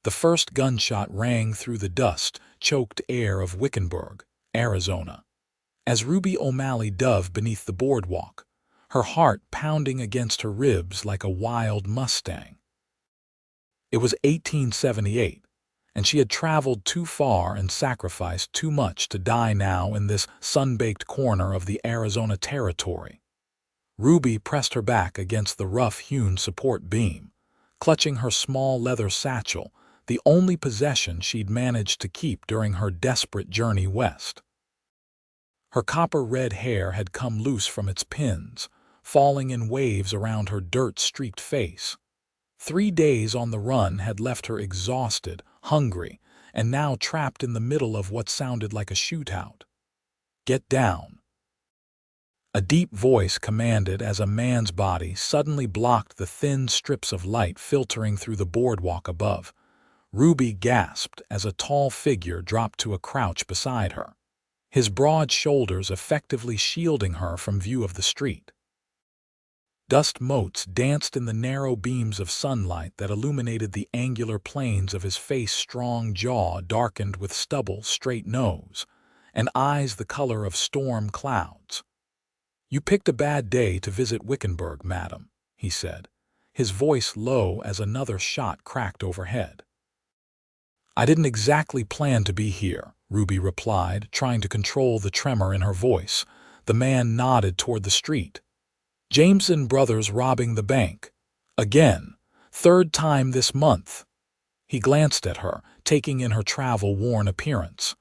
The first gunshot rang through the dust-choked air of Wickenburg, Arizona. As Ruby O'Malley dove beneath the boardwalk, her heart pounding against her ribs like a wild Mustang. It was 1878, and she had traveled too far and sacrificed too much to die now in this sun-baked corner of the Arizona Territory. Ruby pressed her back against the rough-hewn support beam, clutching her small leather satchel, the only possession she'd managed to keep during her desperate journey west. Her copper-red hair had come loose from its pins, falling in waves around her dirt-streaked face. 3 days on the run had left her exhausted, hungry, and now trapped in the middle of what sounded like a shootout. "Get down," a deep voice commanded as a man's body suddenly blocked the thin strips of light filtering through the boardwalk above. Ruby gasped as a tall figure dropped to a crouch beside her, his broad shoulders effectively shielding her from view of the street. Dust motes danced in the narrow beams of sunlight that illuminated the angular planes of his face, strong jaw darkened with stubble, straight nose, and eyes the color of storm clouds. "You picked a bad day to visit Wickenburg, madam," he said, his voice low as another shot cracked overhead. "I didn't exactly plan to be here," Ruby replied, trying to control the tremor in her voice. The man nodded toward the street. "Jameson Brothers robbing the bank. Again. 3rd time this month." He glanced at her, taking in her travel-worn appearance.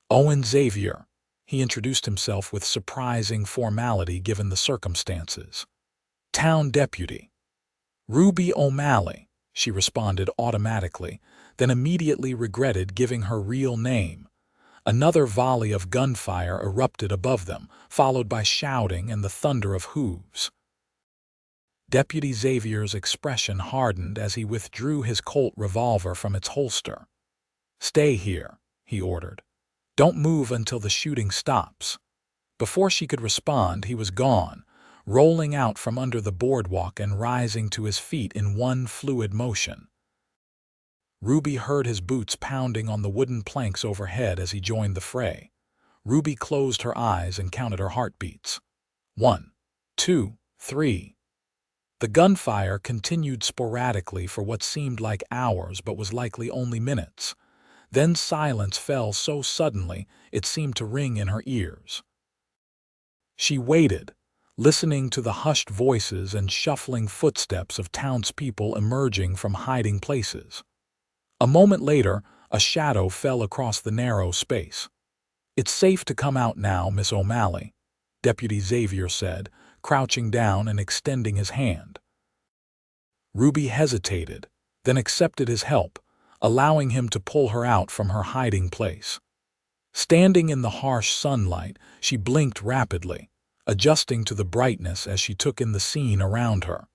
"Owen Xavier," he introduced himself with surprising formality given the circumstances. "Town deputy." "Ruby O'Malley," she responded automatically, then immediately regretted giving her real name. Another volley of gunfire erupted above them, followed by shouting and the thunder of hooves. Deputy Xavier's expression hardened as he withdrew his Colt revolver from its holster. "Stay here," he ordered. "Don't move until the shooting stops." Before she could respond, he was gone, rolling out from under the boardwalk and rising to his feet in one fluid motion. Ruby heard his boots pounding on the wooden planks overhead as he joined the fray. Ruby closed her eyes and counted her heartbeats. 1, 2, 3. The gunfire continued sporadically for what seemed like hours but was likely only minutes. Then silence fell so suddenly it seemed to ring in her ears. She waited, listening to the hushed voices and shuffling footsteps of townspeople emerging from hiding places. A moment later, a shadow fell across the narrow space. "It's safe to come out now, Miss O'Malley," Deputy Xavier said, crouching down and extending his hand. Ruby hesitated, then accepted his help, allowing him to pull her out from her hiding place. Standing in the harsh sunlight, she blinked rapidly, adjusting to the brightness as she took in the scene around her.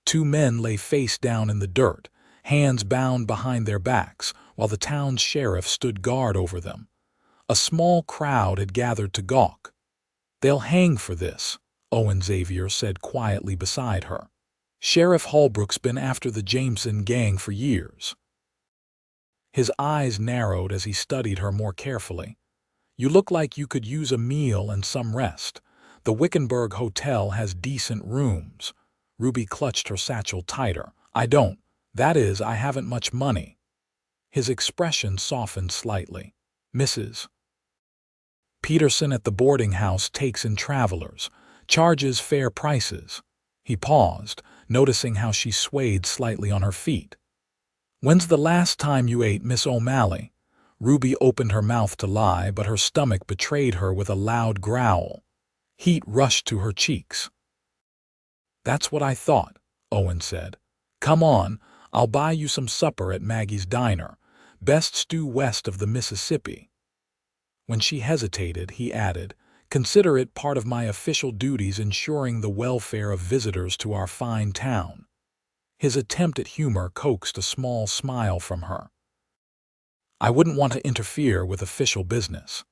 2 men lay face down in the dirt, hands bound behind their backs, while the town's sheriff stood guard over them. A small crowd had gathered to gawk. "They'll hang for this," Owen Xavier said quietly beside her. "Sheriff Holbrook's been after the Jameson gang for years." His eyes narrowed as he studied her more carefully. "You look like you could use a meal and some rest. The Wickenburg Hotel has decent rooms." Ruby clutched her satchel tighter. "I don't. That is, I haven't much money." His expression softened slightly. "Mrs. Peterson at the boarding house takes in travelers, charges fair prices." He paused, noticing how she swayed slightly on her feet. "When's the last time you ate, Miss O'Malley?" Ruby opened her mouth to lie, but her stomach betrayed her with a loud growl. Heat rushed to her cheeks. "That's what I thought," Owen said. "Come on, I'll buy you some supper at Maggie's Diner, best stew west of the Mississippi." When she hesitated, he added, "Consider it part of my official duties ensuring the welfare of visitors to our fine town." His attempt at humor coaxed a small smile from her. "I wouldn't want to interfere with official business."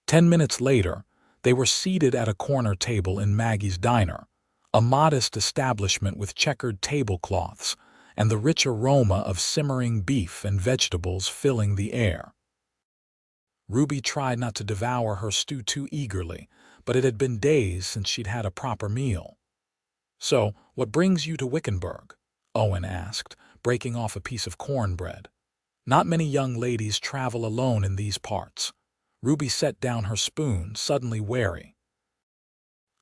10 minutes later, they were seated at a corner table in Maggie's Diner, a modest establishment with checkered tablecloths and the rich aroma of simmering beef and vegetables filling the air. Ruby tried not to devour her stew too eagerly, but it had been days since she'd had a proper meal. "So, what brings you to Wickenburg?" Owen asked, breaking off a piece of cornbread. "Not many young ladies travel alone in these parts." Ruby set down her spoon, suddenly wary.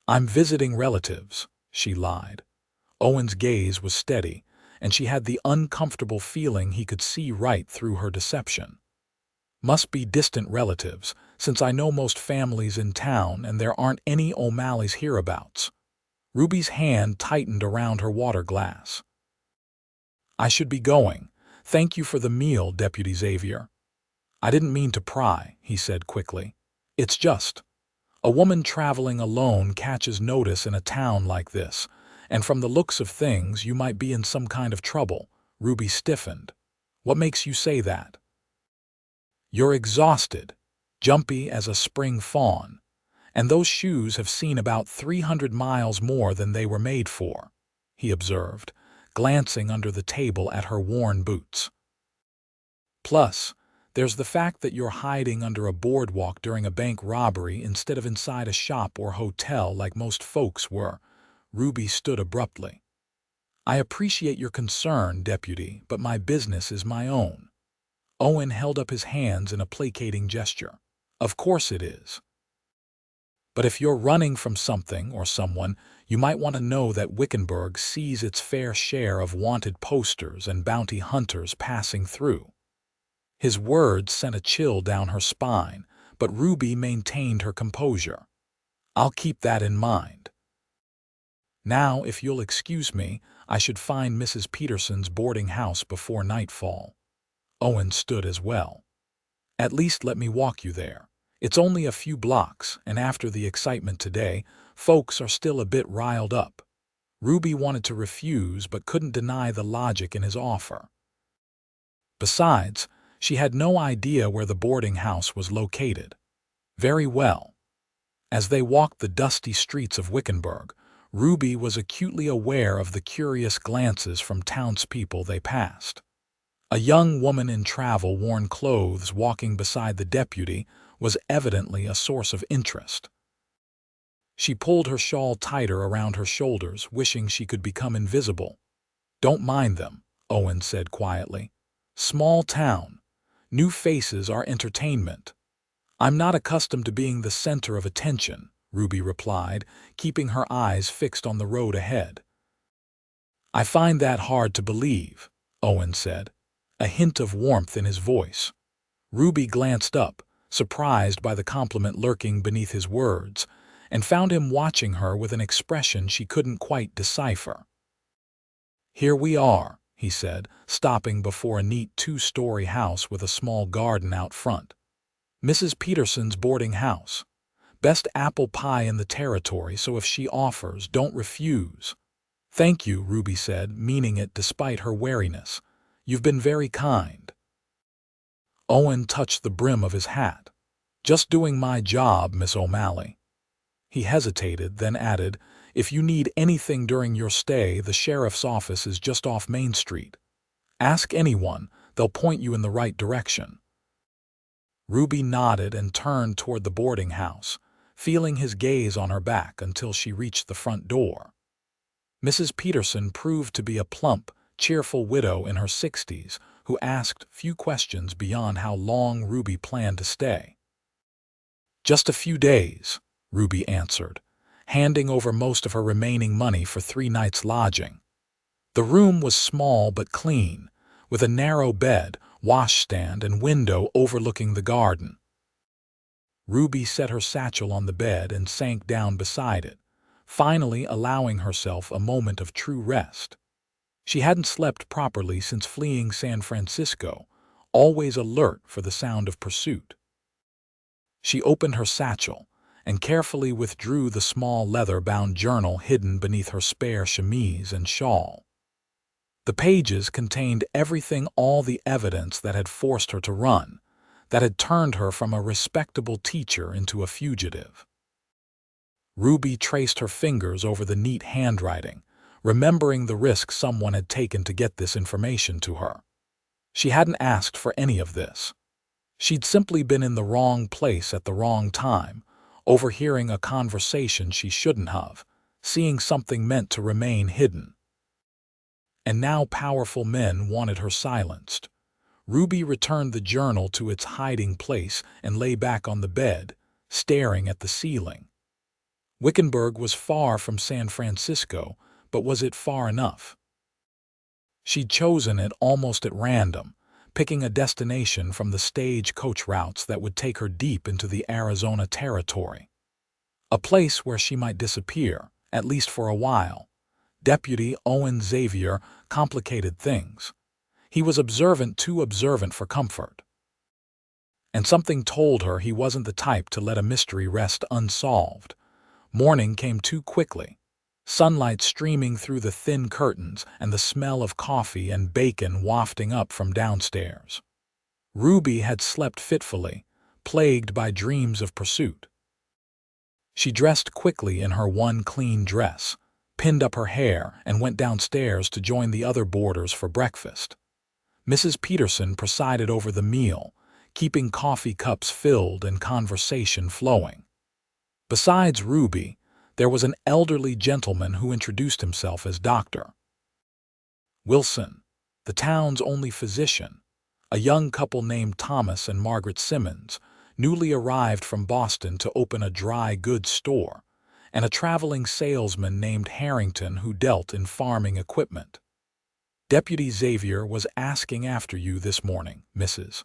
"I'm visiting relatives," she lied. Owen's gaze was steady, and she had the uncomfortable feeling he could see right through her deception. "Must be distant relatives, since I know most families in town and there aren't any O'Malley's hereabouts." Ruby's hand tightened around her water glass. "I should be going. Thank you for the meal, Deputy Xavier." "I didn't mean to pry," he said quickly. "It's just, a woman traveling alone catches notice in a town like this, and from the looks of things you might be in some kind of trouble." Ruby stiffened. "What makes you say that?" "You're exhausted, jumpy as a spring fawn, and those shoes have seen about 300 miles more than they were made for," he observed, glancing under the table at her worn boots. "Plus, there's the fact that you're hiding under a boardwalk during a bank robbery instead of inside a shop or hotel like most folks were." Ruby stood abruptly. "I appreciate your concern, Deputy, but my business is my own." Owen held up his hands in a placating gesture. "Of course it is. But if you're running from something or someone, you might want to know that Wickenburg sees its fair share of wanted posters and bounty hunters passing through." His words sent a chill down her spine, but Ruby maintained her composure. "I'll keep that in mind. Now, if you'll excuse me, I should find Mrs. Peterson's boarding house before nightfall." Owen stood as well. "At least let me walk you there. It's only a few blocks, and after the excitement today, folks are still a bit riled up." Ruby wanted to refuse but couldn't deny the logic in his offer. Besides, she had no idea where the boarding house was located. "Very well." As they walked the dusty streets of Wickenburg, Ruby was acutely aware of the curious glances from townspeople they passed. A young woman in travel-worn clothes walking beside the deputy was evidently a source of interest. She pulled her shawl tighter around her shoulders, wishing she could become invisible. "Don't mind them," Owen said quietly. "Small town. New faces are entertainment." "I'm not accustomed to being the center of attention," Ruby replied, keeping her eyes fixed on the road ahead. "I find that hard to believe," Owen said, a hint of warmth in his voice. Ruby glanced up, surprised by the compliment lurking beneath his words, and found him watching her with an expression she couldn't quite decipher. "Here we are," he said, stopping before a neat two-story house with a small garden out front. "Mrs. Peterson's boarding house. Best apple pie in the territory, so if she offers, don't refuse." "Thank you," Ruby said, meaning it despite her wariness. "You've been very kind." Owen touched the brim of his hat. "Just doing my job, Miss O'Malley." He hesitated, then added, "If you need anything during your stay, the sheriff's office is just off Main Street. Ask anyone, they'll point you in the right direction." Ruby nodded and turned toward the boarding house, feeling his gaze on her back until she reached the front door. Mrs. Peterson proved to be a plump, cheerful widow in her 60s who asked few questions beyond how long Ruby planned to stay. "Just a few days," Ruby answered, handing over most of her remaining money for 3 nights' lodging. The room was small but clean, with a narrow bed, washstand, and window overlooking the garden. Ruby set her satchel on the bed and sank down beside it, finally allowing herself a moment of true rest. She hadn't slept properly since fleeing San Francisco, always alert for the sound of pursuit. She opened her satchel and carefully withdrew the small leather-bound journal hidden beneath her spare chemise and shawl. The pages contained everything, all the evidence that had forced her to run, that had turned her from a respectable teacher into a fugitive. Ruby traced her fingers over the neat handwriting, remembering the risk someone had taken to get this information to her. She hadn't asked for any of this. She'd simply been in the wrong place at the wrong time, overhearing a conversation she shouldn't have, seeing something meant to remain hidden. And now powerful men wanted her silenced. Ruby returned the journal to its hiding place and lay back on the bed, staring at the ceiling. Wickenburg was far from San Francisco, but was it far enough? She'd chosen it almost at random, picking a destination from the stagecoach routes that would take her deep into the Arizona territory. A place where she might disappear, at least for a while. Deputy Owen Xavier complicated things. He was observant, too observant for comfort. And something told her he wasn't the type to let a mystery rest unsolved. Morning came too quickly. Sunlight streaming through the thin curtains and the smell of coffee and bacon wafting up from downstairs. Ruby had slept fitfully, plagued by dreams of pursuit. She dressed quickly in her one clean dress, pinned up her hair, and went downstairs to join the other boarders for breakfast. Mrs. Peterson presided over the meal, keeping coffee cups filled and conversation flowing. Besides Ruby, there was an elderly gentleman who introduced himself as Dr. Wilson, the town's only physician, a young couple named Thomas and Margaret Simmons, newly arrived from Boston to open a dry goods store, and a traveling salesman named Harrington who dealt in farming equipment. Deputy Xavier was asking after you this morning, Mrs.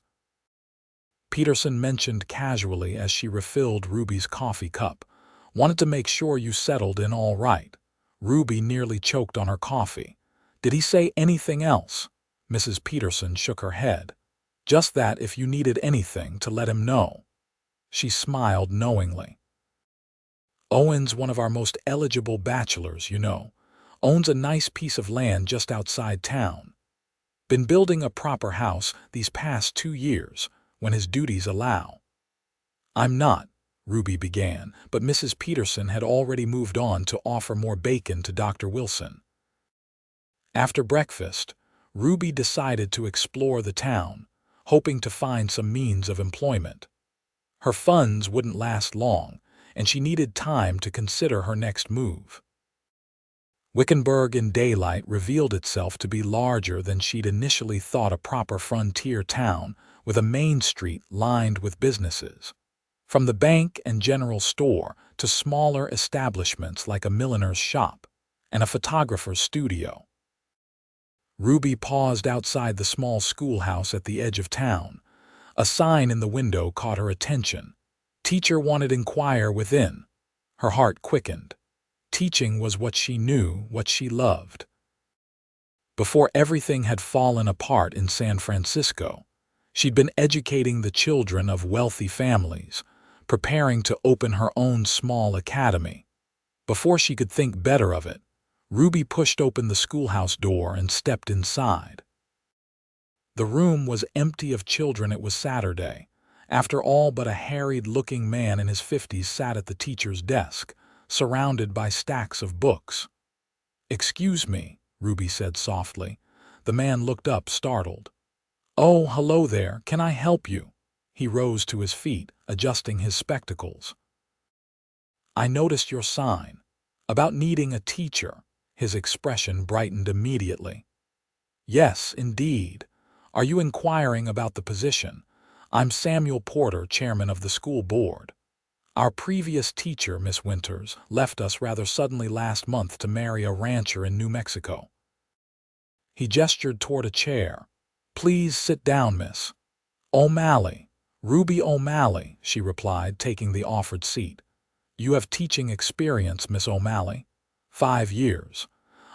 Peterson mentioned casually as she refilled Ruby's coffee cup. Wanted to make sure you settled in all right. Ruby nearly choked on her coffee. Did he say anything else? Mrs. Peterson shook her head. Just that if you needed anything to let him know. She smiled knowingly. Owen's one of our most eligible bachelors, you know. Owns a nice piece of land just outside town. Been building a proper house these past 2 years, when his duties allow. I'm not, Ruby began, but Mrs. Peterson had already moved on to offer more bacon to Dr. Wilson. After breakfast, Ruby decided to explore the town, hoping to find some means of employment. Her funds wouldn't last long, and she needed time to consider her next move. Wickenburg in daylight revealed itself to be larger than she'd initially thought, a proper frontier town with a main street lined with businesses. From the bank and general store to smaller establishments like a milliner's shop and a photographer's studio. Ruby paused outside the small schoolhouse at the edge of town. A sign in the window caught her attention. Teacher wanted inquire within. Her heart quickened. Teaching was what she knew, what she loved. Before everything had fallen apart in San Francisco, she'd been educating the children of wealthy families, preparing to open her own small academy. Before she could think better of it, Ruby pushed open the schoolhouse door and stepped inside. The room was empty of children. It was Saturday. After all, but a harried-looking man in his 50s sat at the teacher's desk, surrounded by stacks of books. "Excuse me," Ruby said softly. The man looked up, startled. "Oh, hello there. Can I help you?" He rose to his feet, adjusting his spectacles. "I noticed your sign. About needing a teacher." His expression brightened immediately. "Yes, indeed. Are you inquiring about the position? I'm Samuel Porter, chairman of the school board. Our previous teacher, Miss Winters, left us rather suddenly last month to marry a rancher in New Mexico." He gestured toward a chair. "Please sit down, Miss O'Malley." "Ruby O'Malley," she replied, taking the offered seat. "You have teaching experience, Miss O'Malley?" 5 years.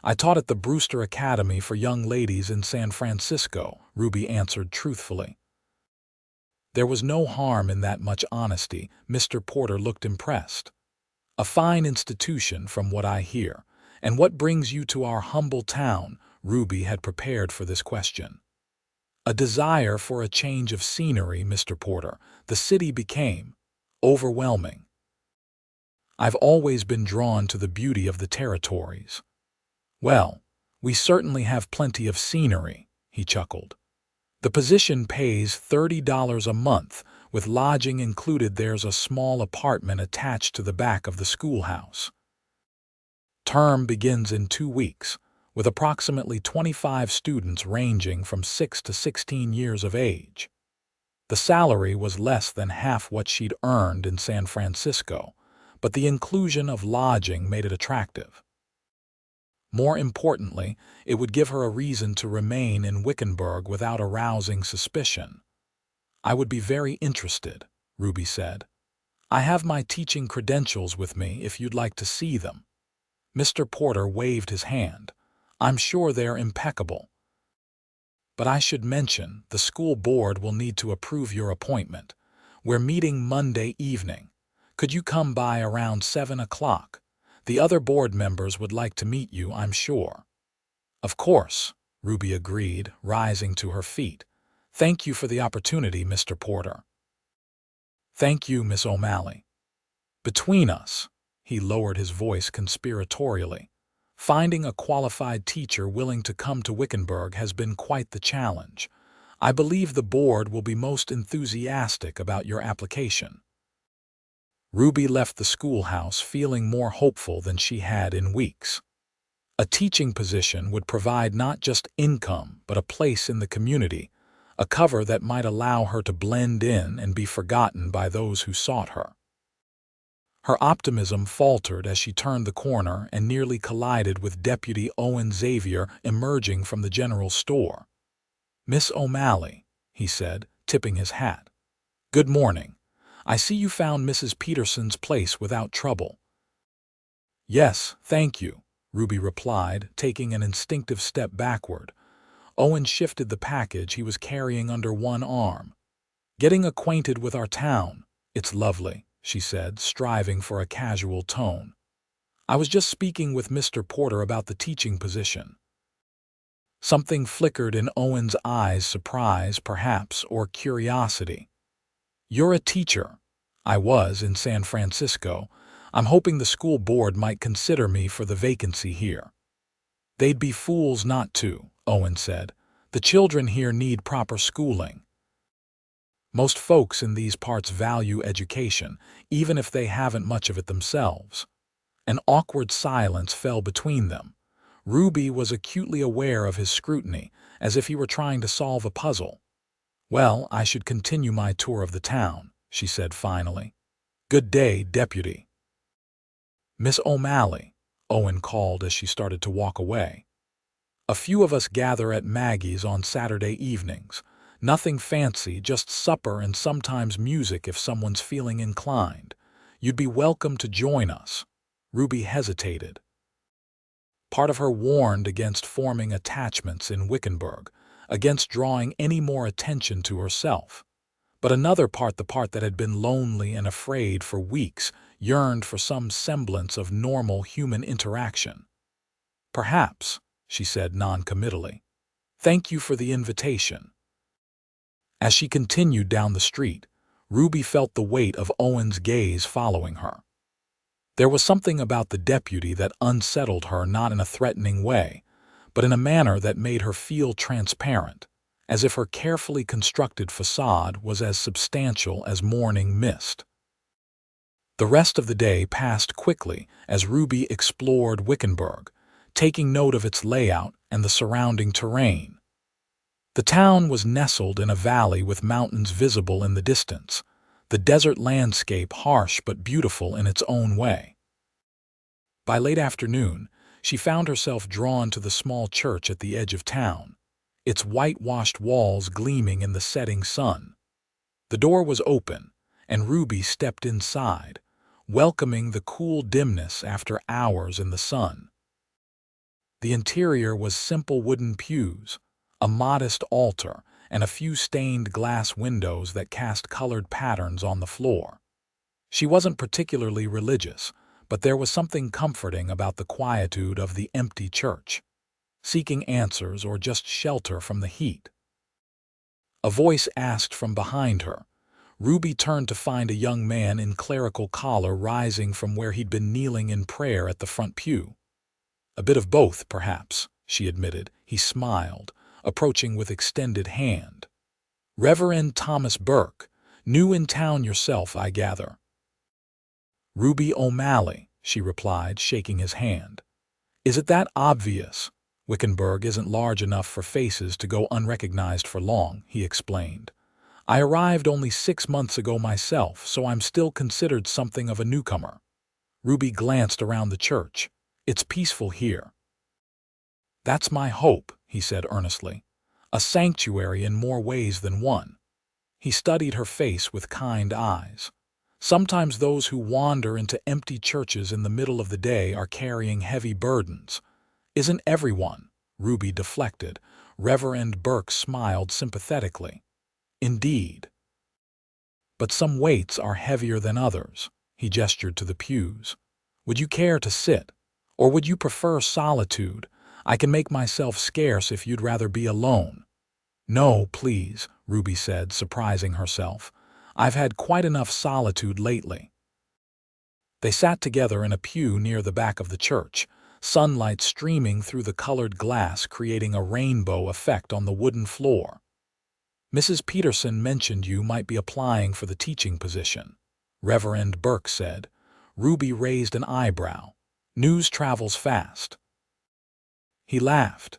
I taught at the Brewster Academy for young ladies in San Francisco," Ruby answered truthfully. There was no harm in that much honesty. Mr. Porter looked impressed. "A fine institution, from what I hear. And what brings you to our humble town?" Ruby had prepared for this question. "A desire for a change of scenery, Mr. Porter. The city became overwhelming. I've always been drawn to the beauty of the territories." Well, we certainly have plenty of scenery, he chuckled. The position pays $30 a month, with lodging included. There's a small apartment attached to the back of the schoolhouse. Term begins in 2 weeks, with approximately 25 students ranging from 6 to 16 years of age. The salary was less than half what she'd earned in San Francisco, but the inclusion of lodging made it attractive. More importantly, it would give her a reason to remain in Wickenburg without arousing suspicion. I would be very interested, Ruby said. I have my teaching credentials with me if you'd like to see them. Mr. Porter waved his hand. I'm sure they're impeccable. But I should mention, the school board will need to approve your appointment. We're meeting Monday evening. Could you come by around 7 o'clock? The other board members would like to meet you, I'm sure. Of course, Ruby agreed, rising to her feet. Thank you for the opportunity, Mr. Porter. Thank you, Miss O'Malley. Between us, he lowered his voice conspiratorially, finding a qualified teacher willing to come to Wickenburg has been quite the challenge. I believe the board will be most enthusiastic about your application. Ruby left the schoolhouse feeling more hopeful than she had in weeks. A teaching position would provide not just income, but a place in the community, a cover that might allow her to blend in and be forgotten by those who sought her. Her optimism faltered as she turned the corner and nearly collided with Deputy Owen Xavier emerging from the general store. Miss O'Malley, he said, tipping his hat. Good morning. I see you found Mrs. Peterson's place without trouble. Yes, thank you, Ruby replied, taking an instinctive step backward. Owen shifted the package he was carrying under one arm. Getting acquainted with our town. It's lovely, she said, striving for a casual tone. I was just speaking with Mr. Porter about the teaching position. Something flickered in Owen's eyes, surprise, perhaps, or curiosity. You're a teacher. I was in San Francisco. I'm hoping the school board might consider me for the vacancy here. They'd be fools not to, Owen said. The children here need proper schooling. Most folks in these parts value education, even if they haven't much of it themselves. An awkward silence fell between them. Ruby was acutely aware of his scrutiny, as if he were trying to solve a puzzle. Well, I should continue my tour of the town, she said finally. Good day, Deputy. Miss O'Malley, Owen called as she started to walk away. A few of us gather at Maggie's on Saturday evenings. Nothing fancy, just supper and sometimes music if someone's feeling inclined. You'd be welcome to join us. Ruby hesitated. Part of her warned against forming attachments in Wickenburg, against drawing any more attention to herself. But another part, the part that had been lonely and afraid for weeks, yearned for some semblance of normal human interaction. Perhaps, she said noncommittally. Thank you for the invitation. As she continued down the street, Ruby felt the weight of Owen's gaze following her. There was something about the deputy that unsettled her, not in a threatening way, but in a manner that made her feel transparent, as if her carefully constructed facade was as substantial as morning mist. The rest of the day passed quickly as Ruby explored Wickenburg, taking note of its layout and the surrounding terrain. The town was nestled in a valley with mountains visible in the distance, the desert landscape harsh but beautiful in its own way. By late afternoon, she found herself drawn to the small church at the edge of town, its whitewashed walls gleaming in the setting sun. The door was open, and Ruby stepped inside, welcoming the cool dimness after hours in the sun. The interior was simple wooden pews, a modest altar, and a few stained glass windows that cast colored patterns on the floor. She wasn't particularly religious, but there was something comforting about the quietude of the empty church, seeking answers or just shelter from the heat. A voice asked from behind her. Ruby turned to find a young man in clerical collar rising from where he'd been kneeling in prayer at the front pew. A bit of both, perhaps, she admitted. He smiled, approaching with extended hand. Reverend Thomas Burke, new in town yourself, I gather. Ruby O'Malley, she replied, shaking his hand. Is it that obvious? Wickenburg isn't large enough for faces to go unrecognized for long, he explained. I arrived only 6 months ago myself, so I'm still considered something of a newcomer. Ruby glanced around the church. It's peaceful here. That's my hope, he said earnestly. A sanctuary in more ways than one. He studied her face with kind eyes. Sometimes those who wander into empty churches in the middle of the day are carrying heavy burdens. Isn't everyone? Ruby deflected. Reverend Burke smiled sympathetically. Indeed. But some weights are heavier than others. He gestured to the pews. Would you care to sit? Or would you prefer solitude? I can make myself scarce if you'd rather be alone. No, please, Ruby said, surprising herself. I've had quite enough solitude lately. They sat together in a pew near the back of the church, sunlight streaming through the colored glass creating a rainbow effect on the wooden floor. Mrs. Peterson mentioned you might be applying for the teaching position, Reverend Burke said. Ruby raised an eyebrow. News travels fast. He laughed.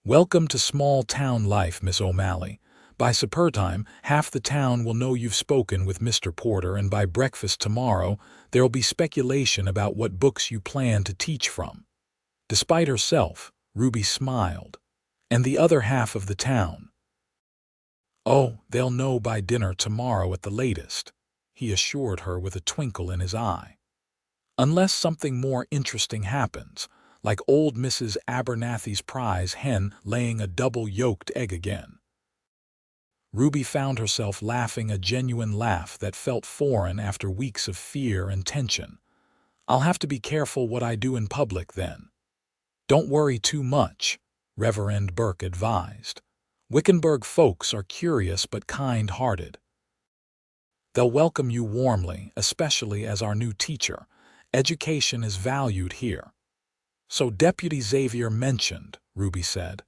Welcome to small-town life, Miss O'Malley. By supper time, half the town will know you've spoken with Mr. Porter, and by breakfast tomorrow, there'll be speculation about what books you plan to teach from. Despite herself, Ruby smiled. And the other half of the town? Oh, they'll know by dinner tomorrow at the latest, he assured her with a twinkle in his eye. Unless something more interesting happens, like old Mrs. Abernathy's prize hen laying a double-yolked egg again. Ruby found herself laughing a genuine laugh that felt foreign after weeks of fear and tension. I'll have to be careful what I do in public then. Don't worry too much, Reverend Burke advised. Wickenburg folks are curious but kind-hearted. They'll welcome you warmly, especially as our new teacher. Education is valued here. So Deputy Xavier mentioned, Ruby said.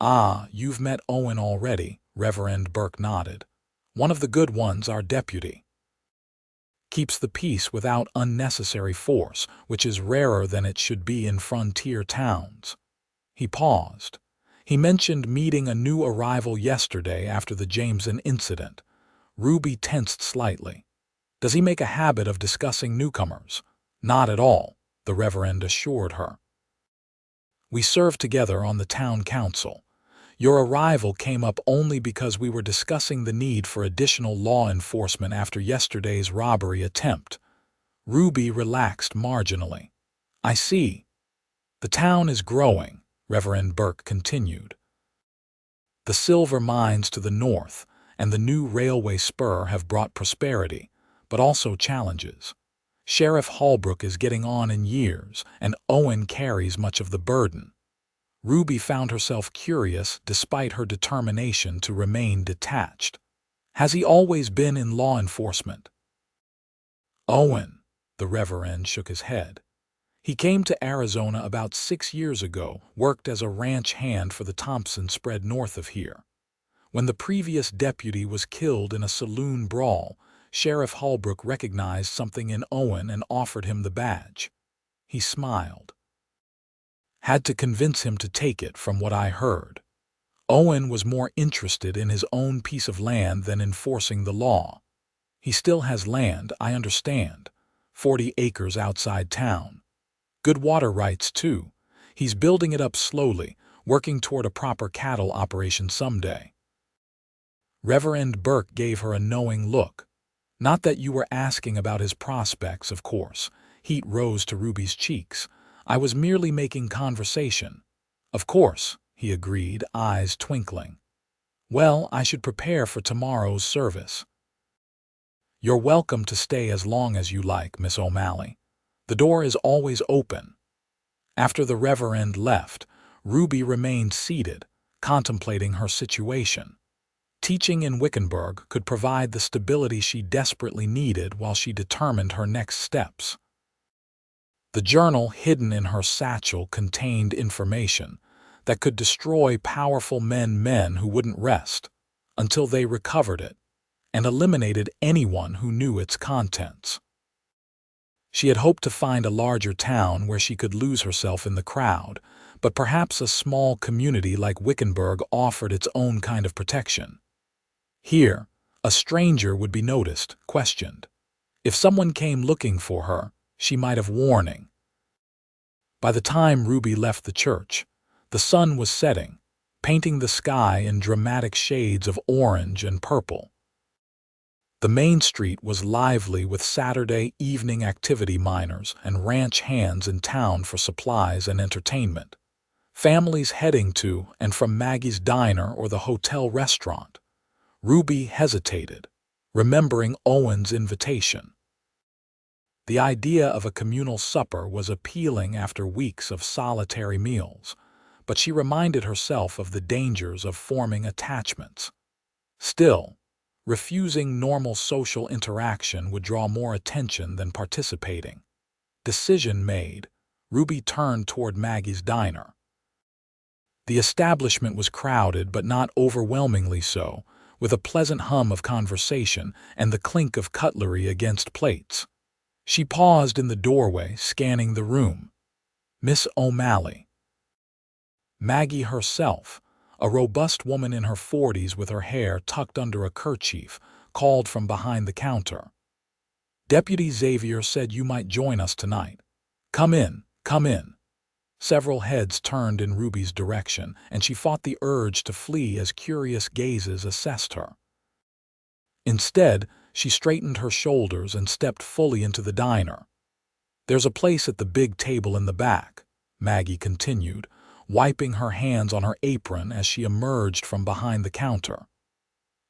Ah, you've met Owen already, Reverend Burke nodded. One of the good ones, our deputy. Keeps the peace without unnecessary force, which is rarer than it should be in frontier towns. He paused. He mentioned meeting a new arrival yesterday after the Jameson incident. Ruby tensed slightly. Does he make a habit of discussing newcomers? Not at all, the Reverend assured her. We served together on the town council. Your arrival came up only because we were discussing the need for additional law enforcement after yesterday's robbery attempt. Ruby relaxed marginally. I see. The town is growing, Reverend Burke continued. The silver mines to the north and the new railway spur have brought prosperity, but also challenges. Sheriff Holbrook is getting on in years, and Owen carries much of the burden. Ruby found herself curious despite her determination to remain detached. Has he always been in law enforcement? Owen, the Reverend shook his head. He came to Arizona about 6 years ago, worked as a ranch hand for the Thompson spread north of here. When the previous deputy was killed in a saloon brawl, Sheriff Holbrook recognized something in Owen and offered him the badge. He smiled. Had to convince him to take it, from what I heard. Owen was more interested in his own piece of land than enforcing the law. He still has land, I understand. 40 acres outside town. Good water rights, too. He's building it up slowly, working toward a proper cattle operation someday. Reverend Burke gave her a knowing look. Not that you were asking about his prospects, of course. Heat rose to Ruby's cheeks. I was merely making conversation. Of course, he agreed, eyes twinkling. Well, I should prepare for tomorrow's service. You're welcome to stay as long as you like, Miss O'Malley. The door is always open. After the Reverend left, Ruby remained seated, contemplating her situation. Teaching in Wickenburg could provide the stability she desperately needed while she determined her next steps. The journal hidden in her satchel contained information that could destroy powerful men who wouldn't rest until they recovered it and eliminated anyone who knew its contents. She had hoped to find a larger town where she could lose herself in the crowd, but perhaps a small community like Wickenburg offered its own kind of protection. Here, a stranger would be noticed, questioned. If someone came looking for her, she might have warning. By the time Ruby left the church, the sun was setting, painting the sky in dramatic shades of orange and purple. The main street was lively with Saturday evening activity miners and ranch hands in town for supplies and entertainment. Families heading to and from Maggie's diner or the hotel restaurant. Ruby hesitated, remembering Owen's invitation. The idea of a communal supper was appealing after weeks of solitary meals, but she reminded herself of the dangers of forming attachments. Still, refusing normal social interaction would draw more attention than participating. Decision made, Ruby turned toward Maggie's diner. The establishment was crowded but not overwhelmingly so, with a pleasant hum of conversation and the clink of cutlery against plates. She paused in the doorway, scanning the room. Miss O'Malley. Maggie herself, a robust woman in her 40s with her hair tucked under a kerchief, called from behind the counter. Deputy Xavier said you might join us tonight. Come in, come in. Several heads turned in Ruby's direction, and she fought the urge to flee as curious gazes assessed her. Instead, she straightened her shoulders and stepped fully into the diner. There's a place at the big table in the back, Maggie continued, wiping her hands on her apron as she emerged from behind the counter.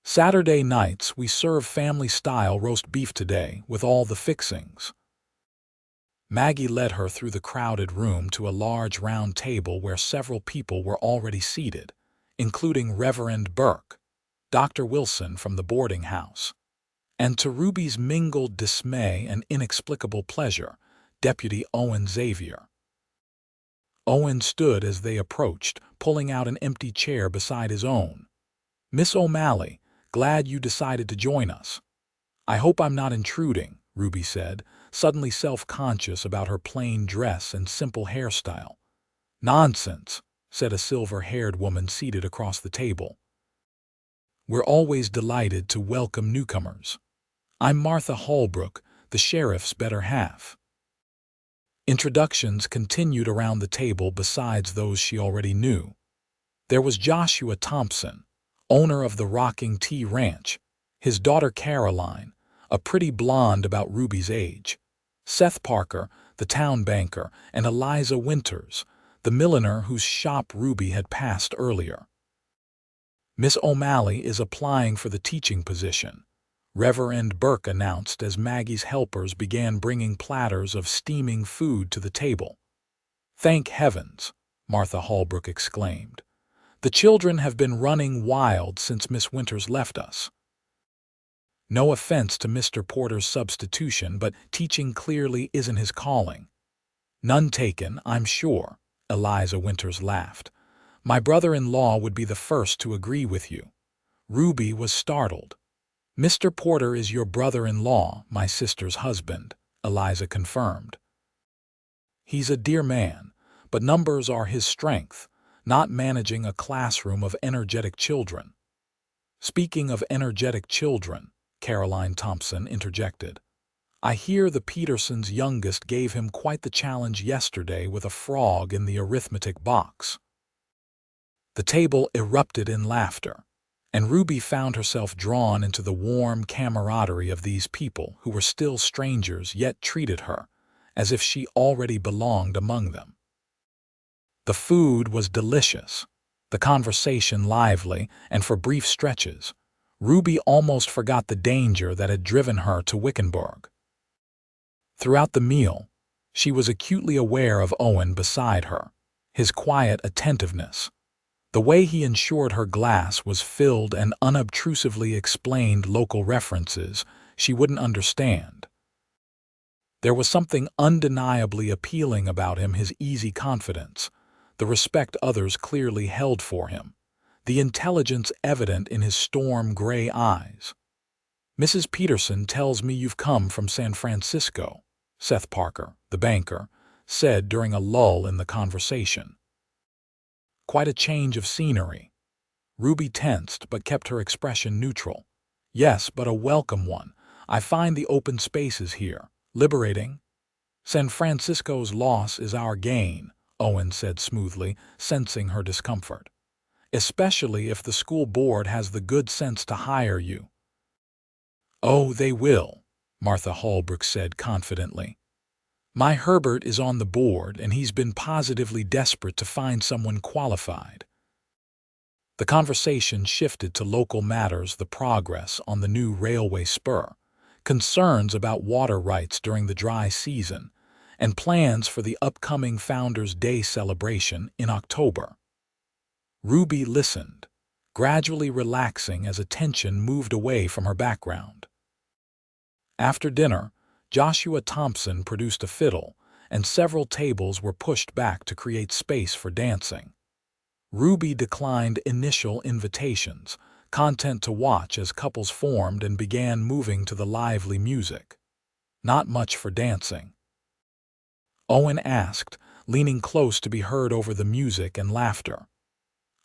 Saturday nights we serve family-style roast beef today with all the fixings. Maggie led her through the crowded room to a large round table where several people were already seated, including Reverend Burke, Dr. Wilson from the boarding house, and to Ruby's mingled dismay and inexplicable pleasure, Deputy Owen Xavier. Owen stood as they approached, pulling out an empty chair beside his own. Miss O'Malley, glad you decided to join us. I hope I'm not intruding, Ruby said, suddenly self-conscious about her plain dress and simple hairstyle. Nonsense, said a silver-haired woman seated across the table. We're always delighted to welcome newcomers. I'm Martha Holbrook, the sheriff's better half. Introductions continued around the table besides those she already knew. There was Joshua Thompson, owner of the Rocking T Ranch, his daughter Caroline, a pretty blonde about Ruby's age, Seth Parker, the town banker, and Eliza Winters, the milliner whose shop Ruby had passed earlier. Miss O'Malley is applying for the teaching position, Reverend Burke announced as Maggie's helpers began bringing platters of steaming food to the table. Thank heavens, Martha Holbrook exclaimed. The children have been running wild since Miss Winters left us. No offense to Mr. Porter's substitution, but teaching clearly isn't his calling. None taken, I'm sure, Eliza Winters laughed. My brother-in-law would be the first to agree with you. Ruby was startled. Mr. Porter is your brother-in-law, my sister's husband, Eliza confirmed. He's a dear man, but numbers are his strength, not managing a classroom of energetic children. Speaking of energetic children, Caroline Thompson interjected, I hear the Petersons' youngest gave him quite the challenge yesterday with a frog in the arithmetic box. The table erupted in laughter, and Ruby found herself drawn into the warm camaraderie of these people who were still strangers yet treated her as if she already belonged among them. The food was delicious, the conversation lively, and for brief stretches, Ruby almost forgot the danger that had driven her to Wickenburg. Throughout the meal, she was acutely aware of Owen beside her, his quiet attentiveness, the way he ensured her glass was filled and unobtrusively explained local references she wouldn't understand. There was something undeniably appealing about him, his easy confidence, the respect others clearly held for him, the intelligence evident in his storm-gray eyes. "Mrs. Peterson tells me you've come from San Francisco," Seth Parker, the banker, said during a lull in the conversation. "Quite a change of scenery." Ruby tensed but kept her expression neutral. "Yes, but a welcome one. I find the open spaces here liberating." "San Francisco's loss is our gain," Owen said smoothly, sensing her discomfort. "Especially if the school board has the good sense to hire you." "Oh, they will," Martha Holbrook said confidently. "My Herbert is on the board, and he's been positively desperate to find someone qualified." The conversation shifted to local matters, the progress on the new railway spur, concerns about water rights during the dry season, and plans for the upcoming Founders' Day celebration in October. Ruby listened, gradually relaxing as attention moved away from her background. After dinner, Joshua Thompson produced a fiddle, and several tables were pushed back to create space for dancing. Ruby declined initial invitations, content to watch as couples formed and began moving to the lively music. "Not much for dancing?" Owen asked, leaning close to be heard over the music and laughter.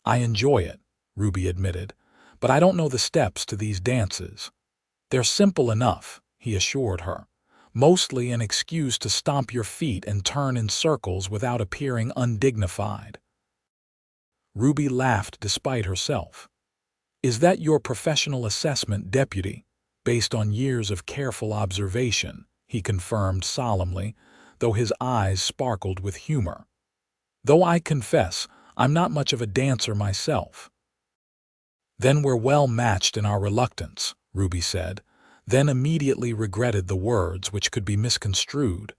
"I enjoy it," Ruby admitted, "but I don't know the steps to these dances." "They're simple enough," he assured her. "Mostly an excuse to stomp your feet and turn in circles without appearing undignified." Ruby laughed despite herself. "Is that your professional assessment, Deputy, based on years of careful observation?" he confirmed solemnly, though his eyes sparkled with humor. "Though I confess, I'm not much of a dancer myself." "Then we're well matched in our reluctance," Ruby said, then immediately regretted the words, which could be misconstrued.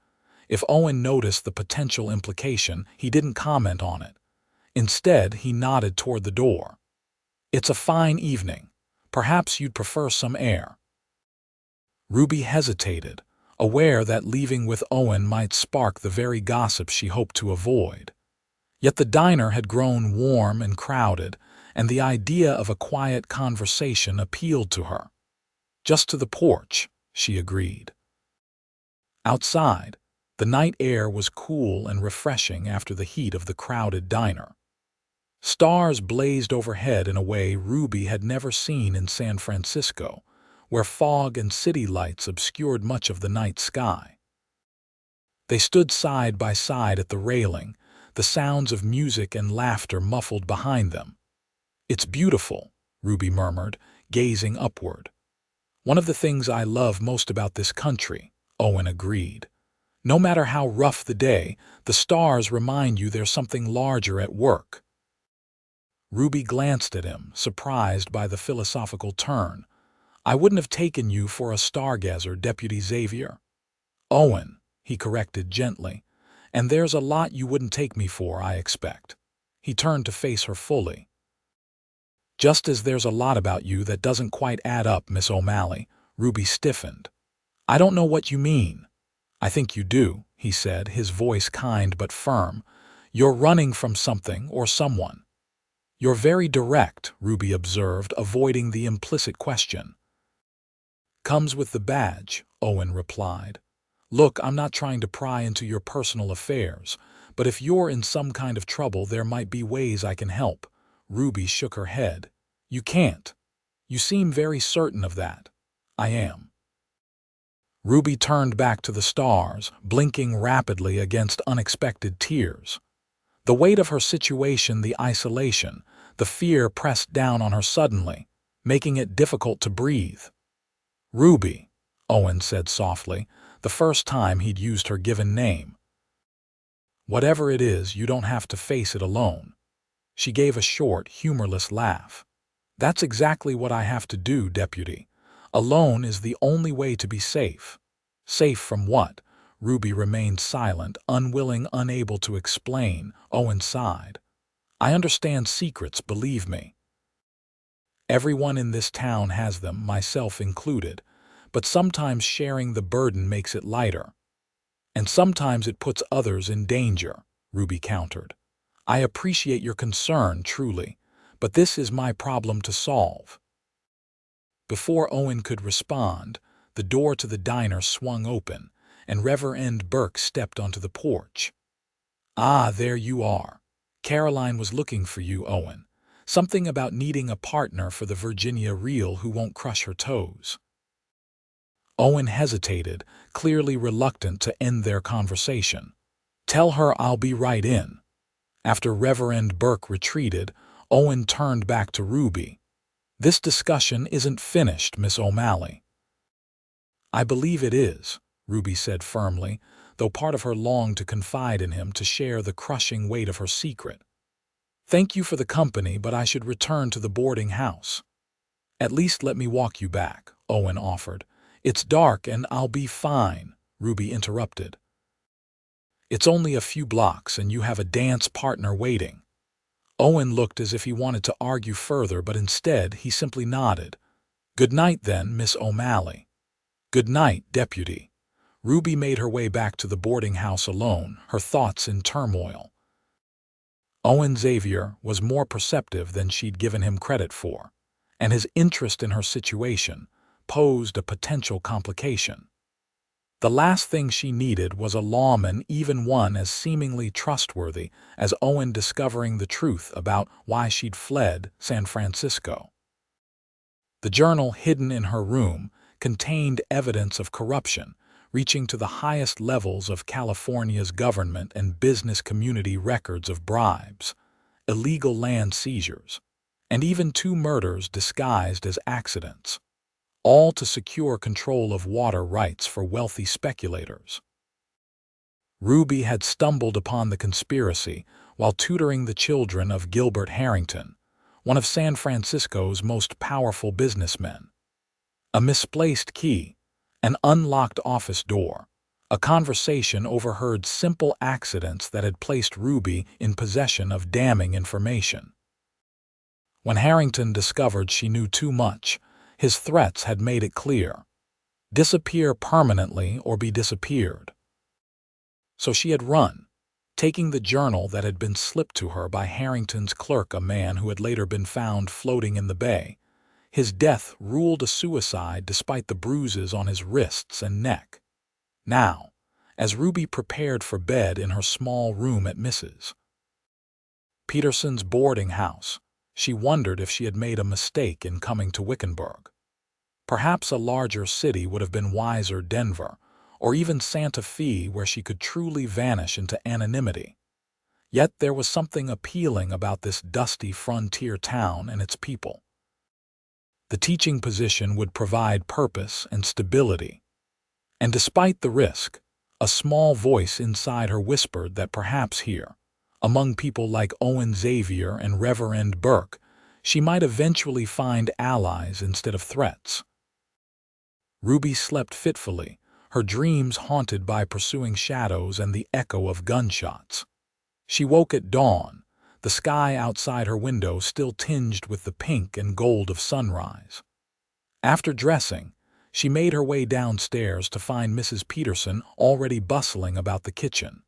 If Owen noticed the potential implication, he didn't comment on it. Instead, he nodded toward the door. "It's a fine evening. Perhaps you'd prefer some air." Ruby hesitated, aware that leaving with Owen might spark the very gossip she hoped to avoid. Yet the diner had grown warm and crowded, and the idea of a quiet conversation appealed to her. "Just to the porch," she agreed. Outside, the night air was cool and refreshing after the heat of the crowded diner. Stars blazed overhead in a way Ruby had never seen in San Francisco, where fog and city lights obscured much of the night sky. They stood side by side at the railing, the sounds of music and laughter muffled behind them. "It's beautiful," Ruby murmured, gazing upward. "One of the things I love most about this country," Owen agreed. "No matter how rough the day, the stars remind you there's something larger at work." Ruby glanced at him, surprised by the philosophical turn. "I wouldn't have taken you for a stargazer, Deputy Xavier." "Owen," he corrected gently, "and there's a lot you wouldn't take me for, I expect." He turned to face her fully. "Just as there's a lot about you that doesn't quite add up, Miss O'Malley." Ruby stiffened. "I don't know what you mean." "I think you do," he said, his voice kind but firm. "You're running from something or someone." "You're very direct," Ruby observed, avoiding the implicit question. "Comes with the badge," Owen replied. "Look, I'm not trying to pry into your personal affairs, but if you're in some kind of trouble, there might be ways I can help." Ruby shook her head. "You can't. You seem very certain of that." "I am." Ruby turned back to the stars, blinking rapidly against unexpected tears. The weight of her situation, the isolation, the fear pressed down on her suddenly, making it difficult to breathe. "Ruby," Owen said softly, the first time he'd used her given name. "Whatever it is, you don't have to face it alone." She gave a short, humorless laugh. "That's exactly what I have to do, Deputy. Alone is the only way to be safe." "Safe from what?" Ruby remained silent, unwilling, unable to explain. Owen sighed. "I understand secrets, believe me. Everyone in this town has them, myself included, but sometimes sharing the burden makes it lighter." And sometimes it puts others in danger, Ruby countered. I appreciate your concern, truly, but this is my problem to solve. Before Owen could respond, the door to the diner swung open, and Reverend Burke stepped onto the porch. Ah, there you are. Caroline was looking for you, Owen. Something about needing a partner for the Virginia reel who won't crush her toes. Owen hesitated, clearly reluctant to end their conversation. Tell her I'll be right in. After Reverend Burke retreated, Owen turned back to Ruby. This discussion isn't finished, Miss O'Malley. I believe it is, Ruby said firmly, though part of her longed to confide in him to share the crushing weight of her secret. Thank you for the company, but I should return to the boarding house. At least let me walk you back, Owen offered. It's dark and I'll be fine, Ruby interrupted. It's only a few blocks and you have a dance partner waiting. Owen looked as if he wanted to argue further, but instead he simply nodded. Good night then, Miss O'Malley. Good night, Deputy. Ruby made her way back to the boarding house alone, her thoughts in turmoil. Owen Xavier was more perceptive than she'd given him credit for, and his interest in her situation posed a potential complication. The last thing she needed was a lawman, even one as seemingly trustworthy as Owen, discovering the truth about why she'd fled San Francisco. The journal hidden in her room contained evidence of corruption, reaching to the highest levels of California's government and business community, records of bribes, illegal land seizures, and even 2 murders disguised as accidents, all to secure control of water rights for wealthy speculators. Ruby had stumbled upon the conspiracy while tutoring the children of Gilbert Harrington, one of San Francisco's most powerful businessmen. A misplaced key, an unlocked office door, a conversation overheard, simple accidents that had placed Ruby in possession of damning information. When Harrington discovered she knew too much, his threats had made it clear: disappear permanently or be disappeared. So she had run, taking the journal that had been slipped to her by Harrington's clerk, a man who had later been found floating in the bay. His death ruled a suicide despite the bruises on his wrists and neck. Now, as Ruby prepared for bed in her small room at Mrs. Peterson's boarding house, she wondered if she had made a mistake in coming to Wickenburg. Perhaps a larger city would have been wiser, Denver, or even Santa Fe, where she could truly vanish into anonymity. Yet there was something appealing about this dusty frontier town and its people. The teaching position would provide purpose and stability. And despite the risk, a small voice inside her whispered that perhaps here, among people like Owen Xavier and Reverend Burke, she might eventually find allies instead of threats. Ruby slept fitfully, her dreams haunted by pursuing shadows and the echo of gunshots. She woke at dawn, the sky outside her window still tinged with the pink and gold of sunrise. After dressing, she made her way downstairs to find Mrs. Peterson already bustling about the kitchen.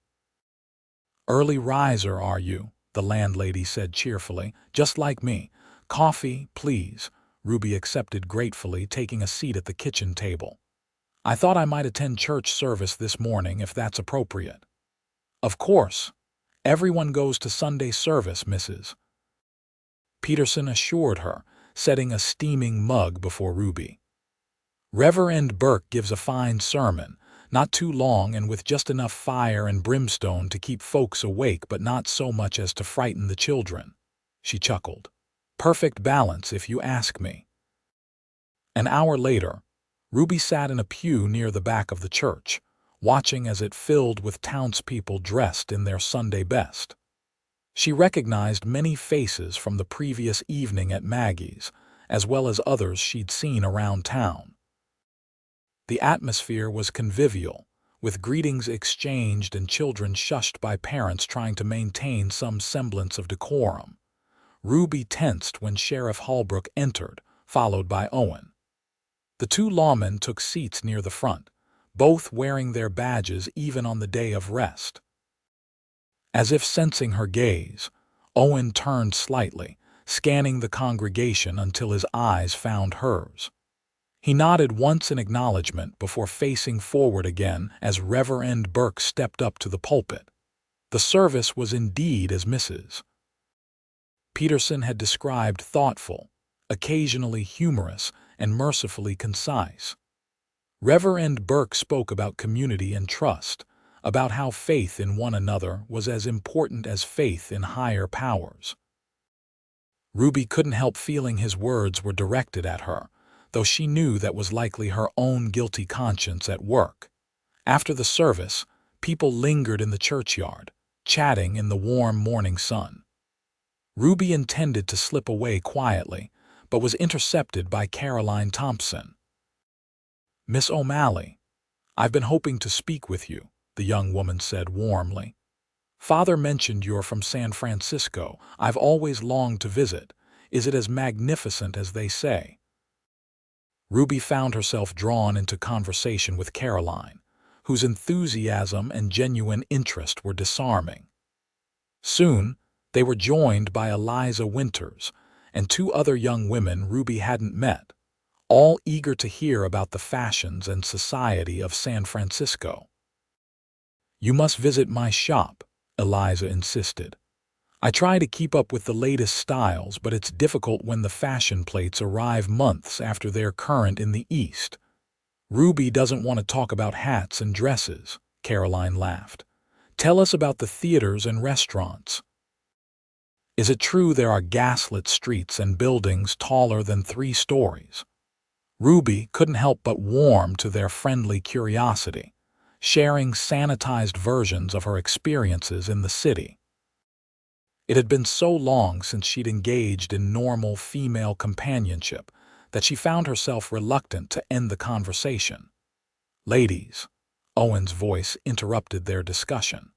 "Early riser, are you?" the landlady said cheerfully. "Just like me. Coffee, please." Ruby accepted gratefully, taking a seat at the kitchen table. "I thought I might attend church service this morning if that's appropriate." "Of course. Everyone goes to Sunday service," Mrs. Peterson assured her, setting a steaming mug before Ruby. "Reverend Burke gives a fine sermon, not too long and with just enough fire and brimstone to keep folks awake but not so much as to frighten the children." She chuckled. "Perfect balance, if you ask me." An hour later, Ruby sat in a pew near the back of the church, watching as it filled with townspeople dressed in their Sunday best. She recognized many faces from the previous evening at Maggie's, as well as others she'd seen around town. The atmosphere was convivial, with greetings exchanged and children shushed by parents trying to maintain some semblance of decorum. Ruby tensed when Sheriff Holbrook entered, followed by Owen. The 2 lawmen took seats near the front, both wearing their badges even on the day of rest. As if sensing her gaze, Owen turned slightly, scanning the congregation until his eyes found hers. He nodded once in acknowledgement before facing forward again as Reverend Burke stepped up to the pulpit. The service was indeed as Mrs. Peterson had described, thoughtful, occasionally humorous, and mercifully concise. Reverend Burke spoke about community and trust, about how faith in one another was as important as faith in higher powers. Ruby couldn't help feeling his words were directed at her, though she knew that was likely her own guilty conscience at work. After the service, people lingered in the churchyard, chatting in the warm morning sun. Ruby intended to slip away quietly, but was intercepted by Caroline Thompson. "Miss O'Malley, I've been hoping to speak with you," the young woman said warmly. "Father mentioned you're from San Francisco. I've always longed to visit. Is it as magnificent as they say?" Ruby found herself drawn into conversation with Caroline, whose enthusiasm and genuine interest were disarming. Soon, they were joined by Eliza Winters and two other young women Ruby hadn't met, all eager to hear about the fashions and society of San Francisco. "You must visit my shop," Eliza insisted. "I try to keep up with the latest styles, but it's difficult when the fashion plates arrive months after they're current in the East." "Ruby doesn't want to talk about hats and dresses," Caroline laughed. "Tell us about the theaters and restaurants. Is it true there are gaslit streets and buildings taller than 3 stories?" Ruby couldn't help but warm to their friendly curiosity, sharing sanitized versions of her experiences in the city. It had been so long since she'd engaged in normal female companionship that she found herself reluctant to end the conversation. "Ladies," Owen's voice interrupted their discussion.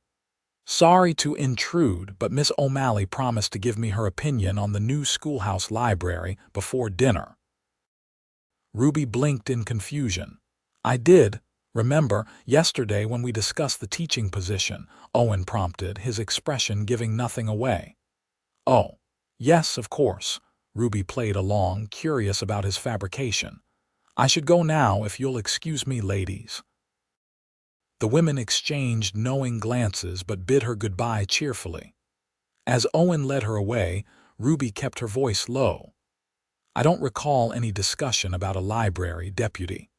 "Sorry to intrude, but Miss O'Malley promised to give me her opinion on the new schoolhouse library before dinner." Ruby blinked in confusion. "I did. Remember, yesterday when we discussed the teaching position," Owen prompted, his expression giving nothing away. "Oh, yes, of course." Ruby played along, curious about his fabrication. "I should go now if you'll excuse me, ladies." The women exchanged knowing glances but bid her goodbye cheerfully. As Owen led her away, Ruby kept her voice low. "I don't recall any discussion about a library, Deputy."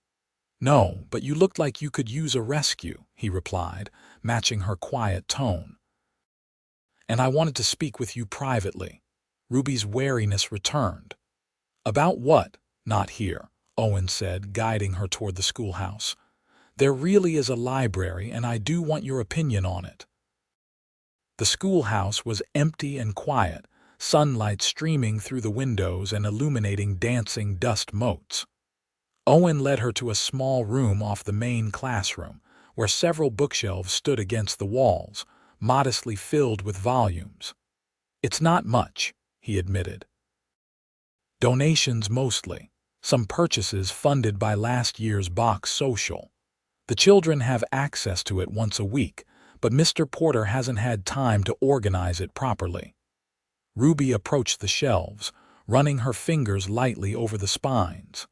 "No, but you looked like you could use a rescue," he replied, matching her quiet tone. "And I wanted to speak with you privately." Ruby's wariness returned. "About what?" "Not here," Owen said, guiding her toward the schoolhouse. "There really is a library, and I do want your opinion on it." The schoolhouse was empty and quiet, sunlight streaming through the windows and illuminating dancing dust motes. Owen led her to a small room off the main classroom, where several bookshelves stood against the walls, modestly filled with volumes. "It's not much," he admitted. "Donations mostly, some purchases funded by last year's box social. The children have access to it once a week, but Mr. Porter hasn't had time to organize it properly." Ruby approached the shelves, running her fingers lightly over the spines.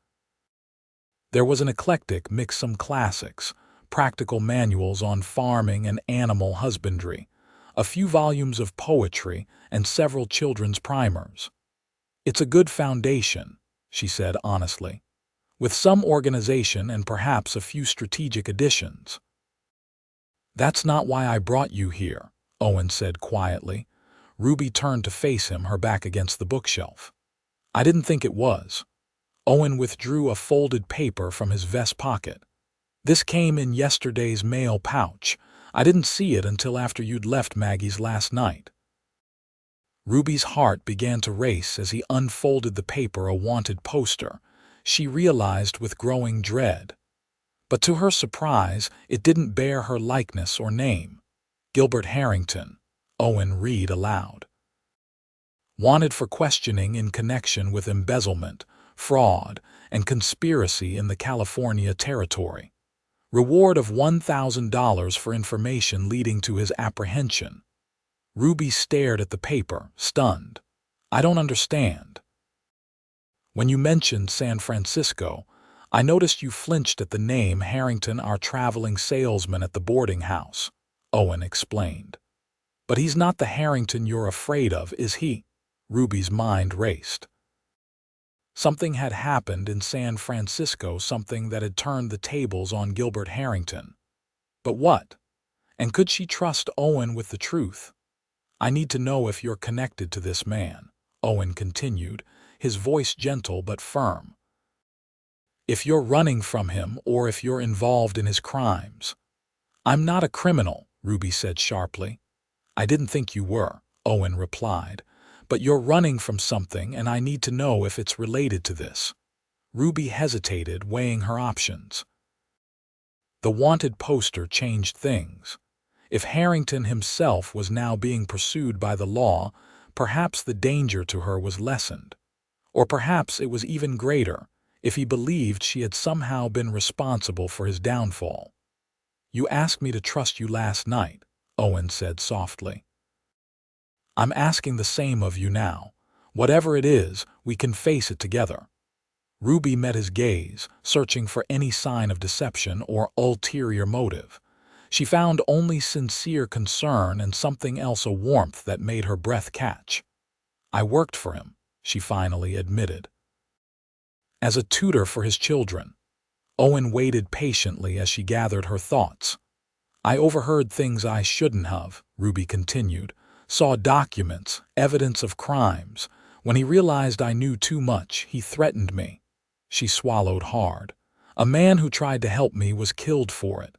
There was an eclectic mix, some classics, practical manuals on farming and animal husbandry, a few volumes of poetry, and several children's primers. "It's a good foundation," she said honestly, "with some organization and perhaps a few strategic additions." "That's not why I brought you here," Owen said quietly. Ruby turned to face him, her back against the bookshelf. "I didn't think it was." Owen withdrew a folded paper from his vest pocket. "This came in yesterday's mail pouch. I didn't see it until after you'd left Maggie's last night." Ruby's heart began to race as he unfolded the paper, a wanted poster. She realized with growing dread. But to her surprise, it didn't bear her likeness or name. "Gilbert Harrington," Owen read aloud. "Wanted for questioning in connection with embezzlement, fraud, and conspiracy in the California territory." Reward of $1,000 for information leading to his apprehension. Ruby stared at the paper, stunned. I don't understand. When you mentioned San Francisco, I noticed you flinched at the name Harrington, our traveling salesman at the boarding house, Owen explained. But he's not the Harrington you're afraid of, is he? Ruby's mind raced. Something had happened in San Francisco, something that had turned the tables on Gilbert Harrington. But what? And could she trust Owen with the truth? I need to know if you're connected to this man, Owen continued, his voice gentle but firm. If you're running from him or if you're involved in his crimes. I'm not a criminal, Ruby said sharply. I didn't think you were, Owen replied. But you're running from something and I need to know if it's related to this. Ruby hesitated, weighing her options. The wanted poster changed things. If Harrington himself was now being pursued by the law, perhaps the danger to her was lessened. Or perhaps it was even greater, if he believed she had somehow been responsible for his downfall. You asked me to trust you last night, Owen said softly. I'm asking the same of you now. Whatever it is, we can face it together. Ruby met his gaze, searching for any sign of deception or ulterior motive. She found only sincere concern and something else, a warmth that made her breath catch. I worked for him, she finally admitted. As a tutor for his children. Owen waited patiently as she gathered her thoughts. I overheard things I shouldn't have, Ruby continued. Saw documents, evidence of crimes. When he realized I knew too much, he threatened me. She swallowed hard. A man who tried to help me was killed for it.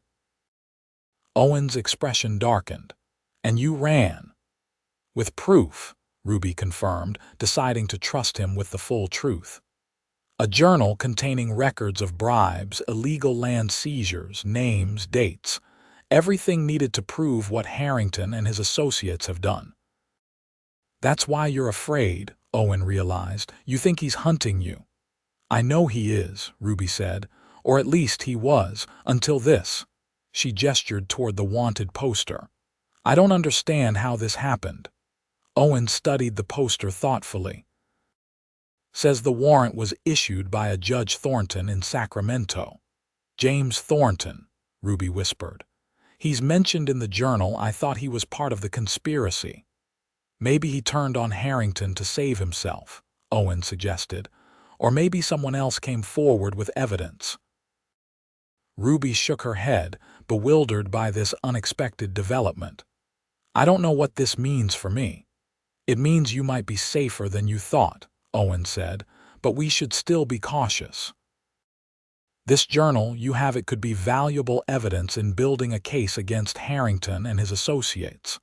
Owen's expression darkened. And you ran. With proof, Ruby confirmed, deciding to trust him with the full truth. A journal containing records of bribes, illegal land seizures, names, dates. Everything needed to prove what Harrington and his associates have done. That's why you're afraid, Owen realized. You think he's hunting you. I know he is, Ruby said, or at least he was, until this. She gestured toward the wanted poster. I don't understand how this happened. Owen studied the poster thoughtfully. Says the warrant was issued by a Judge Thornton in Sacramento. James Thornton, Ruby whispered. He's mentioned in the journal. I thought he was part of the conspiracy. Maybe he turned on Harrington to save himself, Owen suggested. Or maybe someone else came forward with evidence. Ruby shook her head, bewildered by this unexpected development. I don't know what this means for me. It means you might be safer than you thought, Owen said, but we should still be cautious. This journal, you have it, could be valuable evidence in building a case against Harrington and his associates.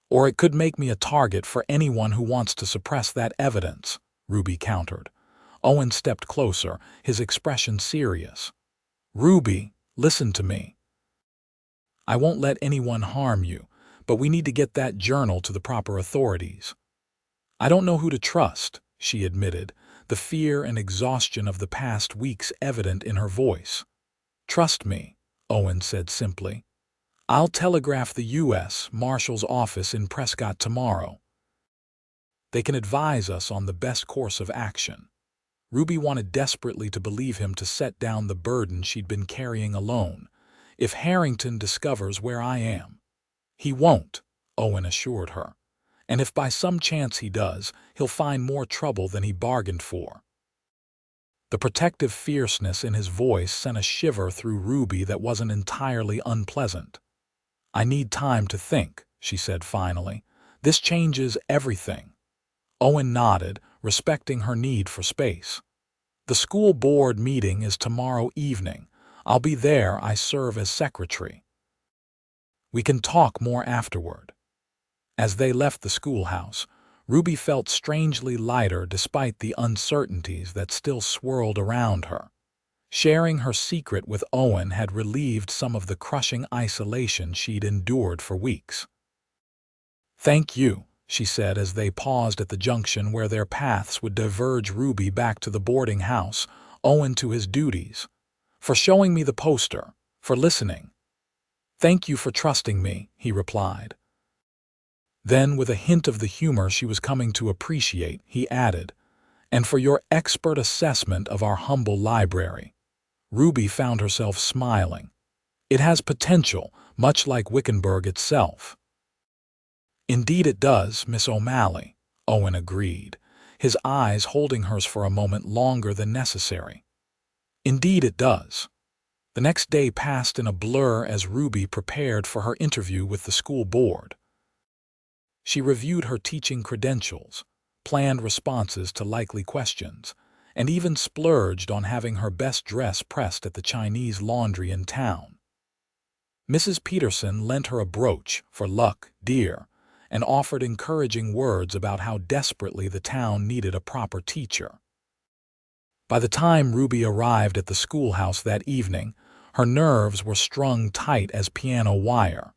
Or it could make me a target for anyone who wants to suppress that evidence, Ruby countered. Owen stepped closer, his expression serious. Ruby, listen to me. I won't let anyone harm you, but we need to get that journal to the proper authorities. I don't know who to trust, she admitted, the fear and exhaustion of the past weeks evident in her voice. Trust me, Owen said simply. I'll telegraph the U.S. Marshal's office in Prescott tomorrow. They can advise us on the best course of action. Ruby wanted desperately to believe him, to set down the burden she'd been carrying alone. If Harrington discovers where I am. He won't, Owen assured her. And if by some chance he does, he'll find more trouble than he bargained for. The protective fierceness in his voice sent a shiver through Ruby that wasn't entirely unpleasant. I need time to think, she said finally. This changes everything. Owen nodded, respecting her need for space. The school board meeting is tomorrow evening. I'll be there. I serve as secretary. We can talk more afterward. As they left the schoolhouse, Ruby felt strangely lighter despite the uncertainties that still swirled around her. Sharing her secret with Owen had relieved some of the crushing isolation she'd endured for weeks. Thank you, she said as they paused at the junction where their paths would diverge. Ruby back to the boarding house, Owen to his duties. For showing me the poster, for listening." "Thank you for trusting me," he replied. Then, with a hint of the humor she was coming to appreciate, he added, "And for your expert assessment of our humble library." Ruby found herself smiling. "It has potential, much like Wickenburg itself." "Indeed it does, Miss O'Malley," Owen agreed, his eyes holding hers for a moment longer than necessary. "Indeed it does." The next day passed in a blur as Ruby prepared for her interview with the school board. She reviewed her teaching credentials, planned responses to likely questions, and even splurged on having her best dress pressed at the Chinese laundry in town. Mrs. Peterson lent her a brooch for luck, dear, and offered encouraging words about how desperately the town needed a proper teacher. By the time Ruby arrived at the schoolhouse that evening, her nerves were strung tight as piano wire.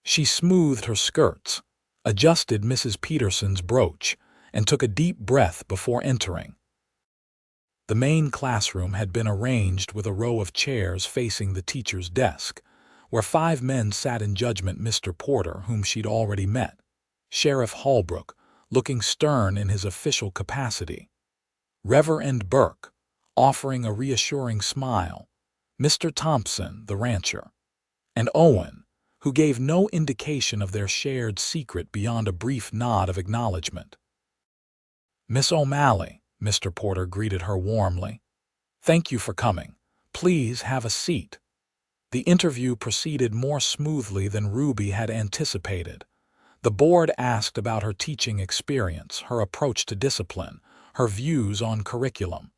She smoothed her skirts, adjusted Mrs. Peterson's brooch, and took a deep breath before entering. The main classroom had been arranged with a row of chairs facing the teacher's desk, where 5 men sat in judgment. Mr. Porter, whom she'd already met, Sheriff Holbrook, looking stern in his official capacity, Reverend Burke, offering a reassuring smile, Mr. Thompson, the rancher, and Owen, who gave no indication of their shared secret beyond a brief nod of acknowledgement. "Miss O'Malley," Mr. Porter greeted her warmly. "Thank you for coming. Please have a seat." The interview proceeded more smoothly than Ruby had anticipated. The board asked about her teaching experience, her approach to discipline, her views on curriculum.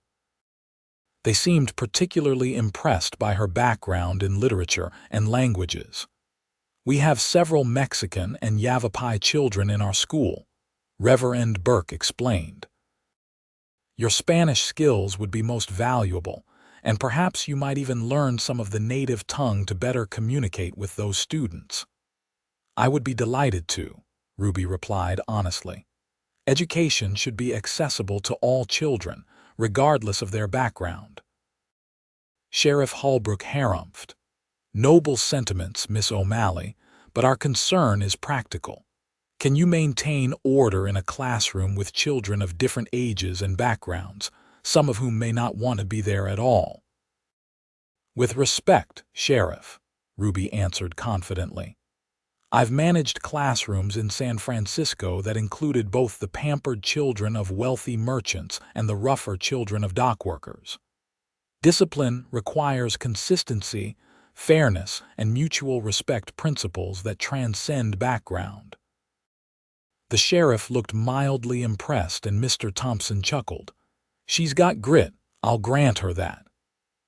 They seemed particularly impressed by her background in literature and languages. "We have several Mexican and Yavapai children in our school," Reverend Burke explained. "Your Spanish skills would be most valuable, and perhaps you might even learn some of the native tongue to better communicate with those students." "I would be delighted to," Ruby replied honestly. "Education should be accessible to all children, regardless of their background." Sheriff Holbrook harumphed. "Noble sentiments, Miss O'Malley, but our concern is practical. Can you maintain order in a classroom with children of different ages and backgrounds, some of whom may not want to be there at all?" "With respect, Sheriff," Ruby answered confidently. "I've managed classrooms in San Francisco that included both the pampered children of wealthy merchants and the rougher children of dockworkers. Discipline requires consistency, fairness, and mutual respect, principles that transcend background." The sheriff looked mildly impressed, and Mr. Thompson chuckled. "She's got grit, I'll grant her that.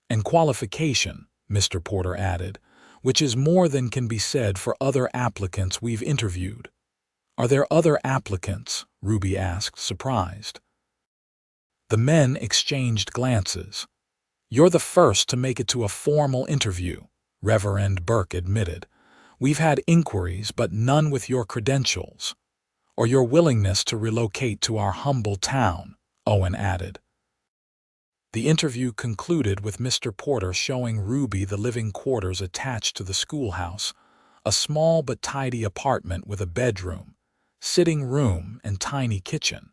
And qualification," Mr. Porter added, "which is more than can be said for other applicants we've interviewed." "Are there other applicants?" Ruby asked, surprised. The men exchanged glances. "You're the first to make it to a formal interview," Reverend Burke admitted. "We've had inquiries, but none with your credentials." "Or your willingness to relocate to our humble town," Owen added. The interview concluded with Mr. Porter showing Ruby the living quarters attached to the schoolhouse, a small but tidy apartment with a bedroom, sitting room, and tiny kitchen.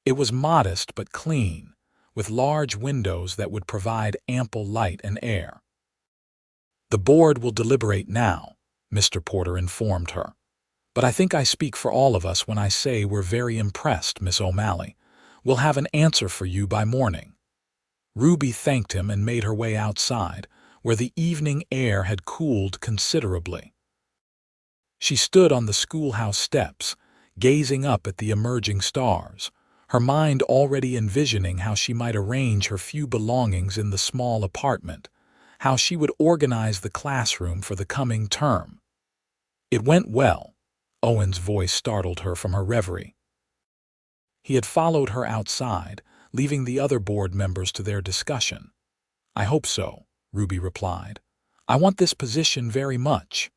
It was modest but clean, with large windows that would provide ample light and air. "The board will deliberate now," Mr. Porter informed her. "But I think I speak for all of us when I say we're very impressed, Miss O'Malley. We'll have an answer for you by morning." Ruby thanked him and made her way outside, where the evening air had cooled considerably. She stood on the schoolhouse steps, gazing up at the emerging stars, her mind already envisioning how she might arrange her few belongings in the small apartment, how she would organize the classroom for the coming term. "It went well," Owen's voice startled her from her reverie. He had followed her outside, leaving the other board members to their discussion. "I hope so," Ruby replied. "I want this position very much."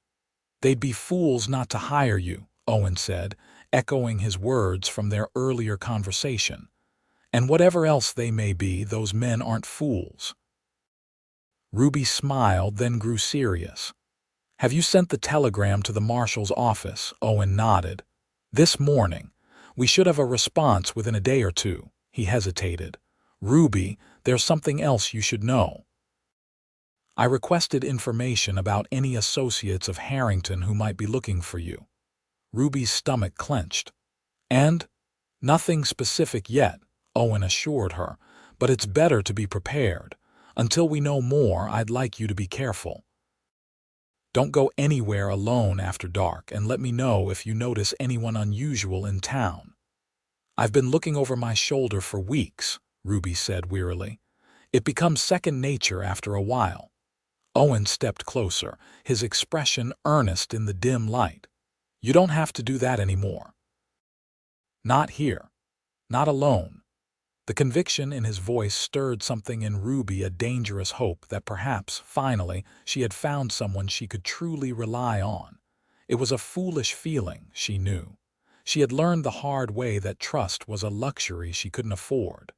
"They'd be fools not to hire you," Owen said, echoing his words from their earlier conversation. "And whatever else they may be, those men aren't fools." Ruby smiled, then grew serious. "Have you sent the telegram to the marshal's office?" Owen nodded. "This morning. We should have a response within a day or two." He hesitated. "Ruby, there's something else you should know. I requested information about any associates of Harrington who might be looking for you." Ruby's stomach clenched. "And? Nothing specific yet," Owen assured her, "but it's better to be prepared. Until we know more, I'd like you to be careful. Don't go anywhere alone after dark, and let me know if you notice anyone unusual in town." "I've been looking over my shoulder for weeks," Ruby said wearily. "It becomes second nature after a while." Owen stepped closer, his expression earnest in the dim light. "You don't have to do that anymore. Not here. Not alone." The conviction in his voice stirred something in Ruby, a dangerous hope that perhaps, finally, she had found someone she could truly rely on. It was a foolish feeling, she knew. She had learned the hard way that trust was a luxury she couldn't afford.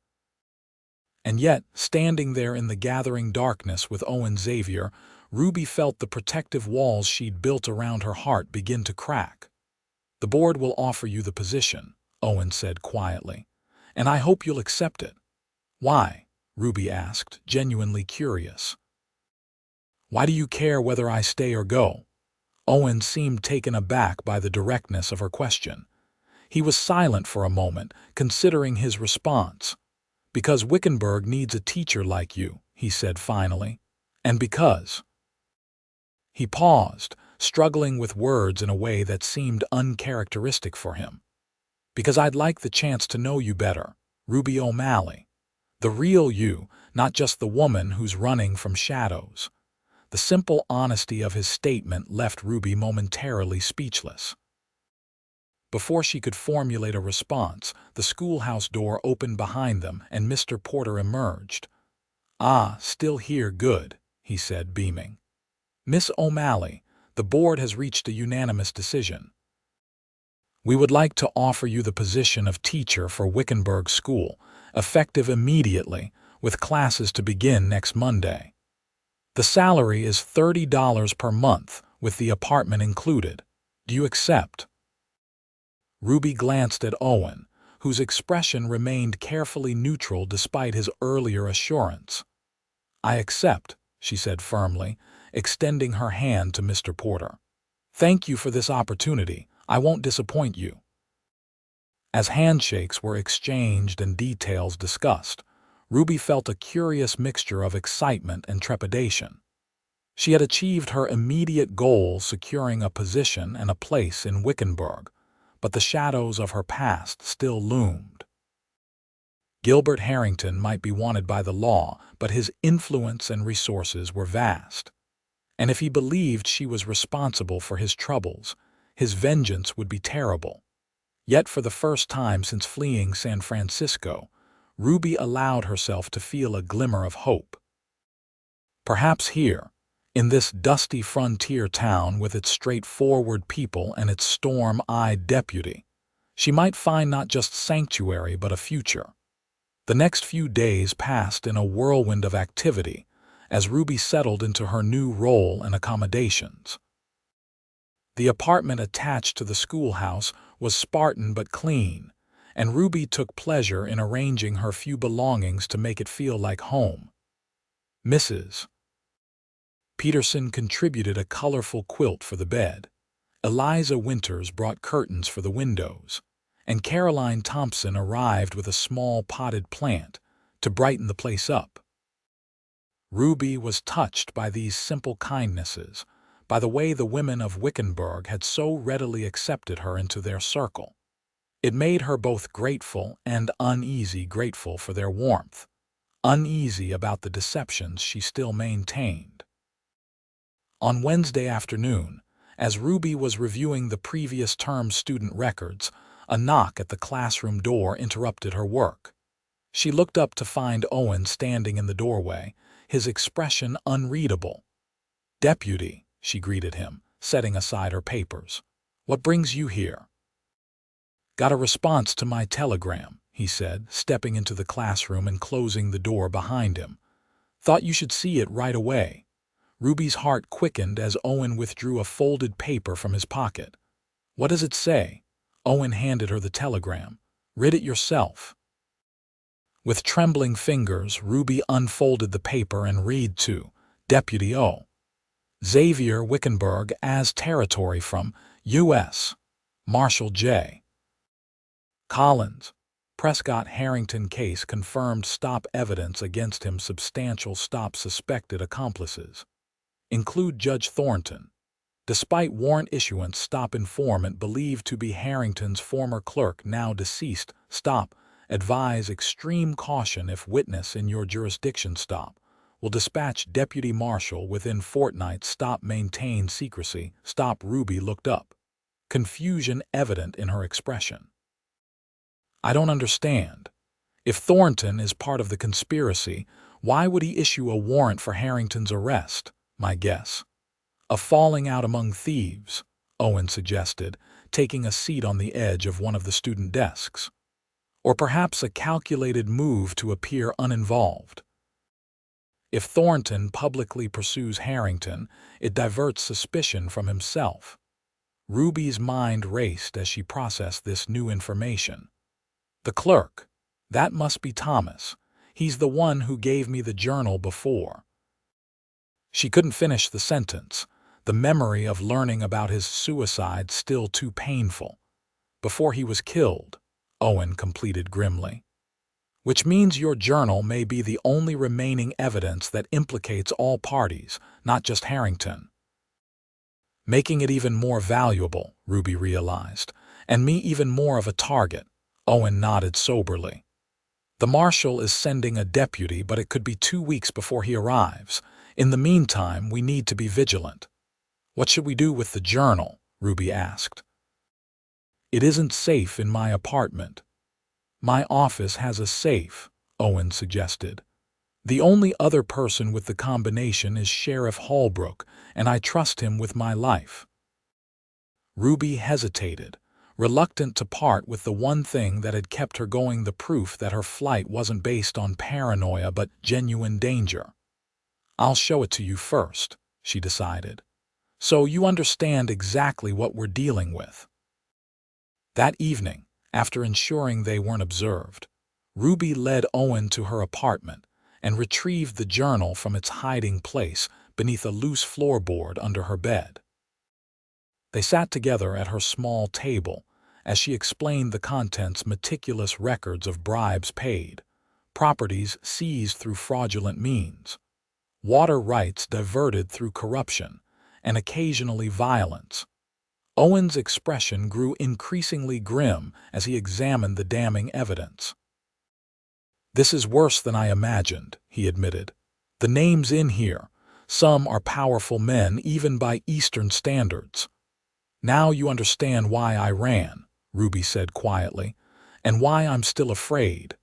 And yet, standing there in the gathering darkness with Owen Xavier, Ruby felt the protective walls she'd built around her heart begin to crack. "The board will offer you the position," Owen said quietly, "and I hope you'll accept it." "Why?" Ruby asked, genuinely curious. "Why do you care whether I stay or go?" Owen seemed taken aback by the directness of her question. He was silent for a moment, considering his response. "Because Wickenburg needs a teacher like you," he said finally. "And because—" He paused, struggling with words in a way that seemed uncharacteristic for him. "Because I'd like the chance to know you better, Ruby O'Malley. The real you, not just the woman who's running from shadows." The simple honesty of his statement left Ruby momentarily speechless. Before she could formulate a response, the schoolhouse door opened behind them and Mr. Porter emerged. "Ah, still here, good," he said, beaming. "Miss O'Malley, the board has reached a unanimous decision. We would like to offer you the position of teacher for Wickenburg School, effective immediately, with classes to begin next Monday. The salary is $30 per month, with the apartment included. Do you accept?" Ruby glanced at Owen, whose expression remained carefully neutral despite his earlier assurance. "I accept," she said firmly, extending her hand to Mr. Porter. "Thank you for this opportunity. I won't disappoint you." As handshakes were exchanged and details discussed, Ruby felt a curious mixture of excitement and trepidation. She had achieved her immediate goal, securing a position and a place in Wickenburg, but the shadows of her past still loomed. Gilbert Harrington might be wanted by the law, but his influence and resources were vast. And if he believed she was responsible for his troubles, his vengeance would be terrible. Yet for the first time since fleeing San Francisco, Ruby allowed herself to feel a glimmer of hope. Perhaps here, in this dusty frontier town with its straightforward people and its storm-eyed deputy, she might find not just sanctuary but a future. The next few days passed in a whirlwind of activity as Ruby settled into her new role and accommodations. The apartment attached to the schoolhouse was Spartan but clean, and Ruby took pleasure in arranging her few belongings to make it feel like home. Mrs. Peterson contributed a colorful quilt for the bed. Eliza Winters brought curtains for the windows, and Caroline Thompson arrived with a small potted plant to brighten the place up. Ruby was touched by these simple kindnesses, by the way the women of Wickenburg had so readily accepted her into their circle. It made her both grateful and uneasy, grateful for their warmth, uneasy about the deceptions she still maintained. On Wednesday afternoon, as Ruby was reviewing the previous term's student records, a knock at the classroom door interrupted her work. She looked up to find Owen standing in the doorway, his expression unreadable. "Deputy," she greeted him, setting aside her papers. "What brings you here?" "Got a response to my telegram," he said, stepping into the classroom and closing the door behind him. Thought you should see it right away." Ruby's heart quickened as Owen withdrew a folded paper from his pocket. "What does it say?" Owen handed her the telegram. "Read it yourself." With trembling fingers, Ruby unfolded the paper and read to Deputy O. Xavier Wickenburg as territory from U.S. Marshal J. Collins. Prescott Harrington case confirmed stop evidence against him. Substantial stop suspected accomplices include Judge Thornton. Despite warrant issuance, stop informant believed to be Harrington's former clerk, now deceased. Stop. Advise extreme caution if witness in your jurisdiction. Stop. Will dispatch deputy marshal within fortnight. Stop. Maintain secrecy. Stop. Ruby looked up, confusion evident in her expression. "I don't understand. If Thornton is part of the conspiracy, why would he issue a warrant for Harrington's arrest? My guess. A falling out among thieves," Owen suggested, taking a seat on the edge of one of the student desks. "Or perhaps a calculated move to appear uninvolved. If Thornton publicly pursues Harrington, it diverts suspicion from himself." Ruby's mind raced as she processed this new information. "The clerk. That must be Thomas. He's the one who gave me the journal before." She couldn't finish the sentence, the memory of learning about his suicide still too painful. "Before he was killed," Owen completed grimly. "Which means your journal may be the only remaining evidence that implicates all parties, not just Harrington." "Making it even more valuable," Ruby realized, "and me even more of a target." Owen nodded soberly. "The marshal is sending a deputy, but it could be 2 weeks before he arrives. In the meantime, we need to be vigilant." "What should we do with the journal?" Ruby asked. "It isn't safe in my apartment." "My office has a safe," Owen suggested. "The only other person with the combination is Sheriff Holbrook, and I trust him with my life." Ruby hesitated, reluctant to part with the one thing that had kept her going, the proof that her flight wasn't based on paranoia but genuine danger. "I'll show it to you first," she decided, "so you understand exactly what we're dealing with." That evening, after ensuring they weren't observed, Ruby led Owen to her apartment and retrieved the journal from its hiding place beneath a loose floorboard under her bed. They sat together at her small table as she explained the contents: meticulous records of bribes paid, properties seized through fraudulent means, water rights diverted through corruption, and occasionally violence. Owen's expression grew increasingly grim as he examined the damning evidence. "This is worse than I imagined," he admitted. "The names in here, some are powerful men even by Eastern standards." "Now you understand why I ran," Ruby said quietly, "and why I'm still afraid."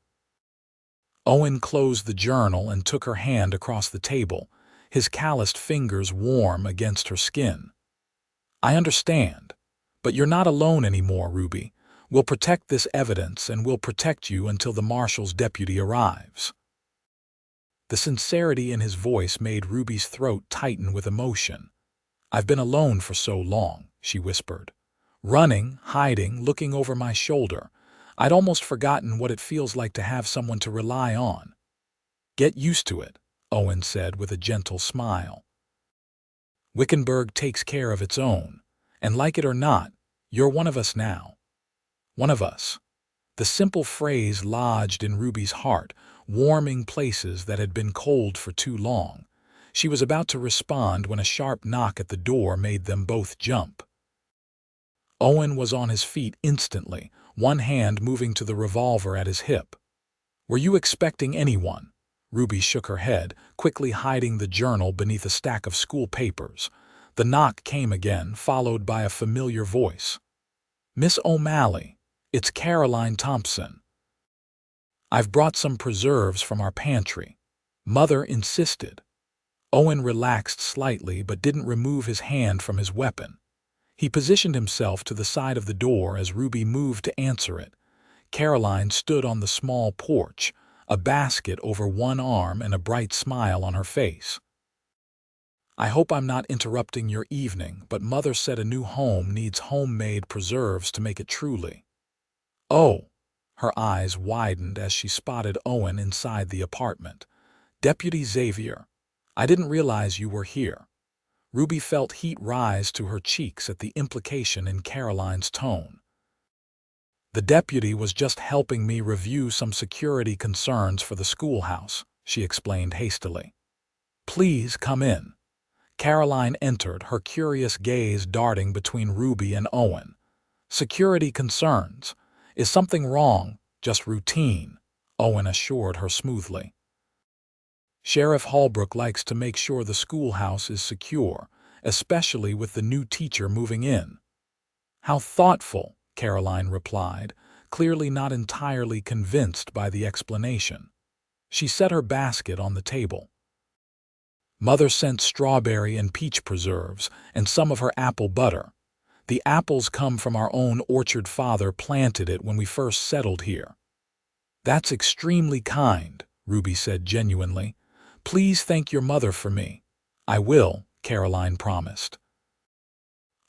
Owen closed the journal and took her hand across the table, his calloused fingers warm against her skin. "I understand, but you're not alone anymore, Ruby. We'll protect this evidence, and we'll protect you until the marshal's deputy arrives." The sincerity in his voice made Ruby's throat tighten with emotion. "I've been alone for so long," she whispered. "Running, hiding, looking over my shoulder. I'd almost forgotten what it feels like to have someone to rely on." "Get used to it," Owen said with a gentle smile. "Wickenburg takes care of its own, and like it or not, you're one of us now." One of us. The simple phrase lodged in Ruby's heart, warming places that had been cold for too long. She was about to respond when a sharp knock at the door made them both jump. Owen was on his feet instantly, one hand moving to the revolver at his hip. "Were you expecting anyone?" Ruby shook her head, quickly hiding the journal beneath a stack of school papers. The knock came again, followed by a familiar voice. "Miss O'Malley, it's Caroline Thompson. I've brought some preserves from our pantry. Mother insisted." Owen relaxed slightly but didn't remove his hand from his weapon. He positioned himself to the side of the door as Ruby moved to answer it. Caroline stood on the small porch, a basket over one arm and a bright smile on her face. "I hope I'm not interrupting your evening, but Mother said a new home needs homemade preserves to make it truly." "Oh!" Her eyes widened as she spotted Owen inside the apartment. "Deputy Xavier, I didn't realize you were here." Ruby felt heat rise to her cheeks at the implication in Caroline's tone. "The deputy was just helping me review some security concerns for the schoolhouse," she explained hastily. "Please come in." Caroline entered, her curious gaze darting between Ruby and Owen. "Security concerns. Is something wrong? Just routine," Owen assured her smoothly. "Sheriff Holbrook likes to make sure the schoolhouse is secure, especially with the new teacher moving in." "How thoughtful," Caroline replied, clearly not entirely convinced by the explanation. She set her basket on the table. "Mother sent strawberry and peach preserves and some of her apple butter. The apples come from our own orchard. Father planted it when we first settled here." "That's extremely kind," Ruby said genuinely. "Please thank your mother for me." "I will," Caroline promised.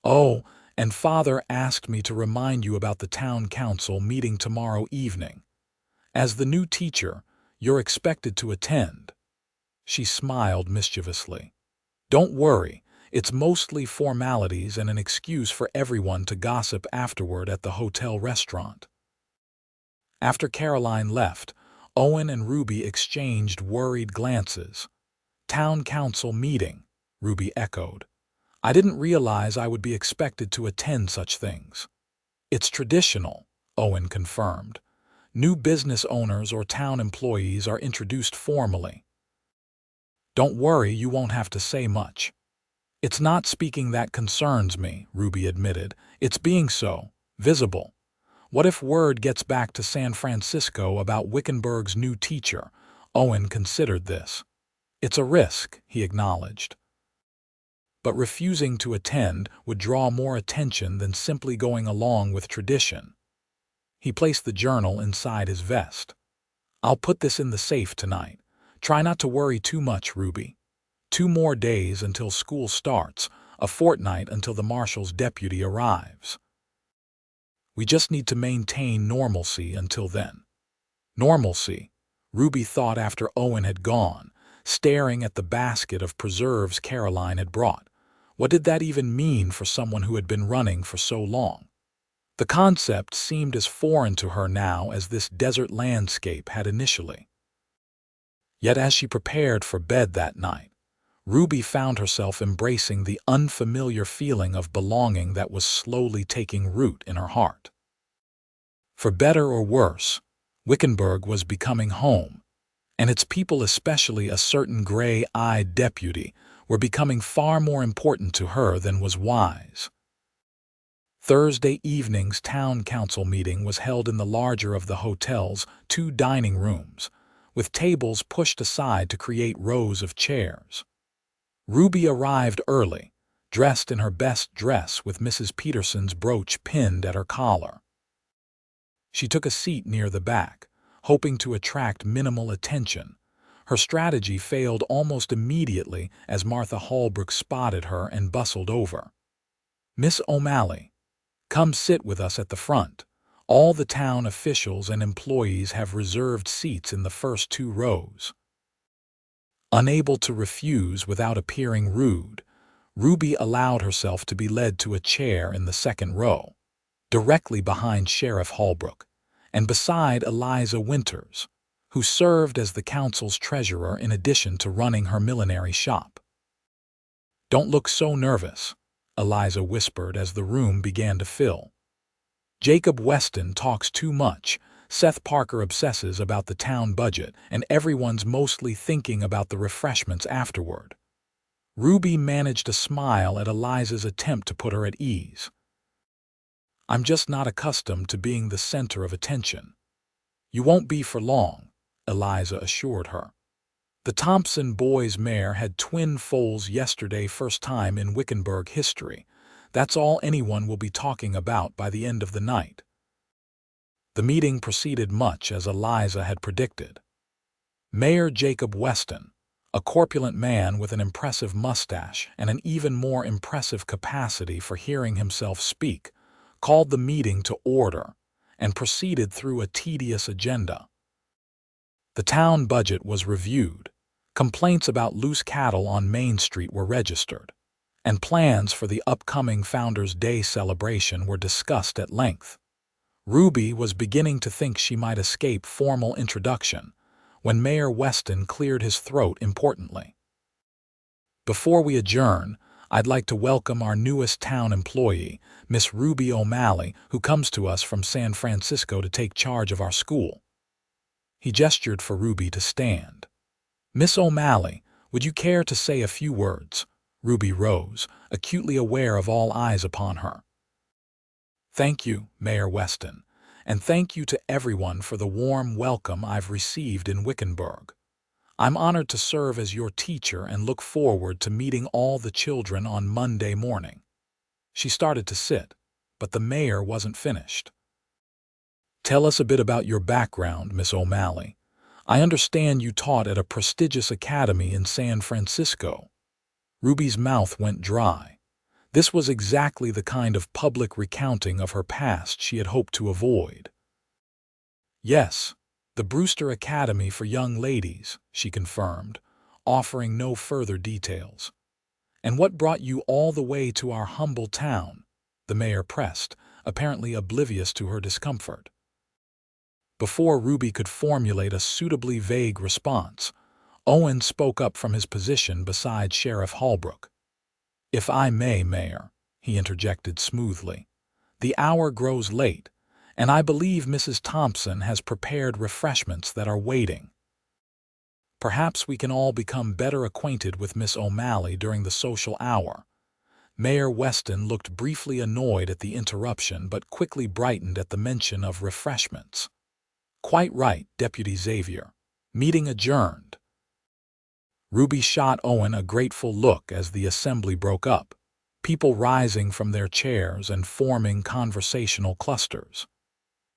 "Oh, and Father asked me to remind you about the town council meeting tomorrow evening. As the new teacher, you're expected to attend." She smiled mischievously. "Don't worry, it's mostly formalities and an excuse for everyone to gossip afterward at the hotel restaurant." After Caroline left, Owen and Ruby exchanged worried glances. "Town council meeting," Ruby echoed. "I didn't realize I would be expected to attend such things." "It's traditional," Owen confirmed. "New business owners or town employees are introduced formally." "Don't worry, you won't have to say much." "It's not speaking that concerns me," Ruby admitted. "It's being so visible. What if word gets back to San Francisco about Wickenburg's new teacher?" Owen considered this. "It's a risk," he acknowledged. "But refusing to attend would draw more attention than simply going along with tradition." He placed the journal inside his vest. "I'll put this in the safe tonight. Try not to worry too much, Ruby. 2 more days until school starts, a fortnight until the marshal's deputy arrives. We just need to maintain normalcy until then." Normalcy, Ruby thought after Owen had gone, staring at the basket of preserves Caroline had brought. What did that even mean for someone who had been running for so long? The concept seemed as foreign to her now as this desert landscape had initially. Yet as she prepared for bed that night, Ruby found herself embracing the unfamiliar feeling of belonging that was slowly taking root in her heart. For better or worse, Wickenburg was becoming home, and its people, especially a certain gray-eyed deputy, were becoming far more important to her than was wise. Thursday evening's town council meeting was held in the larger of the hotel's 2 dining rooms, with tables pushed aside to create rows of chairs. Ruby arrived early, dressed in her best dress with Mrs. Peterson's brooch pinned at her collar. She took a seat near the back, hoping to attract minimal attention. Her strategy failed almost immediately as Martha Holbrook spotted her and bustled over. "Miss O'Malley, come sit with us at the front. All the town officials and employees have reserved seats in the first 2 rows." Unable to refuse without appearing rude, Ruby allowed herself to be led to a chair in the 2nd row, directly behind Sheriff Holbrook, and beside Eliza Winters, who served as the council's treasurer in addition to running her millinery shop. "Don't look so nervous," Eliza whispered as the room began to fill. "Jacob Weston talks too much, Seth Parker obsesses about the town budget, and everyone's mostly thinking about the refreshments afterward." Ruby managed a smile at Eliza's attempt to put her at ease. "I'm just not accustomed to being the center of attention." "You won't be for long," Eliza assured her. "The Thompson boys' mare had twin foals yesterday, first time in Wickenburg history. That's all anyone will be talking about by the end of the night." The meeting proceeded much as Eliza had predicted. Mayor Jacob Weston, a corpulent man with an impressive mustache and an even more impressive capacity for hearing himself speak, called the meeting to order and proceeded through a tedious agenda. The town budget was reviewed, complaints about loose cattle on Main Street were registered, and plans for the upcoming Founders' Day celebration were discussed at length. Ruby was beginning to think she might escape formal introduction when Mayor Weston cleared his throat importantly. "Before we adjourn, I'd like to welcome our newest town employee, Miss Ruby O'Malley, who comes to us from San Francisco to take charge of our school." He gestured for Ruby to stand. "Miss O'Malley, would you care to say a few words?" Ruby rose, acutely aware of all eyes upon her. "Thank you, Mayor Weston, and thank you to everyone for the warm welcome I've received in Wickenburg. I'm honored to serve as your teacher and look forward to meeting all the children on Monday morning." She started to sit, but the mayor wasn't finished. "Tell us a bit about your background, Miss O'Malley. I understand you taught at a prestigious academy in San Francisco." Ruby's mouth went dry. This was exactly the kind of public recounting of her past she had hoped to avoid. "Yes, the Brewster Academy for Young Ladies," she confirmed, offering no further details. "And what brought you all the way to our humble town?" the mayor pressed, apparently oblivious to her discomfort. Before Ruby could formulate a suitably vague response, Owen spoke up from his position beside Sheriff Holbrook. "If I may, Mayor," he interjected smoothly, "the hour grows late, and I believe Mrs. Thompson has prepared refreshments that are waiting. Perhaps we can all become better acquainted with Miss O'Malley during the social hour." Mayor Weston looked briefly annoyed at the interruption but quickly brightened at the mention of refreshments. "Quite right, Deputy Xavier. Meeting adjourned." Ruby shot Owen a grateful look as the assembly broke up, people rising from their chairs and forming conversational clusters.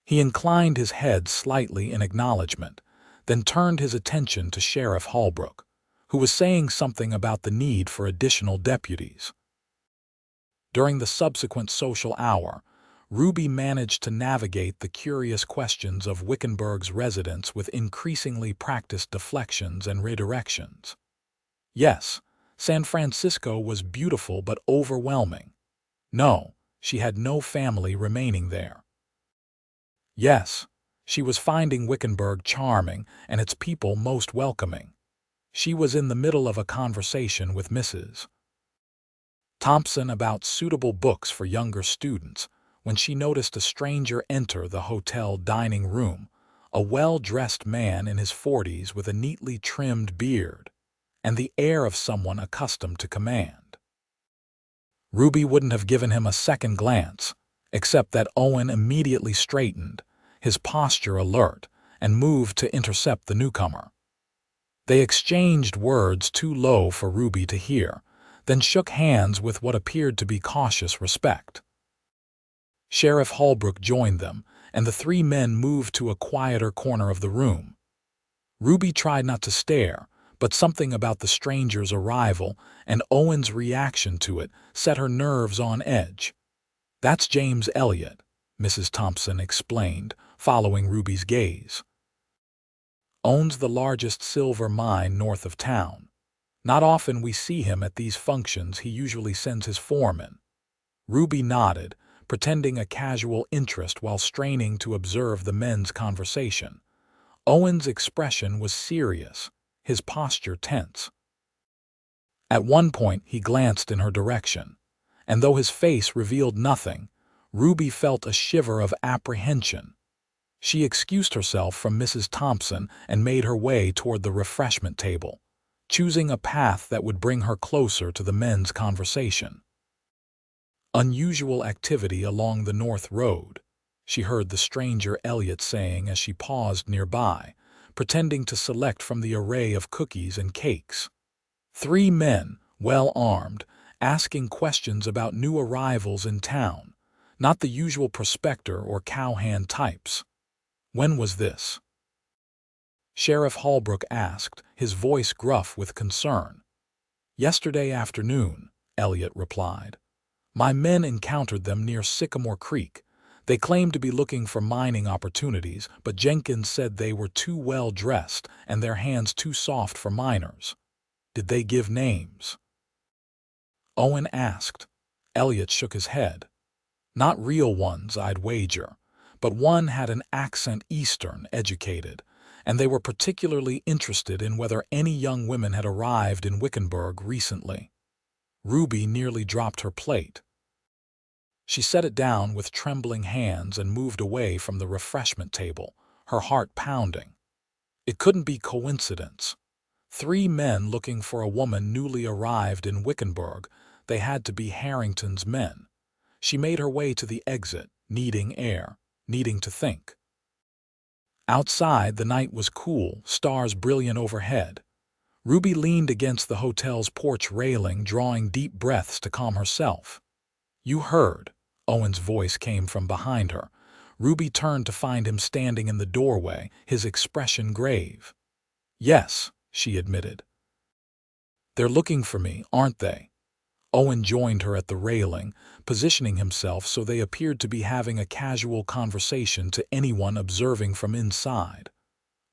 He inclined his head slightly in acknowledgement, then turned his attention to Sheriff Holbrook, who was saying something about the need for additional deputies. During the subsequent social hour, Ruby managed to navigate the curious questions of Wickenburg's residents with increasingly practiced deflections and redirections. Yes, San Francisco was beautiful but overwhelming. No, she had no family remaining there. Yes, she was finding Wickenburg charming and its people most welcoming. She was in the middle of a conversation with Mrs. Thompson about suitable books for younger students when she noticed a stranger enter the hotel dining room, a well-dressed man in his 40s with a neatly trimmed beard and the air of someone accustomed to command. Ruby wouldn't have given him a second glance, except that Owen immediately straightened, his posture alert, and moved to intercept the newcomer. They exchanged words too low for Ruby to hear, then shook hands with what appeared to be cautious respect. Sheriff Holbrook joined them, and the three men moved to a quieter corner of the room. Ruby tried not to stare, but something about the stranger's arrival and Owen's reaction to it set her nerves on edge. "That's James Elliott," Mrs. Thompson explained, following Ruby's gaze. "Owns the largest silver mine north of town. Not often we see him at these functions. He usually sends his foreman." Ruby nodded, pretending a casual interest while straining to observe the men's conversation. Owen's expression was serious, his posture tense. At one point he glanced in her direction, and though his face revealed nothing, Ruby felt a shiver of apprehension. She excused herself from Mrs. Thompson and made her way toward the refreshment table, choosing a path that would bring her closer to the men's conversation. "Unusual activity along the North Road," she heard the stranger Elliot saying as she paused nearby, pretending to select from the array of cookies and cakes. Three men, well armed, asking questions about new arrivals in town, not the usual prospector or cowhand types. When was this? Sheriff Holbrook asked, his voice gruff with concern. "Yesterday afternoon," Elliot replied. "My men encountered them near Sycamore Creek. They claimed to be looking for mining opportunities, but Jenkins said they were too well dressed and their hands too soft for miners." "Did they give names?" Owen asked. Elliot shook his head. "Not real ones, I'd wager. But one had an accent Eastern, educated, and they were particularly interested in whether any young women had arrived in Wickenburg recently." Ruby nearly dropped her plate. She set it down with trembling hands and moved away from the refreshment table, her heart pounding. It couldn't be coincidence. 3 men looking for a woman newly arrived in Wickenburg. They had to be Harrington's men. She made her way to the exit, needing air, needing to think. Outside, the night was cool, stars brilliant overhead. Ruby leaned against the hotel's porch railing, drawing deep breaths to calm herself. "You heard," Owen's voice came from behind her. Ruby turned to find him standing in the doorway, his expression grave. "Yes," she admitted. "They're looking for me, aren't they?" Owen joined her at the railing, positioning himself so they appeared to be having a casual conversation to anyone observing from inside.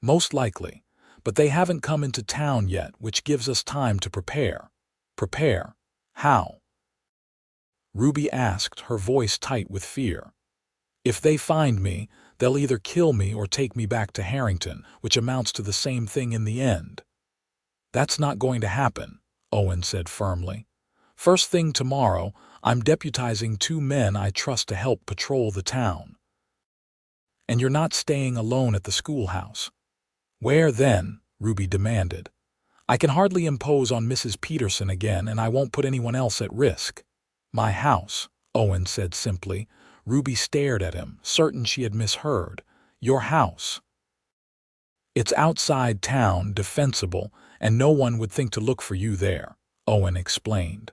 "Most likely, but they haven't come into town yet, which gives us time to prepare." "Prepare? How?" Ruby asked, her voice tight with fear. "If they find me, they'll either kill me or take me back to Harrington, which amounts to the same thing in the end." "That's not going to happen," Owen said firmly. "First thing tomorrow, I'm deputizing 2 men I trust to help patrol the town." "And you're not staying alone at the schoolhouse." "Where then?" Ruby demanded. "I can hardly impose on Mrs. Peterson again, and I won't put anyone else at risk." "My house," Owen said simply. Ruby stared at him, certain she had misheard. "Your house." "It's outside town, defensible, and no one would think to look for you there," Owen explained.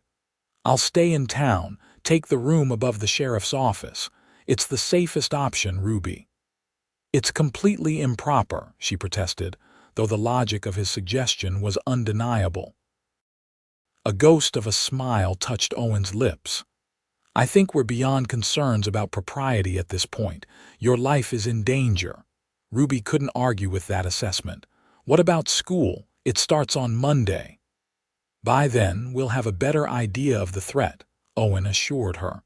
"I'll stay in town, take the room above the sheriff's office. It's the safest option, Ruby." "It's completely improper," she protested, though the logic of his suggestion was undeniable. A ghost of a smile touched Owen's lips. "I think we're beyond concerns about propriety at this point. Your life is in danger." Ruby couldn't argue with that assessment. "What about school? It starts on Monday." "By then, we'll have a better idea of the threat," Owen assured her.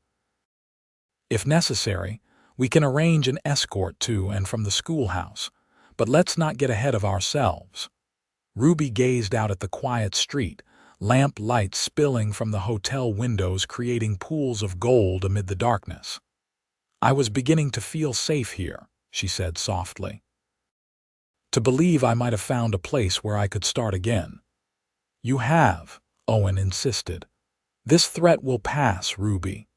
"If necessary, we can arrange an escort to and from the schoolhouse, but let's not get ahead of ourselves." Ruby gazed out at the quiet street, lamp lights spilling from the hotel windows creating pools of gold amid the darkness. "I was beginning to feel safe here," she said softly. "To believe I might have found a place where I could start again." "You have," Owen insisted. "This threat will pass, Ruby.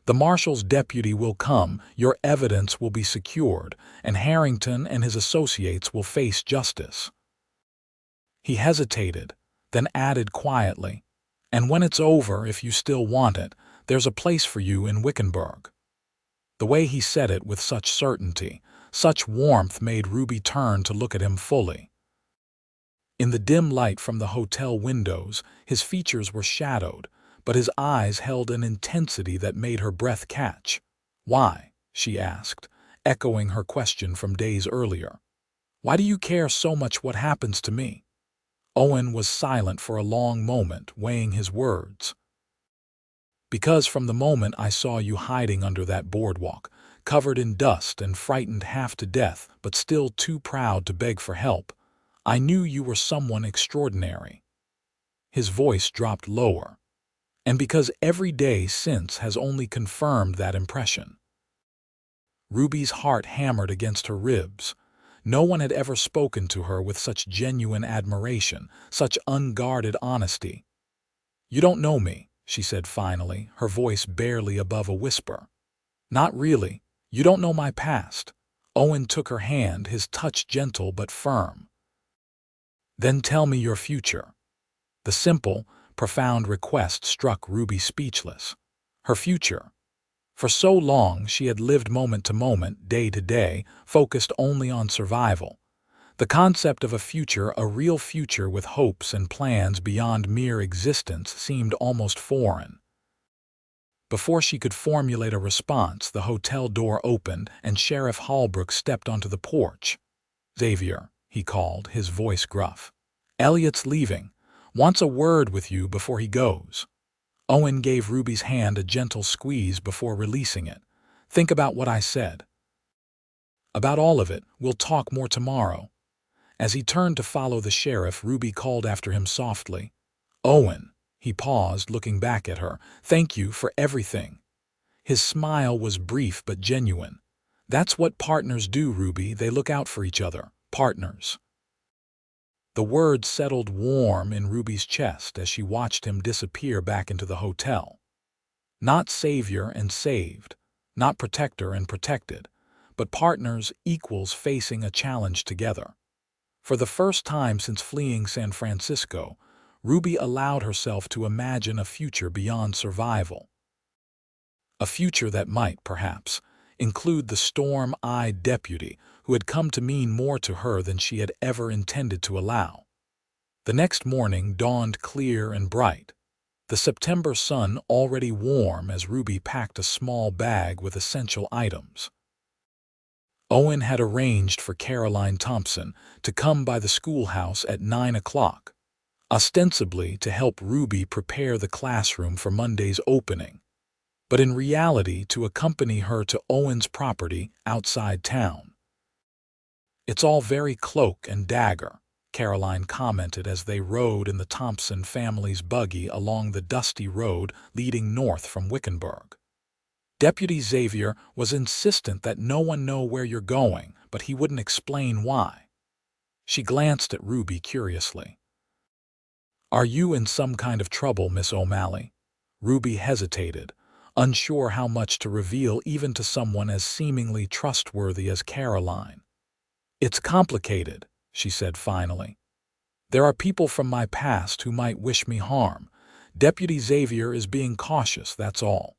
The marshal's deputy will come, your evidence will be secured, and Harrington and his associates will face justice." He hesitated, then added quietly, "And when it's over, if you still want it, there's a place for you in Wickenburg." The way he said it with such certainty, such warmth made Ruby turn to look at him fully. In the dim light from the hotel windows, his features were shadowed, but his eyes held an intensity that made her breath catch. "Why?" she asked, echoing her question from days earlier. "Why do you care so much what happens to me?" Owen was silent for a long moment, weighing his words. "Because from the moment I saw you hiding under that boardwalk, covered in dust and frightened half to death but still too proud to beg for help, I knew you were someone extraordinary." His voice dropped lower. "And because every day since has only confirmed that impression." Ruby's heart hammered against her ribs. No one had ever spoken to her with such genuine admiration, such unguarded honesty. "You don't know me," she said finally, her voice barely above a whisper. "Not really. You don't know my past." Owen took her hand, his touch gentle but firm. "Then tell me your future." The simple, profound request struck Ruby speechless. Her future. For so long she had lived moment to moment, day to day, focused only on survival. The concept of a future, a real future with hopes and plans beyond mere existence, seemed almost foreign. Before she could formulate a response, the hotel door opened and Sheriff Holbrook stepped onto the porch. "Xavier," he called, his voice gruff. "Elliot's leaving. Wants a word with you before he goes." Owen gave Ruby's hand a gentle squeeze before releasing it. "Think about what I said." "About all of it. We'll talk more tomorrow." As he turned to follow the sheriff, Ruby called after him softly. "Owen." He paused, looking back at her. "Thank you for everything." His smile was brief but genuine. "That's what partners do, Ruby. They look out for each other. Partners." The words settled warm in Ruby's chest as she watched him disappear back into the hotel. Not savior and saved, not protector and protected, but partners, equals facing a challenge together. For the first time since fleeing San Francisco, Ruby allowed herself to imagine a future beyond survival. A future that might, perhaps, include the storm-eyed deputy who had come to mean more to her than she had ever intended to allow. The next morning dawned clear and bright, the September sun already warm as Ruby packed a small bag with essential items. Owen had arranged for Caroline Thompson to come by the schoolhouse at 9 o'clock, ostensibly to help Ruby prepare the classroom for Monday's opening, but in reality to accompany her to Owen's property outside town. "It's all very cloak and dagger," Caroline commented as they rode in the Thompson family's buggy along the dusty road leading north from Wickenburg. "Deputy Xavier was insistent that no one know where you're going, but he wouldn't explain why." She glanced at Ruby curiously. "Are you in some kind of trouble, Miss O'Malley?" Ruby hesitated, unsure how much to reveal even to someone as seemingly trustworthy as Caroline. "It's complicated," she said finally. "There are people from my past who might wish me harm. Deputy Xavier is being cautious, that's all."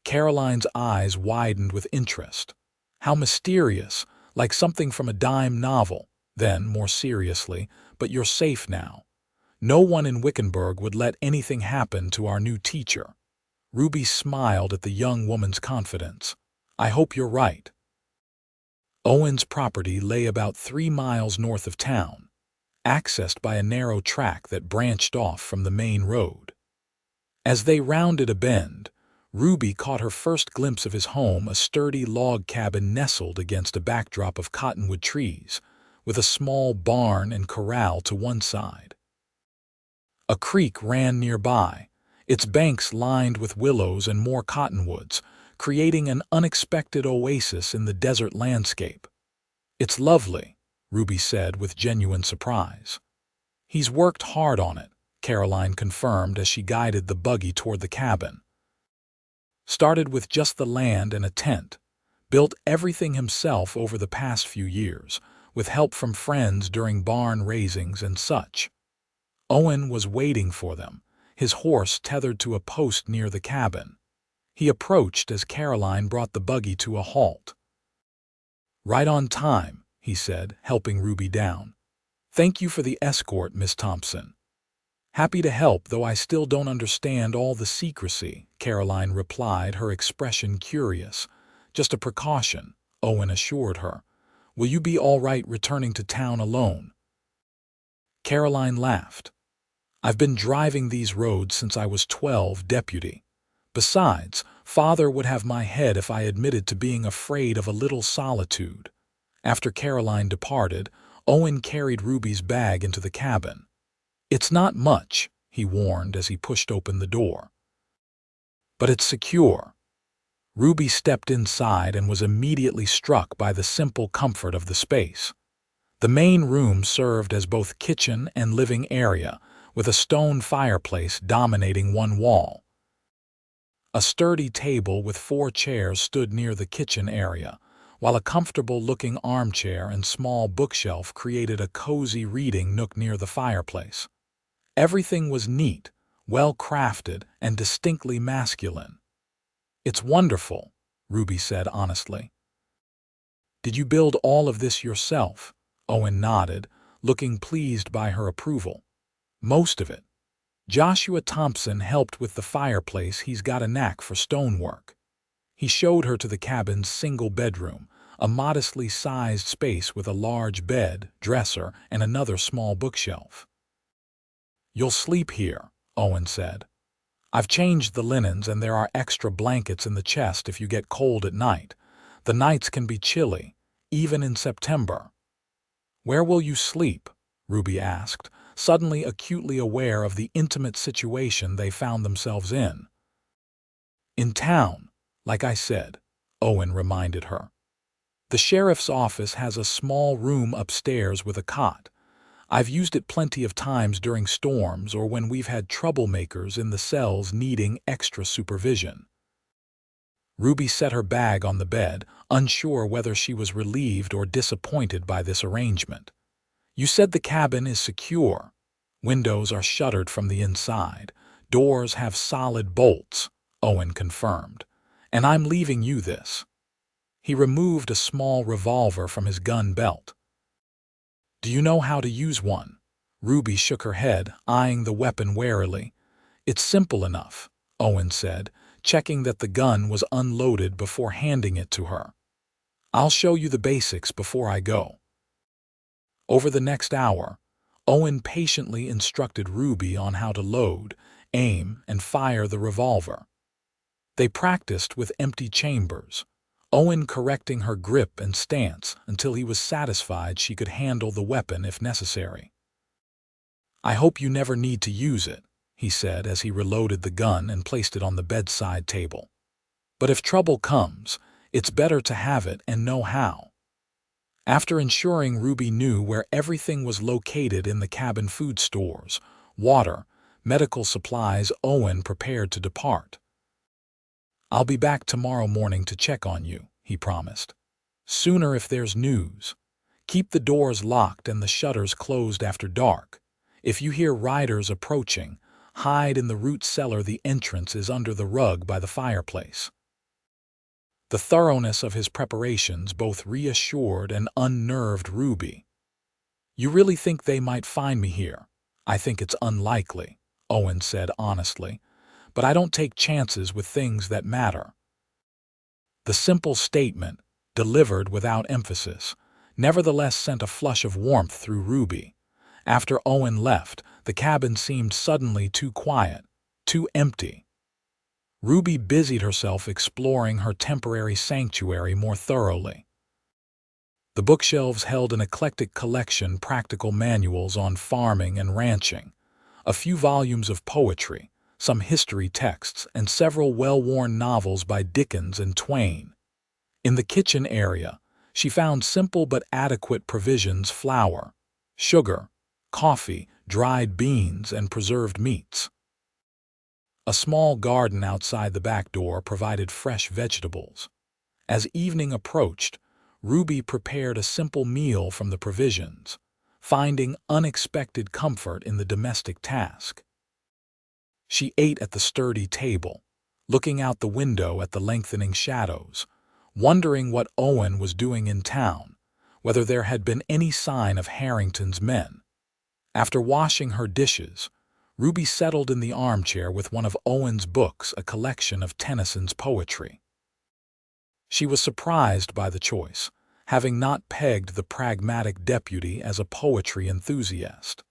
Caroline's eyes widened with interest. "How mysterious, like something from a dime novel." Then, more seriously, "But you're safe now. No one in Wickenburg would let anything happen to our new teacher." Ruby smiled at the young woman's confidence. "I hope you're right." Owen's property lay about 3 miles north of town, accessed by a narrow track that branched off from the main road. As they rounded a bend, Ruby caught her first glimpse of his home, a sturdy log cabin nestled against a backdrop of cottonwood trees, with a small barn and corral to one side. A creek ran nearby, its banks lined with willows and more cottonwoods, creating an unexpected oasis in the desert landscape. "It's lovely," Ruby said with genuine surprise. "He's worked hard on it," Caroline confirmed as she guided the buggy toward the cabin. "Started with just the land and a tent. Built everything himself over the past few years, with help from friends during barn raisings and such." Owen was waiting for them, his horse tethered to a post near the cabin. He approached as Caroline brought the buggy to a halt. "Right on time," he said, helping Ruby down. "Thank you for the escort, Miss Thompson." "Happy to help, though I still don't understand all the secrecy," Caroline replied, her expression curious. "Just a precaution," Owen assured her. "Will you be all right returning to town alone?" Caroline laughed. "I've been driving these roads since I was 12, deputy. Besides, Father would have my head if I admitted to being afraid of a little solitude." After Caroline departed, Owen carried Ruby's bag into the cabin. "It's not much," he warned as he pushed open the door. "But it's secure." Ruby stepped inside and was immediately struck by the simple comfort of the space. The main room served as both kitchen and living area, with a stone fireplace dominating one wall. A sturdy table with 4 chairs stood near the kitchen area, while a comfortable-looking armchair and small bookshelf created a cozy reading nook near the fireplace. Everything was neat, well-crafted, and distinctly masculine. "It's wonderful," Ruby said honestly. "Did you build all of this yourself?" Owen nodded, looking pleased by her approval. Most of it. Joshua Thompson helped with the fireplace. He's got a knack for stonework. He showed her to the cabin's single bedroom, a modestly sized space with a large bed, dresser, and another small bookshelf. "You'll sleep here," Owen said. "I've changed the linens and there are extra blankets in the chest if you get cold at night. The nights can be chilly, even in September." "Where will you sleep?" Ruby asked, suddenly acutely aware of the intimate situation they found themselves in. "In town, like I said," Owen reminded her. "The sheriff's office has a small room upstairs with a cot. I've used it plenty of times during storms or when we've had troublemakers in the cells needing extra supervision." Ruby set her bag on the bed, unsure whether she was relieved or disappointed by this arrangement. "You said the cabin is secure. Windows are shuttered from the inside. Doors have solid bolts," Owen confirmed. "And I'm leaving you this." He removed a small revolver from his gun belt. "Do you know how to use one?" Ruby shook her head, eyeing the weapon warily. "It's simple enough," Owen said, checking that the gun was unloaded before handing it to her. "I'll show you the basics before I go." Over the next hour, Owen patiently instructed Ruby on how to load, aim, and fire the revolver. They practiced with empty chambers, Owen correcting her grip and stance until he was satisfied she could handle the weapon if necessary. "I hope you never need to use it," he said as he reloaded the gun and placed it on the bedside table. "But if trouble comes, it's better to have it and know how." After ensuring Ruby knew where everything was located in the cabin food stores, water, medical supplies, Owen prepared to depart. "I'll be back tomorrow morning to check on you," he promised. "Sooner if there's news. Keep the doors locked and the shutters closed after dark. If you hear riders approaching, hide in the root cellar. The entrance is under the rug by the fireplace." The thoroughness of his preparations both reassured and unnerved Ruby. "You really think they might find me here?" "I think it's unlikely," Owen said honestly. "But I don't take chances with things that matter." The simple statement, delivered without emphasis, nevertheless sent a flush of warmth through Ruby. After Owen left, the cabin seemed suddenly too quiet, too empty. Ruby busied herself exploring her temporary sanctuary more thoroughly. The bookshelves held an eclectic collection, practical manuals on farming and ranching, a few volumes of poetry, some history texts, and several well-worn novels by Dickens and Twain. In the kitchen area, she found simple but adequate provisions: flour, sugar, coffee, dried beans, and preserved meats. A small garden outside the back door provided fresh vegetables. As evening approached, Ruby prepared a simple meal from the provisions, finding unexpected comfort in the domestic task. She ate at the sturdy table, looking out the window at the lengthening shadows, wondering what Owen was doing in town, whether there had been any sign of Harrington's men. After washing her dishes, Ruby settled in the armchair with one of Owen's books, a collection of Tennyson's poetry. She was surprised by the choice, having not pegged the pragmatic deputy as a poetry enthusiast.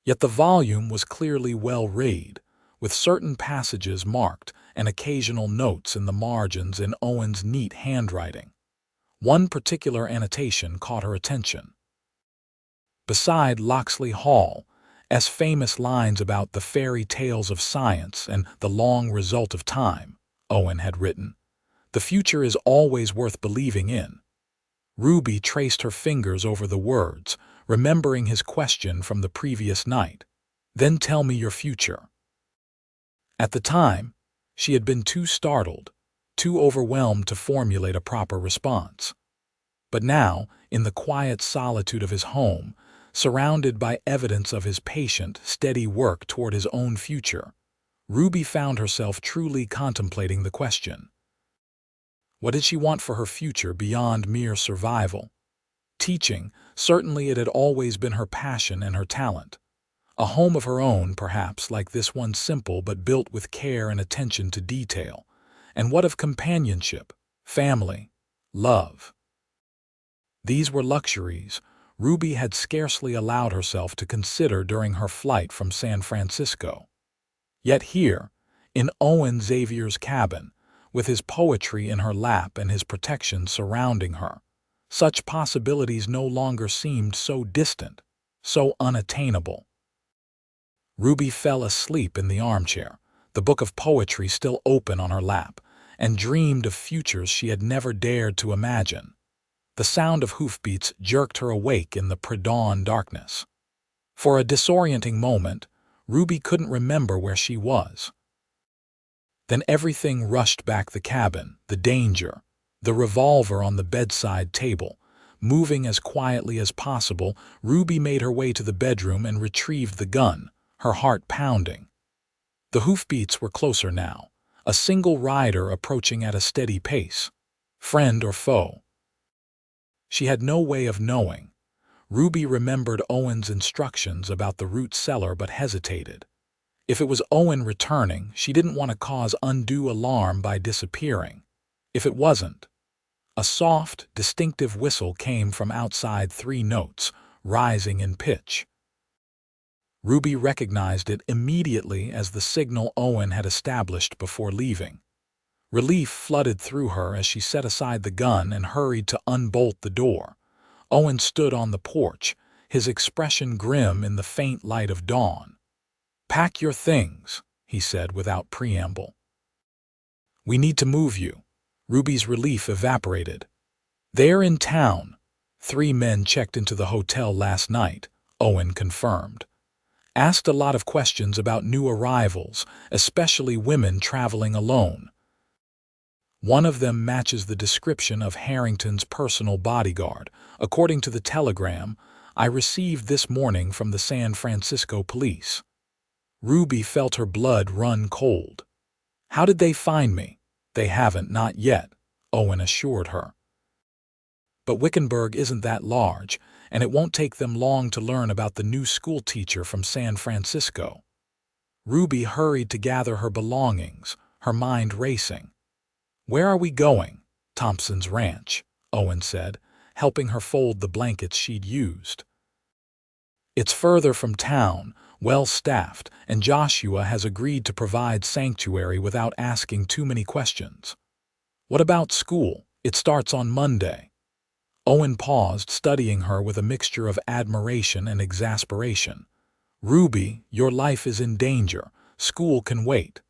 Yet the volume was clearly well-read, with certain passages marked and occasional notes in the margins in Owen's neat handwriting. One particular annotation caught her attention. Beside Locksley Hall's famous lines about the fairy tales of science and the long result of time, Owen had written, "The future is always worth believing in." Ruby traced her fingers over the words, remembering his question from the previous night. "Then tell me your future." At the time, she had been too startled, too overwhelmed to formulate a proper response. But now, in the quiet solitude of his home, surrounded by evidence of his patient, steady work toward his own future, Ruby found herself truly contemplating the question. What did she want for her future beyond mere survival? Teaching, certainly it had always been her passion and her talent. A home of her own, perhaps, like this one, simple but built with care and attention to detail. And what of companionship, family, love? These were luxuries Ruby had scarcely allowed herself to consider during her flight from San Francisco. Yet here, in Owen Xavier's cabin, with his poetry in her lap and his protection surrounding her, such possibilities no longer seemed so distant, so unattainable. Ruby fell asleep in the armchair, the book of poetry still open on her lap, and dreamed of futures she had never dared to imagine. The sound of hoofbeats jerked her awake in the pre-dawn darkness. For a disorienting moment, Ruby couldn't remember where she was. Then everything rushed back: the cabin, the danger, the revolver on the bedside table. Moving as quietly as possible, Ruby made her way to the bedroom and retrieved the gun, her heart pounding. The hoofbeats were closer now, a single rider approaching at a steady pace. Friend or foe? She had no way of knowing. Ruby remembered Owen's instructions about the root cellar but hesitated. If it was Owen returning, she didn't want to cause undue alarm by disappearing. If it wasn't, a soft, distinctive whistle came from outside, 3 notes, rising in pitch. Ruby recognized it immediately as the signal Owen had established before leaving. Relief flooded through her as she set aside the gun and hurried to unbolt the door. Owen stood on the porch, his expression grim in the faint light of dawn. "Pack your things," he said without preamble. "We need to move you." Ruby's relief evaporated. "They're in town. 3 men checked into the hotel last night," Owen confirmed. "Asked a lot of questions about new arrivals, especially women traveling alone. One of them matches the description of Harrington's personal bodyguard, according to the telegram I received this morning from the San Francisco police." Ruby felt her blood run cold. "How did they find me?" "They haven't, not yet," Owen assured her. "But Wickenburg isn't that large, and it won't take them long to learn about the new school teacher from San Francisco." Ruby hurried to gather her belongings, her mind racing. "Where are we going?" "Thompson's ranch," Owen said, helping her fold the blankets she'd used. "It's further from town, well-staffed, and Joshua has agreed to provide sanctuary without asking too many questions." "What about school? It starts on Monday." Owen paused, studying her with a mixture of admiration and exasperation. "Ruby, your life is in danger. School can wait."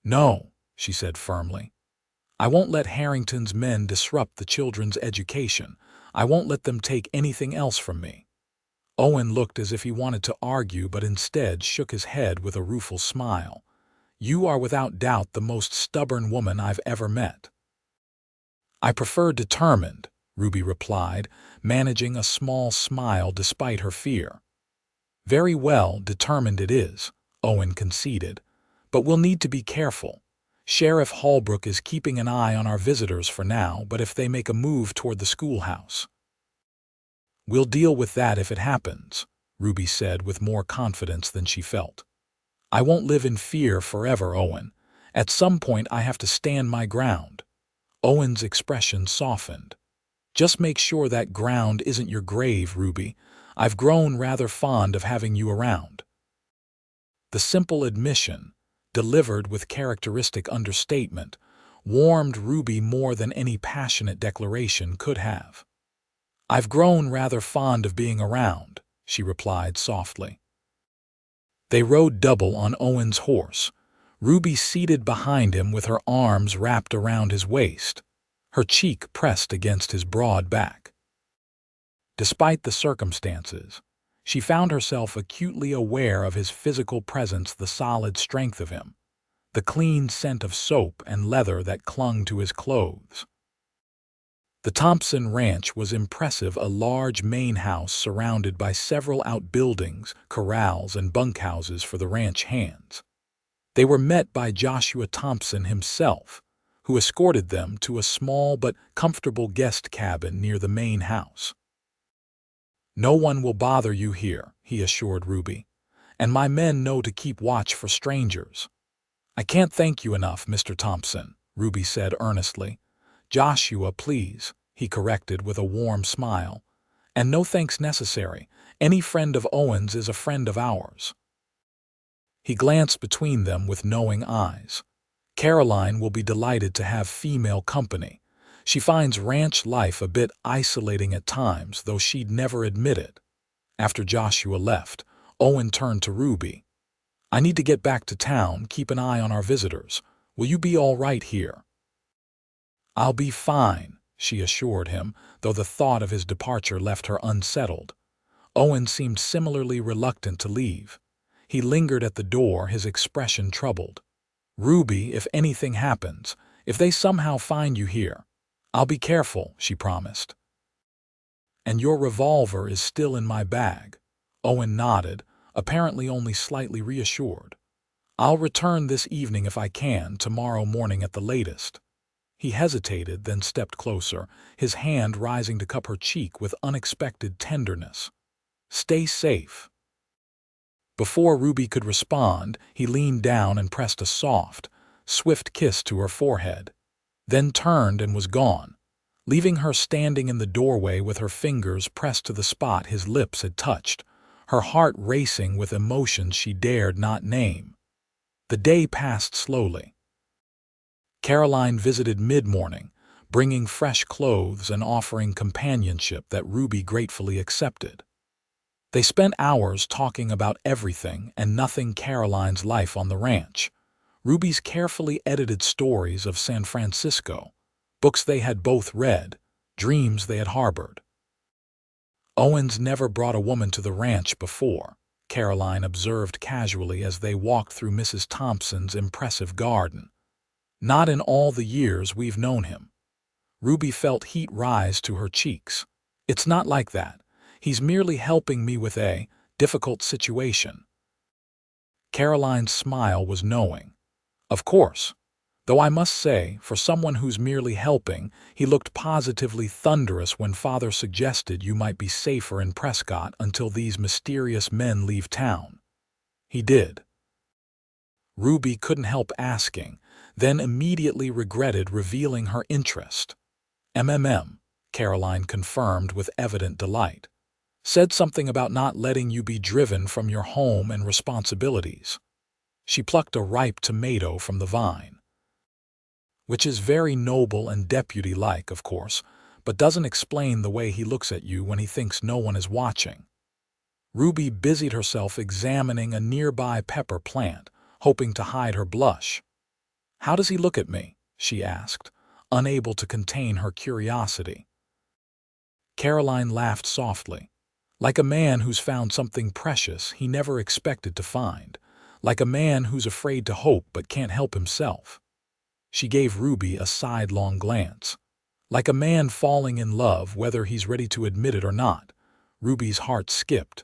"No," she said firmly. "I won't let Harrington's men disrupt the children's education. I won't let them take anything else from me." Owen looked as if he wanted to argue, but instead shook his head with a rueful smile. "You are without doubt the most stubborn woman I've ever met." "I prefer determined," Ruby replied, managing a small smile despite her fear. "Very well, determined it is," Owen conceded. "But we'll need to be careful. Sheriff Holbrook is keeping an eye on our visitors for now, but if they make a move toward the schoolhouse—" "We'll deal with that if it happens," Ruby said with more confidence than she felt. "I won't live in fear forever, Owen. At some point I have to stand my ground." Owen's expression softened. "Just make sure that ground isn't your grave, Ruby. I've grown rather fond of having you around." The simple admission, delivered with characteristic understatement, warmed Ruby more than any passionate declaration could have. "I've grown rather fond of being around," she replied softly. They rode double on Owen's horse, Ruby seated behind him with her arms wrapped around his waist, her cheek pressed against his broad back. Despite the circumstances, she found herself acutely aware of his physical presence, the solid strength of him, the clean scent of soap and leather that clung to his clothes. The Thompson Ranch was impressive, a large main house surrounded by several outbuildings, corrals, and bunkhouses for the ranch hands. They were met by Joshua Thompson himself, who escorted them to a small but comfortable guest cabin near the main house. "No one will bother you here," he assured Ruby, "and my men know to keep watch for strangers." "I can't thank you enough, Mr. Thompson," Ruby said earnestly. "Joshua, please," he corrected with a warm smile. "And no thanks necessary. Any friend of Owen's is a friend of ours." He glanced between them with knowing eyes. Caroline will be delighted to have female company. She finds ranch life a bit isolating at times, though she'd never admit it. After Joshua left, Owen turned to Ruby. "I need to get back to town. Keep an eye on our visitors. Will you be all right here?" "I'll be fine," she assured him, though the thought of his departure left her unsettled. Owen seemed similarly reluctant to leave. He lingered at the door, his expression troubled. "Ruby, if anything happens, if they somehow find you here, I'll be careful," she promised. "And your revolver is still in my bag." Owen nodded, apparently only slightly reassured. "I'll return this evening if I can, tomorrow morning at the latest." He hesitated, then stepped closer, his hand rising to cup her cheek with unexpected tenderness. "Stay safe." Before Ruby could respond, he leaned down and pressed a soft, swift kiss to her forehead, then turned and was gone, leaving her standing in the doorway with her fingers pressed to the spot his lips had touched, her heart racing with emotions she dared not name. The day passed slowly. Caroline visited mid-morning, bringing fresh clothes and offering companionship that Ruby gratefully accepted. They spent hours talking about everything and nothing Caroline's life on the ranch, Ruby's carefully edited stories of San Francisco, books they had both read, dreams they had harbored. "Owens never brought a woman to the ranch before," Caroline observed casually as they walked through Mrs. Thompson's impressive garden. "Not in all the years we've known him." Ruby felt heat rise to her cheeks. "It's not like that. He's merely helping me with a difficult situation." Caroline's smile was knowing. "Of course. Though I must say, for someone who's merely helping, he looked positively thunderous when Father suggested you might be safer in Prescott until these mysterious men leave town." "He did." Ruby couldn't help asking, then immediately regretted revealing her interest. Caroline confirmed with evident delight. "Said something about not letting you be driven from your home and responsibilities." She plucked a ripe tomato from the vine. "Which is very noble and deputy-like, of course, but doesn't explain the way he looks at you when he thinks no one is watching." Ruby busied herself examining a nearby pepper plant, hoping to hide her blush. "How does he look at me?" she asked, unable to contain her curiosity. Caroline laughed softly. "Like a man who's found something precious he never expected to find. Like a man who's afraid to hope but can't help himself." She gave Ruby a sidelong glance. "Like a man falling in love whether he's ready to admit it or not." Ruby's heart skipped.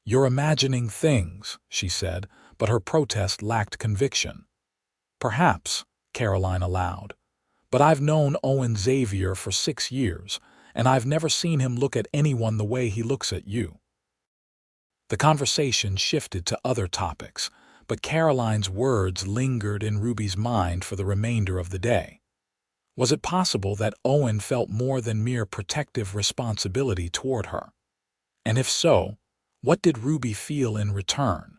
"You're imagining things," she said, but her protest lacked conviction. "Perhaps," Caroline allowed, "but I've known Owen Xavier for 6 years, and I've never seen him look at anyone the way he looks at you." The conversation shifted to other topics, but Caroline's words lingered in Ruby's mind for the remainder of the day. Was it possible that Owen felt more than mere protective responsibility toward her? And if so, what did Ruby feel in return?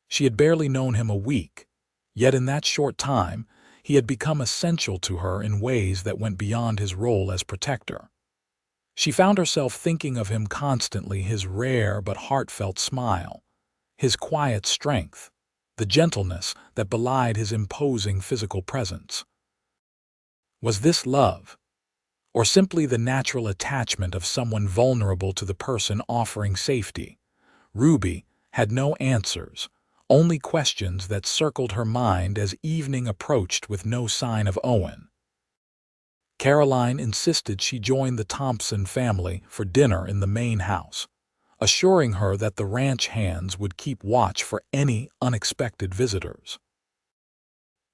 She had barely known him a week, yet in that short time, he had become essential to her in ways that went beyond his role as protector. She found herself thinking of him constantly, his rare but heartfelt smile, his quiet strength, the gentleness that belied his imposing physical presence. Was this love, or simply the natural attachment of someone vulnerable to the person offering safety? Ruby had no answers, only questions that circled her mind as evening approached with no sign of Owen. Caroline insisted she join the Thompson family for dinner in the main house, assuring her that the ranch hands would keep watch for any unexpected visitors.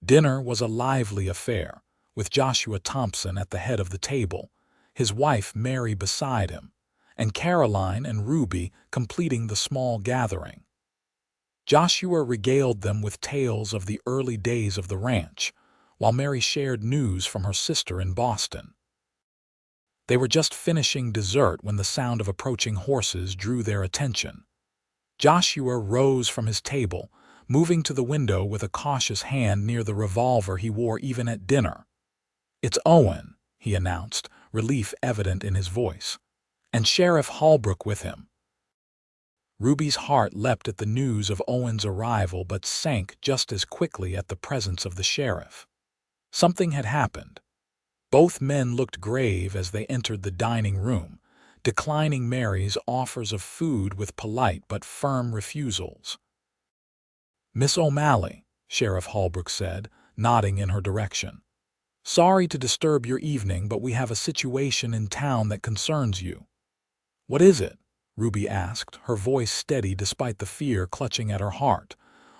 Dinner was a lively affair, with Joshua Thompson at the head of the table, his wife Mary beside him, and Caroline and Ruby completing the small gathering. Joshua regaled them with tales of the early days of the ranch, while Mary shared news from her sister in Boston. They were just finishing dessert when the sound of approaching horses drew their attention. Joshua rose from his table, moving to the window with a cautious hand near the revolver he wore even at dinner. "It's Owen," he announced, relief evident in his voice, "and Sheriff Holbrook with him." Ruby's heart leapt at the news of Owen's arrival but sank just as quickly at the presence of the sheriff. Something had happened. Both men looked grave as they entered the dining room, declining Mary's offers of food with polite but firm refusals. "Miss O'Malley," Sheriff Holbrook said, nodding in her direction. "Sorry to disturb your evening, but we have a situation in town that concerns you." "What is it?" Ruby asked, her voice steady despite the fear clutching at her heart.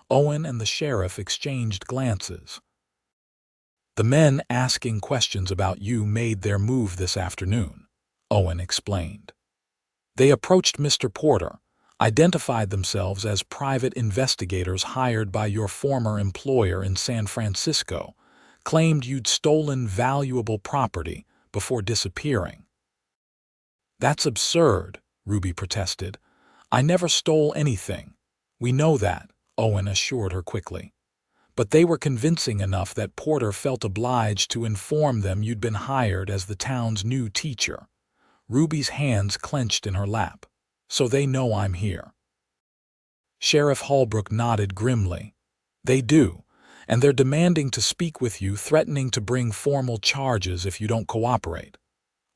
Owen and the sheriff exchanged glances. "The men asking questions about you made their move this afternoon," Owen explained. "They approached Mr. Porter, identified themselves as private investigators hired by your former employer in San Francisco, claimed you'd stolen valuable property before disappearing." "That's absurd," Ruby protested. "I never stole anything." "We know that," Owen assured her quickly. "But they were convincing enough that Porter felt obliged to inform them you'd been hired as the town's new teacher." Ruby's hands clenched in her lap. "So they know I'm here." Sheriff Holbrook nodded grimly. "They do, and they're demanding to speak with you, threatening to bring formal charges if you don't cooperate."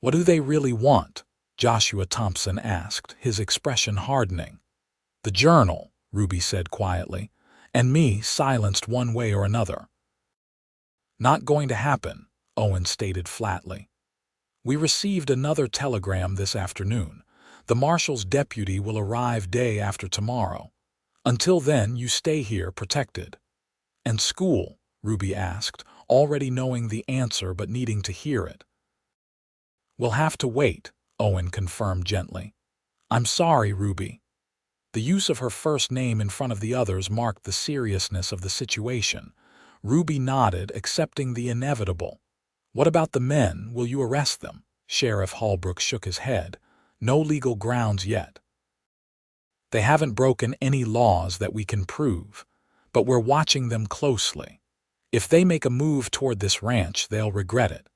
"What do they really want?" Joshua Thompson asked, his expression hardening. "The journal," Ruby said quietly, "and me silenced one way or another." "Not going to happen," Owen stated flatly. "We received another telegram this afternoon. The marshal's deputy will arrive day after tomorrow. Until then, you stay here protected." "And school?" Ruby asked, already knowing the answer but needing to hear it. "We'll have to wait," Owen confirmed gently. "I'm sorry, Ruby." The use of her first name in front of the others marked the seriousness of the situation. Ruby nodded, accepting the inevitable. "What about the men? Will you arrest them?" Sheriff Holbrook shook his head. "No legal grounds yet. They haven't broken any laws that we can prove, but we're watching them closely. If they make a move toward this ranch, they'll regret it."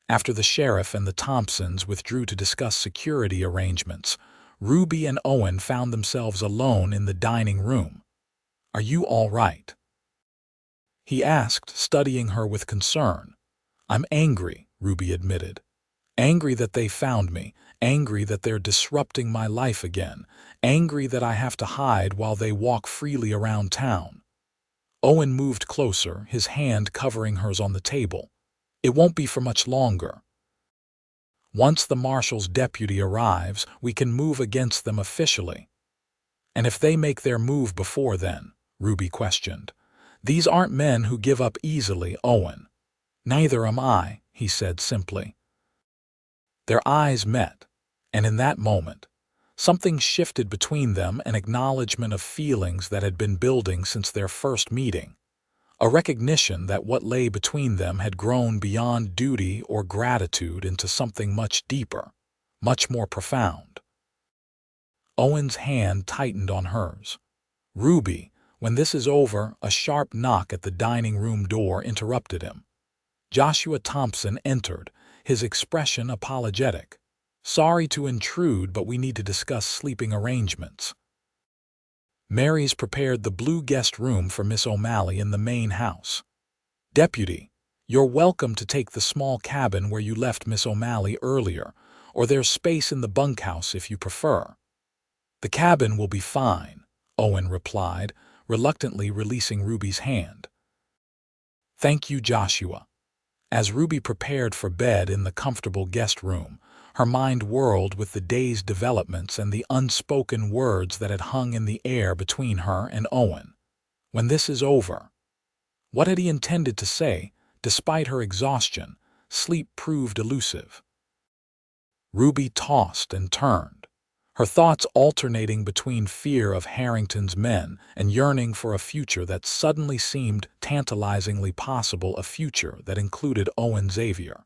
After the sheriff and the Thompsons withdrew to discuss security arrangements, Ruby and Owen found themselves alone in the dining room. "Are you all right?" he asked, studying her with concern. "I'm angry," Ruby admitted. "Angry that they found me, angry that they're disrupting my life again, angry that I have to hide while they walk freely around town." Owen moved closer, his hand covering hers on the table. "It won't be for much longer. Once the marshal's deputy arrives, we can move against them officially." "And if they make their move before then?" Ruby questioned. "These aren't men who give up easily, Owen." "Neither am I," he said simply. Their eyes met, and in that moment, something shifted between them, an acknowledgement of feelings that had been building since their first meeting. A recognition that what lay between them had grown beyond duty or gratitude into something much deeper, much more profound. Owen's hand tightened on hers. "Ruby, when this is over," a sharp knock at the dining room door interrupted him. Joshua Thompson entered, his expression apologetic. "Sorry to intrude, but we need to discuss sleeping arrangements." Mary's prepared the blue guest room for Miss O'Malley in the main house. "Deputy, you're welcome to take the small cabin where you left Miss O'Malley earlier, or there's space in the bunkhouse if you prefer." "The cabin will be fine," Owen replied, reluctantly releasing Ruby's hand. "Thank you, Joshua." As Ruby prepared for bed in the comfortable guest room, her mind whirled with the day's developments and the unspoken words that had hung in the air between her and Owen. "When this is over." What had he intended to say? Despite her exhaustion, sleep proved elusive. Ruby tossed and turned, her thoughts alternating between fear of Harrington's men and yearning for a future that suddenly seemed tantalizingly possible, a future that included Owen Xavier.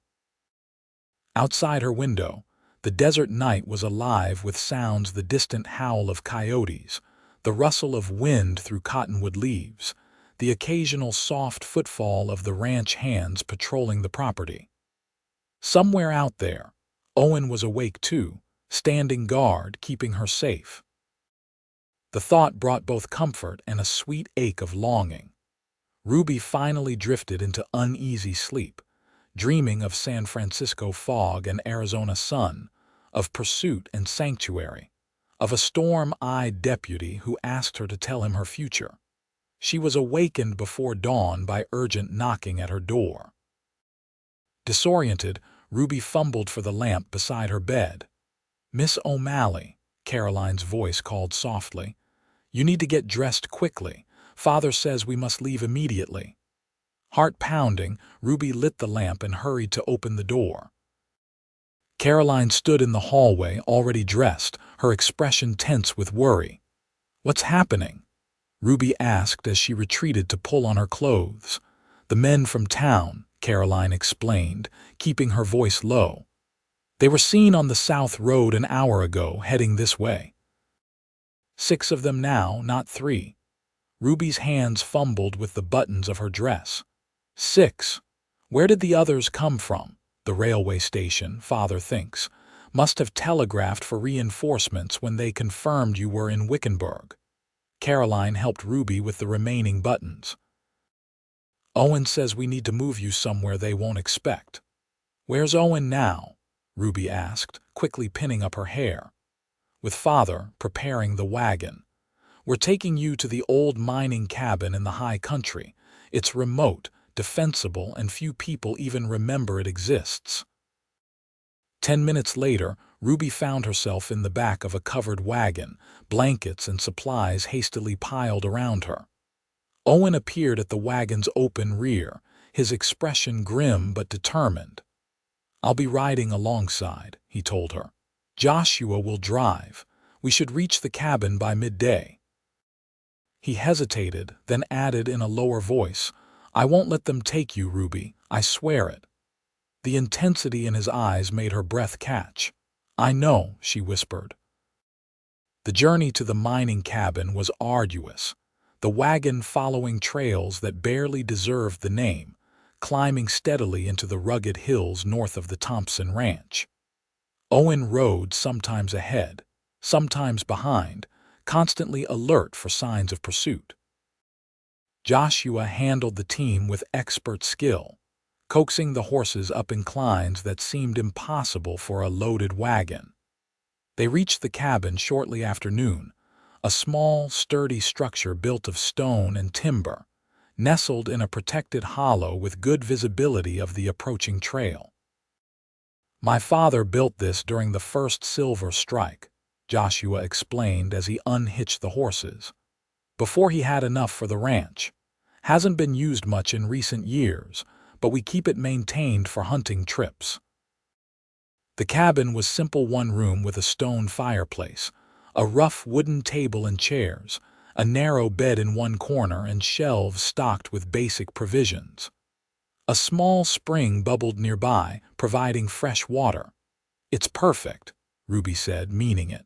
Outside her window, the desert night was alive with sounds: the distant howl of coyotes, the rustle of wind through cottonwood leaves, the occasional soft footfall of the ranch hands patrolling the property. Somewhere out there, Owen was awake too, standing guard, keeping her safe. The thought brought both comfort and a sweet ache of longing. Ruby finally drifted into uneasy sleep, dreaming of San Francisco fog and Arizona sun, of pursuit and sanctuary, of a storm-eyed deputy who asked her to tell him her future. She was awakened before dawn by urgent knocking at her door. Disoriented, Ruby fumbled for the lamp beside her bed. "Miss O'Malley," Caroline's voice called softly, "you need to get dressed quickly. Father says we must leave immediately." Heart pounding, Ruby lit the lamp and hurried to open the door. Caroline stood in the hallway, already dressed, her expression tense with worry. "What's happening?" Ruby asked as she retreated to pull on her clothes. "The men from town," Caroline explained, keeping her voice low. "They were seen on the South Road an hour ago, heading this way. 6 of them now, not 3. Ruby's hands fumbled with the buttons of her dress. 6? Where did the others come from? The railway station, Father thinks, must have telegraphed for reinforcements when they confirmed you were in Wickenburg." Caroline helped Ruby with the remaining buttons. "Owen says we need to move you somewhere they won't expect." "Where's Owen now?" Ruby asked, quickly pinning up her hair. "With Father, preparing the wagon. We're taking you to the old mining cabin in the high country. It's remote, defensible, and few people even remember it exists." 10 minutes later, Ruby found herself in the back of a covered wagon, blankets and supplies hastily piled around her. Owen appeared at the wagon's open rear, his expression grim but determined. "I'll be riding alongside," he told her. "Joshua will drive. We should reach the cabin by midday." He hesitated, then added in a lower voice, "I won't let them take you, Ruby. I swear it." The intensity in his eyes made her breath catch. "I know," she whispered. The journey to the mining cabin was arduous, the wagon following trails that barely deserved the name, climbing steadily into the rugged hills north of the Thompson Ranch. Owen rode sometimes ahead, sometimes behind, constantly alert for signs of pursuit. Joshua handled the team with expert skill, coaxing the horses up inclines that seemed impossible for a loaded wagon. They reached the cabin shortly after noon, a small, sturdy structure built of stone and timber, nestled in a protected hollow with good visibility of the approaching trail. "My father built this during the first silver strike," Joshua explained as he unhitched the horses. "Before he had enough for the ranch. Hasn't been used much in recent years, but we keep it maintained for hunting trips." The cabin was simple: one room with a stone fireplace, a rough wooden table and chairs, a narrow bed in one corner, and shelves stocked with basic provisions. A small spring bubbled nearby, providing fresh water. "It's perfect," Ruby said, meaning it.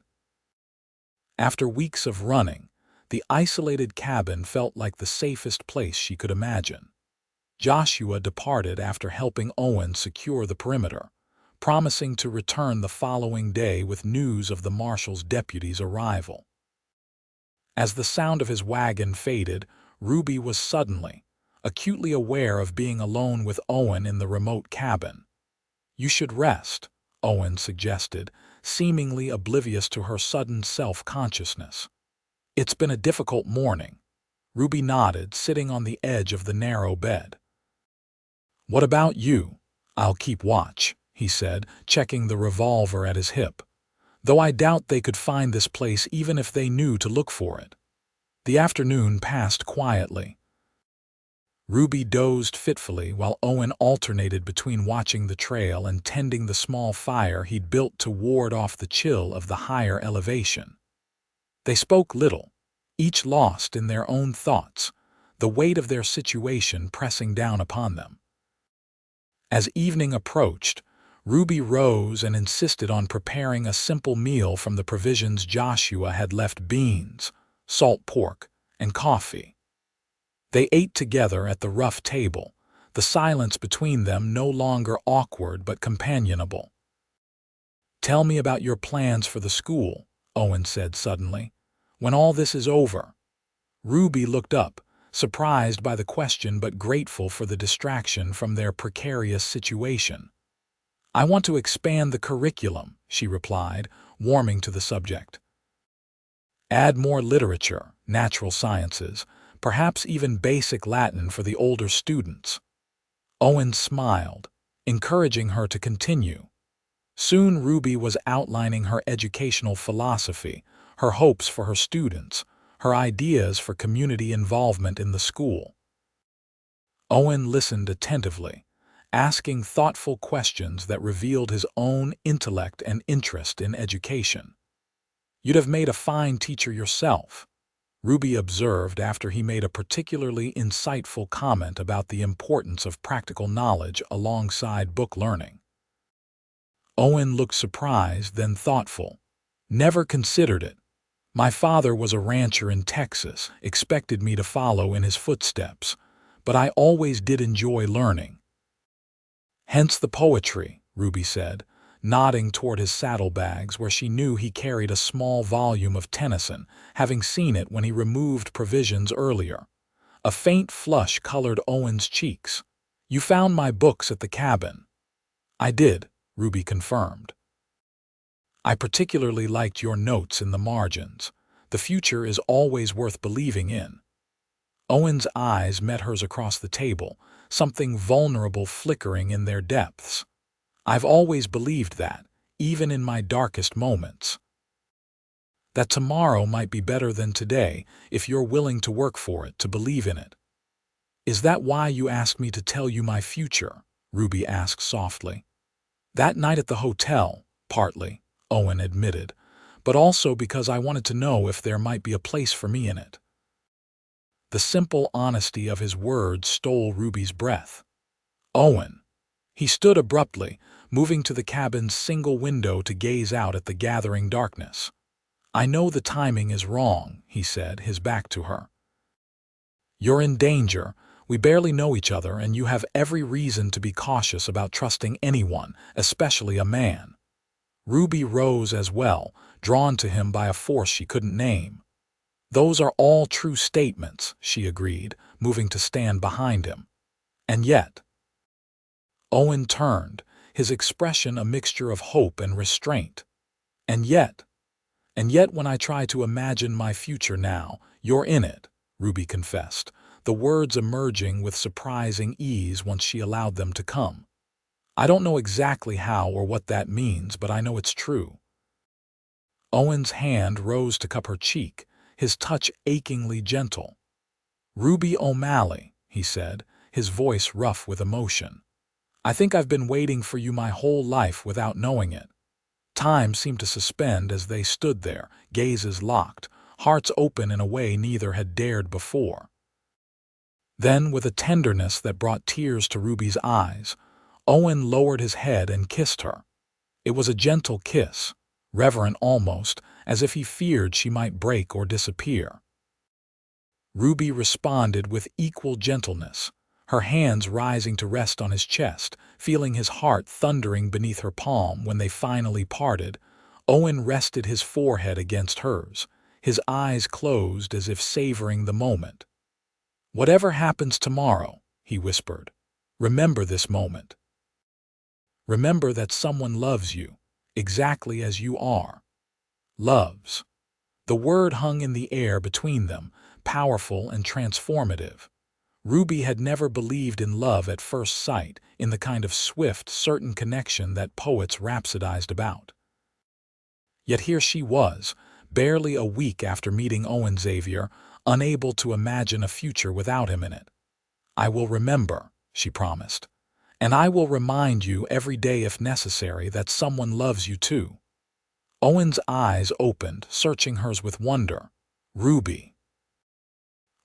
After weeks of running, the isolated cabin felt like the safest place she could imagine. Joshua departed after helping Owen secure the perimeter, promising to return the following day with news of the marshal's deputy's arrival. As the sound of his wagon faded, Ruby was suddenly, acutely aware of being alone with Owen in the remote cabin. "You should rest," Owen suggested, seemingly oblivious to her sudden self-consciousness. "It's been a difficult morning." Ruby nodded, sitting on the edge of the narrow bed. "What about you?" "I'll keep watch," he said, checking the revolver at his hip. "Though I doubt they could find this place even if they knew to look for it." The afternoon passed quietly. Ruby dozed fitfully while Owen alternated between watching the trail and tending the small fire he'd built to ward off the chill of the higher elevation. They spoke little, each lost in their own thoughts, the weight of their situation pressing down upon them. As evening approached, Ruby rose and insisted on preparing a simple meal from the provisions Joshua had left: beans, salt pork, and coffee. They ate together at the rough table, the silence between them no longer awkward but companionable. "Tell me about your plans for the school," Owen said suddenly. "When all this is over." Ruby looked up, surprised by the question but grateful for the distraction from their precarious situation. "I want to expand the curriculum," she replied, warming to the subject. "Add more literature, natural sciences, perhaps even basic Latin for the older students." Owen smiled, encouraging her to continue. Soon Ruby was outlining her educational philosophy, her hopes for her students, her ideas for community involvement in the school. Owen listened attentively, asking thoughtful questions that revealed his own intellect and interest in education. "You'd have made a fine teacher yourself," Ruby observed after he made a particularly insightful comment about the importance of practical knowledge alongside book learning. Owen looked surprised, then thoughtful. "Never considered it. My father was a rancher in Texas, expected me to follow in his footsteps, but I always did enjoy learning." "Hence the poetry," Ruby said, nodding toward his saddlebags where she knew he carried a small volume of Tennyson, having seen it when he removed provisions earlier. A faint flush colored Owen's cheeks. "You found my books at the cabin." "I did," Ruby confirmed. "I particularly liked your notes in the margins. The future is always worth believing in." Owen's eyes met hers across the table, something vulnerable flickering in their depths. "I've always believed that, even in my darkest moments. That tomorrow might be better than today if you're willing to work for it, to believe in it." "Is that why you asked me to tell you my future?" Ruby asked softly. "That night at the hotel, partly," Owen admitted, "but also because I wanted to know if there might be a place for me in it." The simple honesty of his words stole Ruby's breath. "Owen!" He stood abruptly, moving to the cabin's single window to gaze out at the gathering darkness. "I know the timing is wrong," he said, his back to her. "You're in danger. We barely know each other, and you have every reason to be cautious about trusting anyone, especially a man." Ruby rose as well, drawn to him by a force she couldn't name. "Those are all true statements," she agreed, moving to stand behind him. "And yet—" Owen turned, his expression a mixture of hope and restraint. "And yet when I try to imagine my future now, you're in it," Ruby confessed, the words emerging with surprising ease once she allowed them to come. "I don't know exactly how or what that means, but I know it's true." Owen's hand rose to cup her cheek, his touch achingly gentle. "Ruby O'Malley," he said, his voice rough with emotion. "I think I've been waiting for you my whole life without knowing it." Time seemed to suspend as they stood there, gazes locked, hearts open in a way neither had dared before. Then, with a tenderness that brought tears to Ruby's eyes, Owen lowered his head and kissed her. It was a gentle kiss, reverent almost, as if he feared she might break or disappear. Ruby responded with equal gentleness, her hands rising to rest on his chest, feeling his heart thundering beneath her palm. When they finally parted, Owen rested his forehead against hers, his eyes closed as if savoring the moment. "Whatever happens tomorrow," he whispered, "remember this moment. Remember that someone loves you, exactly as you are." Loves. The word hung in the air between them, powerful and transformative. Ruby had never believed in love at first sight, in the kind of swift, certain connection that poets rhapsodized about. Yet here she was, barely a week after meeting Owen Xavier, unable to imagine a future without him in it. "I will remember," she promised. "And I will remind you every day if necessary that someone loves you too." Owen's eyes opened, searching hers with wonder. Ruby.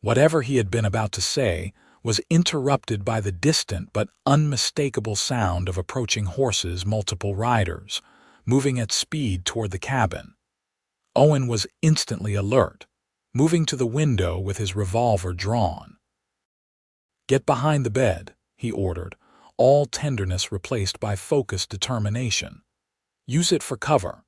Whatever he had been about to say was interrupted by the distant but unmistakable sound of approaching horses, multiple riders, moving at speed toward the cabin. Owen was instantly alert, moving to the window with his revolver drawn. "Get behind the bed," he ordered, all tenderness replaced by focused determination. "Use it for cover."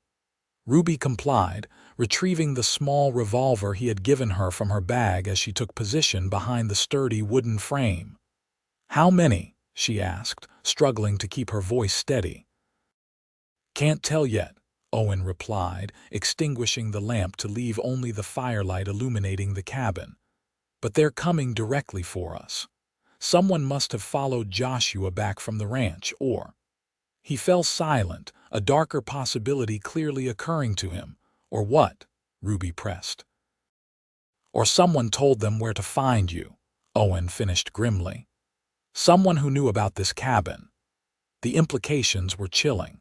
Ruby complied, retrieving the small revolver he had given her from her bag as she took position behind the sturdy wooden frame. "How many?" she asked, struggling to keep her voice steady. "Can't tell yet," Owen replied, extinguishing the lamp to leave only the firelight illuminating the cabin. "But they're coming directly for us. Someone must have followed Joshua back from the ranch, or—" He fell silent, a darker possibility clearly occurring to him. "Or what?" Ruby pressed. "Or someone told them where to find you," Owen finished grimly. "Someone who knew about this cabin." The implications were chilling.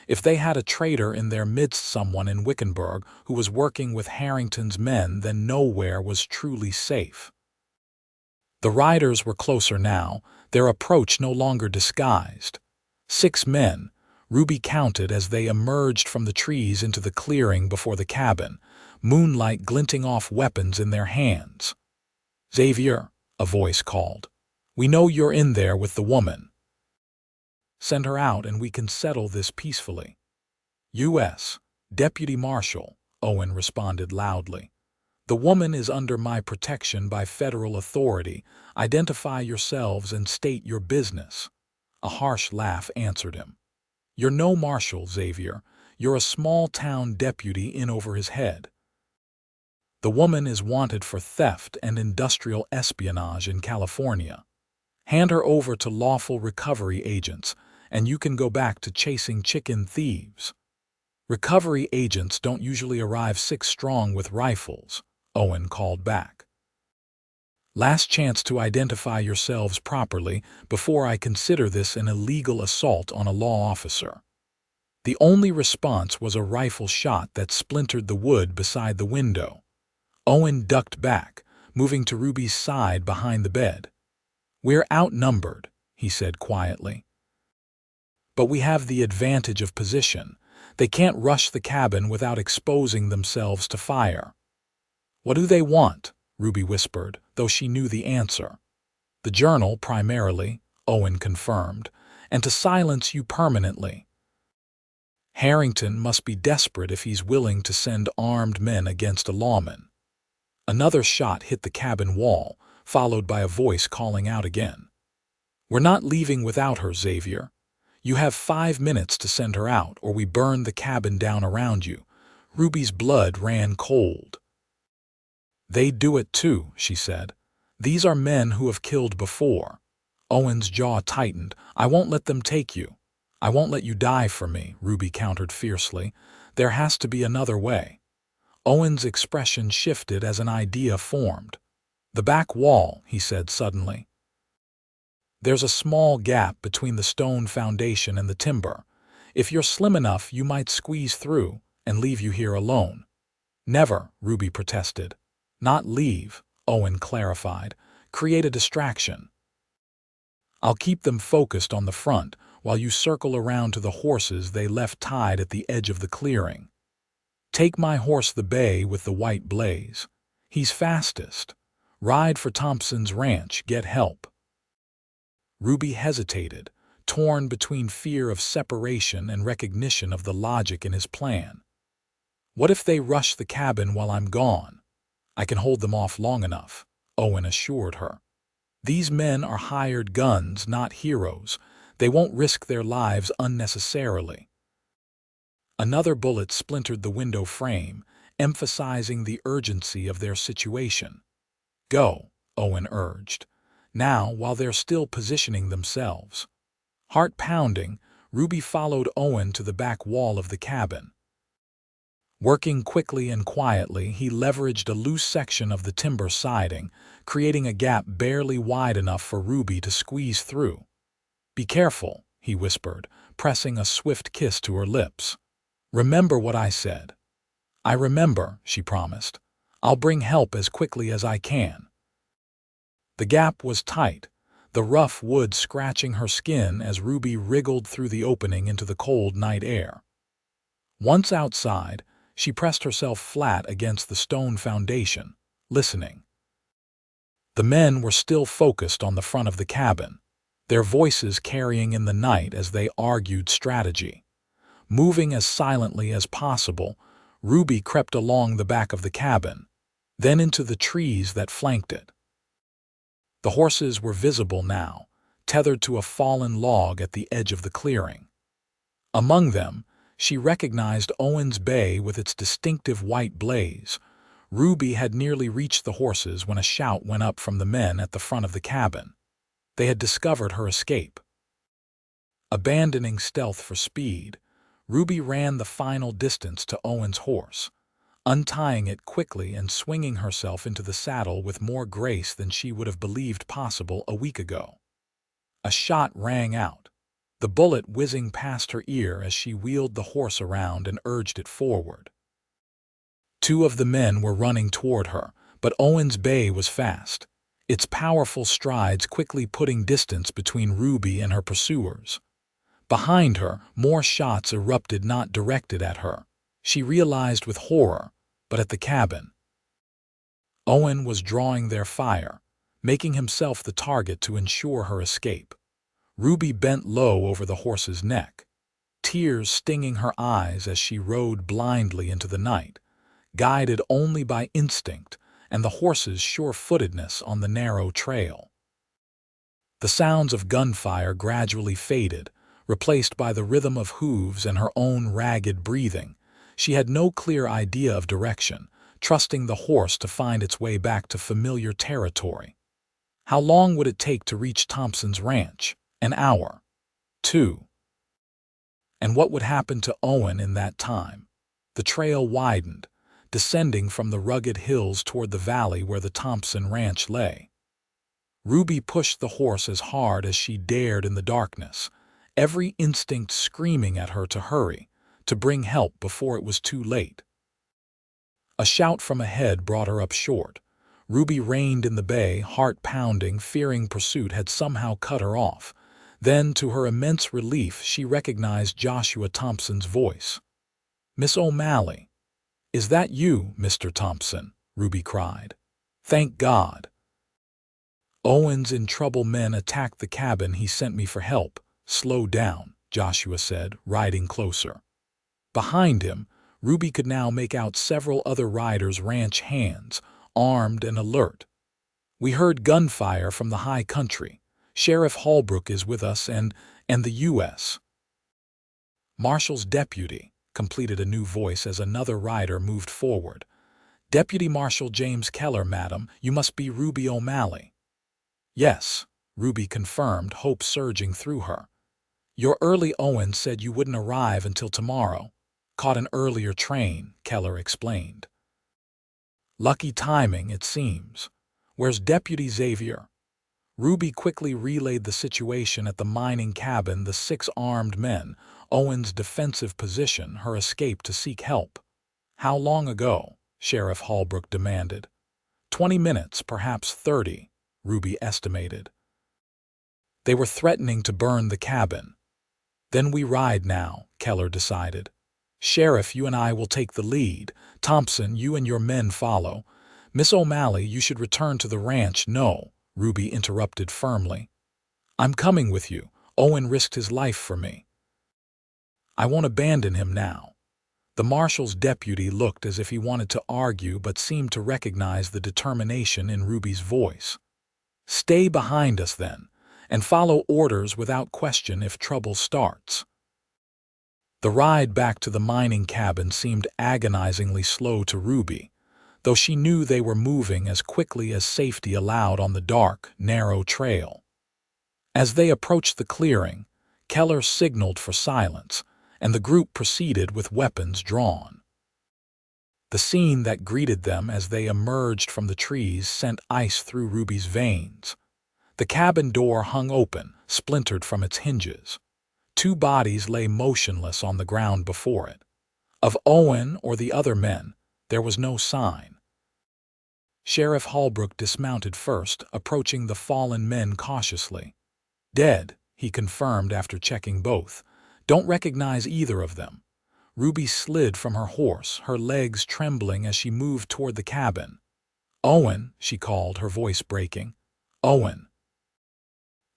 If they had a traitor in their midst, someone in Wickenburg who was working with Harrington's men, then nowhere was truly safe. The riders were closer now, their approach no longer disguised. 6 men, Ruby counted as they emerged from the trees into the clearing before the cabin, moonlight glinting off weapons in their hands. "Xavier," a voice called. "We know you're in there with the woman. Send her out and we can settle this peacefully." "U.S. Deputy Marshal," Owen responded loudly. "The woman is under my protection by federal authority. Identify yourselves and state your business." A harsh laugh answered him. "You're no marshal, Xavier. You're a small-town deputy in over his head. The woman is wanted for theft and industrial espionage in California. Hand her over to lawful recovery agents, and you can go back to chasing chicken thieves." "Recovery agents don't usually arrive 6 strong with rifles," Owen called back. "Last chance to identify yourselves properly before I consider this an illegal assault on a law officer." The only response was a rifle shot that splintered the wood beside the window. Owen ducked back, moving to Ruby's side behind the bed. "We're outnumbered," he said quietly. "But we have the advantage of position. They can't rush the cabin without exposing themselves to fire." "What do they want?" Ruby whispered, though she knew the answer. "The journal, primarily," Owen confirmed, "and to silence you permanently." "Harrington must be desperate if he's willing to send armed men against a lawman." Another shot hit the cabin wall, followed by a voice calling out again. "We're not leaving without her, Xavier. You have 5 minutes to send her out, or we burn the cabin down around you." Ruby's blood ran cold. "They'd do it too," she said. "These are men who have killed before." Owen's jaw tightened. "I won't let them take you." "I won't let you die for me," Ruby countered fiercely. "There has to be another way." Owen's expression shifted as an idea formed. "The back wall," he said suddenly. "There's a small gap between the stone foundation and the timber. If you're slim enough, you might squeeze through and leave you here alone." "Never," Ruby protested. "Not leave," Owen clarified. "Create a distraction. I'll keep them focused on the front while you circle around to the horses they left tied at the edge of the clearing. Take my horse, the bay with the white blaze. He's fastest. Ride for Thompson's ranch, get help." Ruby hesitated, torn between fear of separation and recognition of the logic in his plan. "What if they rush the cabin while I'm gone?" "I can hold them off long enough," Owen assured her. "These men are hired guns, not heroes. They won't risk their lives unnecessarily." Another bullet splintered the window frame, emphasizing the urgency of their situation. "Go," Owen urged. "Now, while they're still positioning themselves." Heart pounding, Ruby followed Owen to the back wall of the cabin. Working quickly and quietly, he leveraged a loose section of the timber siding, creating a gap barely wide enough for Ruby to squeeze through. "Be careful," he whispered, pressing a swift kiss to her lips. "Remember what I said." "I remember," she promised. "I'll bring help as quickly as I can." The gap was tight, the rough wood scratching her skin as Ruby wriggled through the opening into the cold night air. Once outside, she pressed herself flat against the stone foundation, listening. The men were still focused on the front of the cabin, their voices carrying in the night as they argued strategy. Moving as silently as possible, Ruby crept along the back of the cabin, then into the trees that flanked it. The horses were visible now, tethered to a fallen log at the edge of the clearing. Among them, she recognized Owen's bay with its distinctive white blaze. Ruby had nearly reached the horses when a shout went up from the men at the front of the cabin. They had discovered her escape. Abandoning stealth for speed, Ruby ran the final distance to Owen's horse, untying it quickly and swinging herself into the saddle with more grace than she would have believed possible a week ago. A shot rang out, the bullet whizzing past her ear as she wheeled the horse around and urged it forward. Two of the men were running toward her, but Owen's bay was fast, its powerful strides quickly putting distance between Ruby and her pursuers. Behind her, more shots erupted, not directed at her, she realized with horror, but at the cabin. Owen was drawing their fire, making himself the target to ensure her escape. Ruby bent low over the horse's neck, tears stinging her eyes as she rode blindly into the night, guided only by instinct and the horse's sure-footedness on the narrow trail. The sounds of gunfire gradually faded, replaced by the rhythm of hooves and her own ragged breathing. She had no clear idea of direction, trusting the horse to find its way back to familiar territory. How long would it take to reach Thompson's ranch? An hour? 2? And what would happen to Owen in that time? The trail widened, descending from the rugged hills toward the valley where the Thompson ranch lay. Ruby pushed the horse as hard as she dared in the darkness, every instinct screaming at her to hurry, to bring help before it was too late. A shout from ahead brought her up short. Ruby reined in the bay, heart pounding, fearing pursuit had somehow cut her off. Then, to her immense relief, she recognized Joshua Thompson's voice. "Miss O'Malley." "Is that you, Mr. Thompson?" Ruby cried. "Thank God." "Owen's in trouble. Men attacked the cabin. He sent me for help." "Slow down," Joshua said, riding closer. Behind him, Ruby could now make out several other riders, ranch hands, armed and alert. "We heard gunfire from the high country. Sheriff Holbrook is with us and the U.S. Marshal's deputy," completed a new voice as another rider moved forward. "Deputy Marshal James Keller, madam. You must be Ruby O'Malley." "Yes," Ruby confirmed, hope surging through her. "Your early Owen said you wouldn't arrive until tomorrow. Caught an earlier train," Keller explained. "Lucky timing, it seems. Where's Deputy Xavier?" Ruby quickly relayed the situation at the mining cabin, the 6 armed men, Owen's defensive position, her escape to seek help. "How long ago?" Sheriff Holbrook demanded. 20 minutes, perhaps 30, Ruby estimated. "They were threatening to burn the cabin." "Then we ride now," Keller decided. "Sheriff, you and I will take the lead. Thompson, you and your men follow. Miss O'Malley, you should return to the ranch." "No," Ruby interrupted firmly. "I'm coming with you. Owen risked his life for me. I won't abandon him now." The marshal's deputy looked as if he wanted to argue but seemed to recognize the determination in Ruby's voice. "Stay behind us then, and follow orders without question if trouble starts." The ride back to the mining cabin seemed agonizingly slow to Ruby, though she knew they were moving as quickly as safety allowed on the dark, narrow trail. As they approached the clearing, Keller signaled for silence, and the group proceeded with weapons drawn. The scene that greeted them as they emerged from the trees sent ice through Ruby's veins. The cabin door hung open, splintered from its hinges. Two bodies lay motionless on the ground before it. Of Owen or the other men, there was no sign. Sheriff Holbrook dismounted first, approaching the fallen men cautiously. "Dead," he confirmed after checking both. "Don't recognize either of them." Ruby slid from her horse, her legs trembling as she moved toward the cabin. "Owen," she called, her voice breaking. "Owen."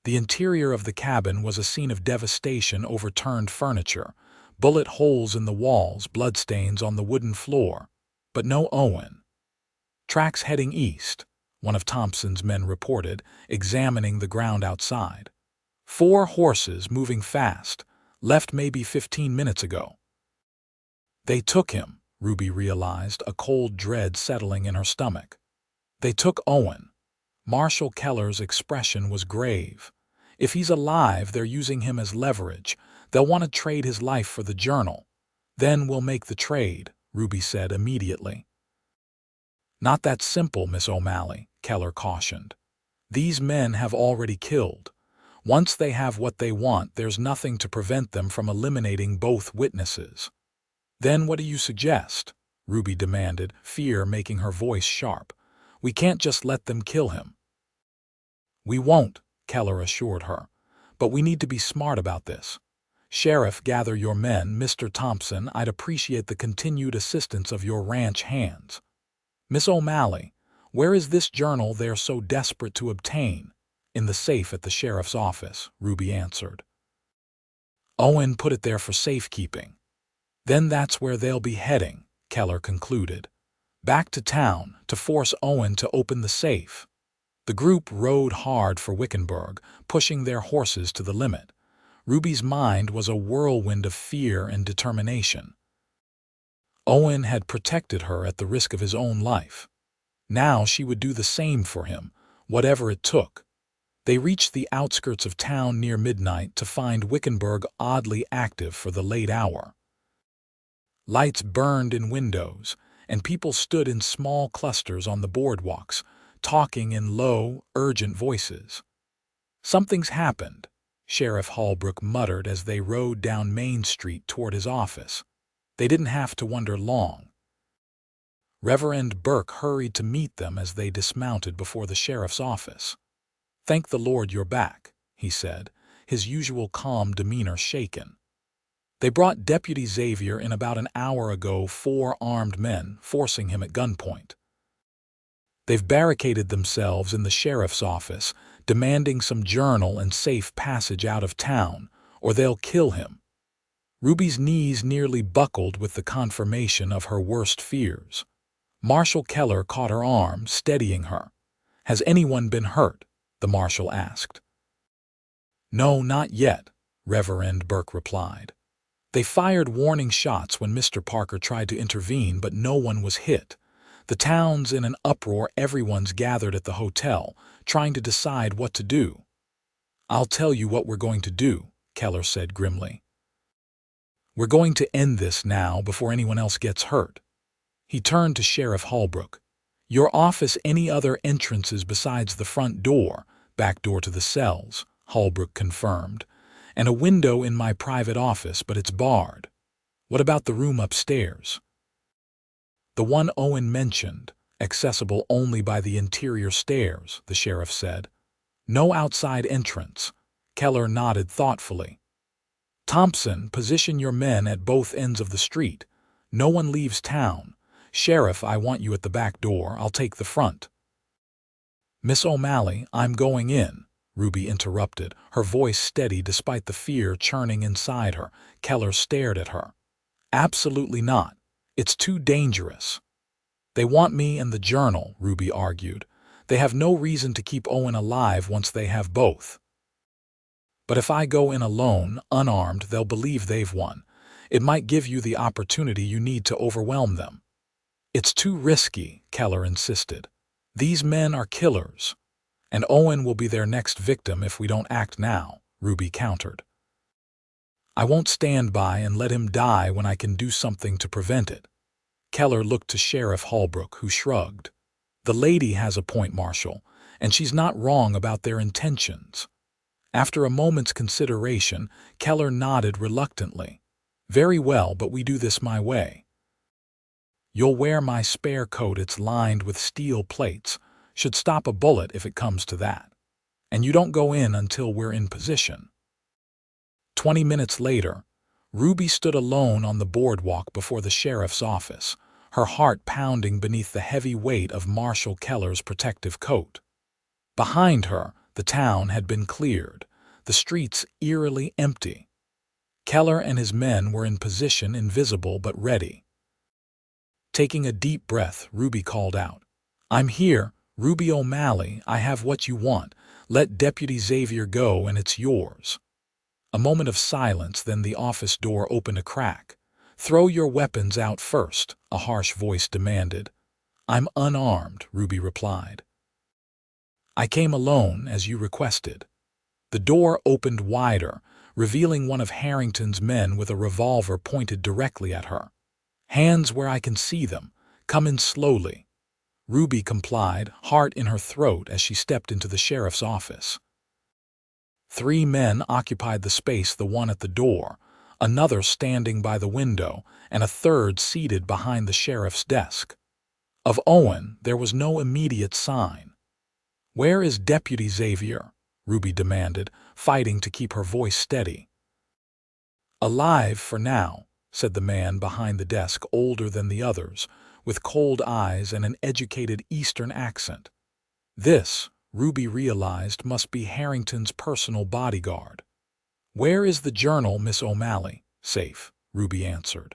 The interior of the cabin was a scene of devastation: overturned furniture, bullet holes in the walls, bloodstains on the wooden floor. But no Owen. "Tracks heading east," one of Thompson's men reported, examining the ground outside. "4 horses moving fast, left maybe 15 minutes ago." "They took him," Ruby realized, a cold dread settling in her stomach. "They took Owen." Marshal Keller's expression was grave. "If he's alive, they're using him as leverage. They'll want to trade his life for the journal. Then we'll make the trade," Ruby said immediately. "Not that simple, Miss O'Malley," Keller cautioned. "These men have already killed. Once they have what they want, there's nothing to prevent them from eliminating both witnesses." "Then what do you suggest?" Ruby demanded, fear making her voice sharp. "We can't just let them kill him." "We won't," Keller assured her. "But we need to be smart about this. Sheriff, gather your men. Mr. Thompson, I'd appreciate the continued assistance of your ranch hands." "Miss O'Malley, where is this journal they're so desperate to obtain?" "In the safe at the sheriff's office," Ruby answered. "Owen put it there for safekeeping." "Then that's where they'll be heading," Keller concluded. "Back to town, to force Owen to open the safe." The group rode hard for Wickenburg, pushing their horses to the limit. Ruby's mind was a whirlwind of fear and determination. Owen had protected her at the risk of his own life. Now she would do the same for him, whatever it took. They reached the outskirts of town near midnight to find Wickenburg oddly active for the late hour. Lights burned in windows, and people stood in small clusters on the boardwalks, talking in low, urgent voices. "Something's happened," Sheriff Holbrook muttered as they rode down Main Street toward his office. They didn't have to wonder long. Reverend Burke hurried to meet them as they dismounted before the sheriff's office. "Thank the Lord you're back," he said, his usual calm demeanor shaken. "They brought Deputy Xavier in about an hour ago, 4 armed men, forcing him at gunpoint. They've barricaded themselves in the sheriff's office, demanding some journal and safe passage out of town, or they'll kill him." Ruby's knees nearly buckled with the confirmation of her worst fears. Marshal Keller caught her arm, steadying her. "Has anyone been hurt?" the marshal asked. "No, not yet," Reverend Burke replied. "They fired warning shots when Mr. Parker tried to intervene, but no one was hit. The town's in an uproar. Everyone's gathered at the hotel, trying to decide what to do." "I'll tell you what we're going to do," Keller said grimly. "We're going to end this now before anyone else gets hurt." He turned to Sheriff Holbrook. "Your office, any other entrances besides the front door?" "Back door to the cells," Holbrook confirmed. "And a window in my private office, but it's barred." "What about the room upstairs?" "The one Owen mentioned, accessible only by the interior stairs," the sheriff said. "No outside entrance." Keller nodded thoughtfully. "Thompson, position your men at both ends of the street. No one leaves town. Sheriff, I want you at the back door. I'll take the front." "Miss O'Malley, I'm going in," Ruby interrupted, her voice steady despite the fear churning inside her. Keller stared at her. "Absolutely not. It's too dangerous." "They want me and the journal," Ruby argued. "They have no reason to keep Owen alive once they have both." "But if I go in alone, unarmed, they'll believe they've won. It might give you the opportunity you need to overwhelm them." "It's too risky," Keller insisted. "These men are killers. And Owen will be their next victim if we don't act now," Ruby countered. "I won't stand by and let him die when I can do something to prevent it." Keller looked to Sheriff Holbrook, who shrugged. The lady has a point, Marshal, and she's not wrong about their intentions. After a moment's consideration, Keller nodded reluctantly. Very well, but we do this my way. You'll wear my spare coat. It's lined with steel plates. Should stop a bullet if it comes to that. And you don't go in until we're in position. 20 minutes later, Ruby stood alone on the boardwalk before the sheriff's office, her heart pounding beneath the heavy weight of Marshal Keller's protective coat. Behind her, the town had been cleared, the streets eerily empty. Keller and his men were in position, invisible but ready. Taking a deep breath, Ruby called out, "I'm here, Ruby O'Malley. I have what you want. Let Deputy Xavier go and it's yours." A moment of silence, then the office door opened a crack. "Throw your weapons out first," a harsh voice demanded. "I'm unarmed," Ruby replied. "I came alone, as you requested." The door opened wider, revealing one of Harrington's men with a revolver pointed directly at her. "Hands where I can see them. Come in slowly." Ruby complied, heart in her throat, as she stepped into the sheriff's office. 3 men occupied the space, the one at the door, another standing by the window, and a third seated behind the sheriff's desk. Of Owen, there was no immediate sign. "Where is Deputy Xavier?" Ruby demanded, fighting to keep her voice steady. "Alive for now," said the man behind the desk, older than the others, with cold eyes and an educated Eastern accent. This, Ruby realized, must be Harrington's personal bodyguard. "Where is the journal, Miss O'Malley?" "Safe," Ruby answered.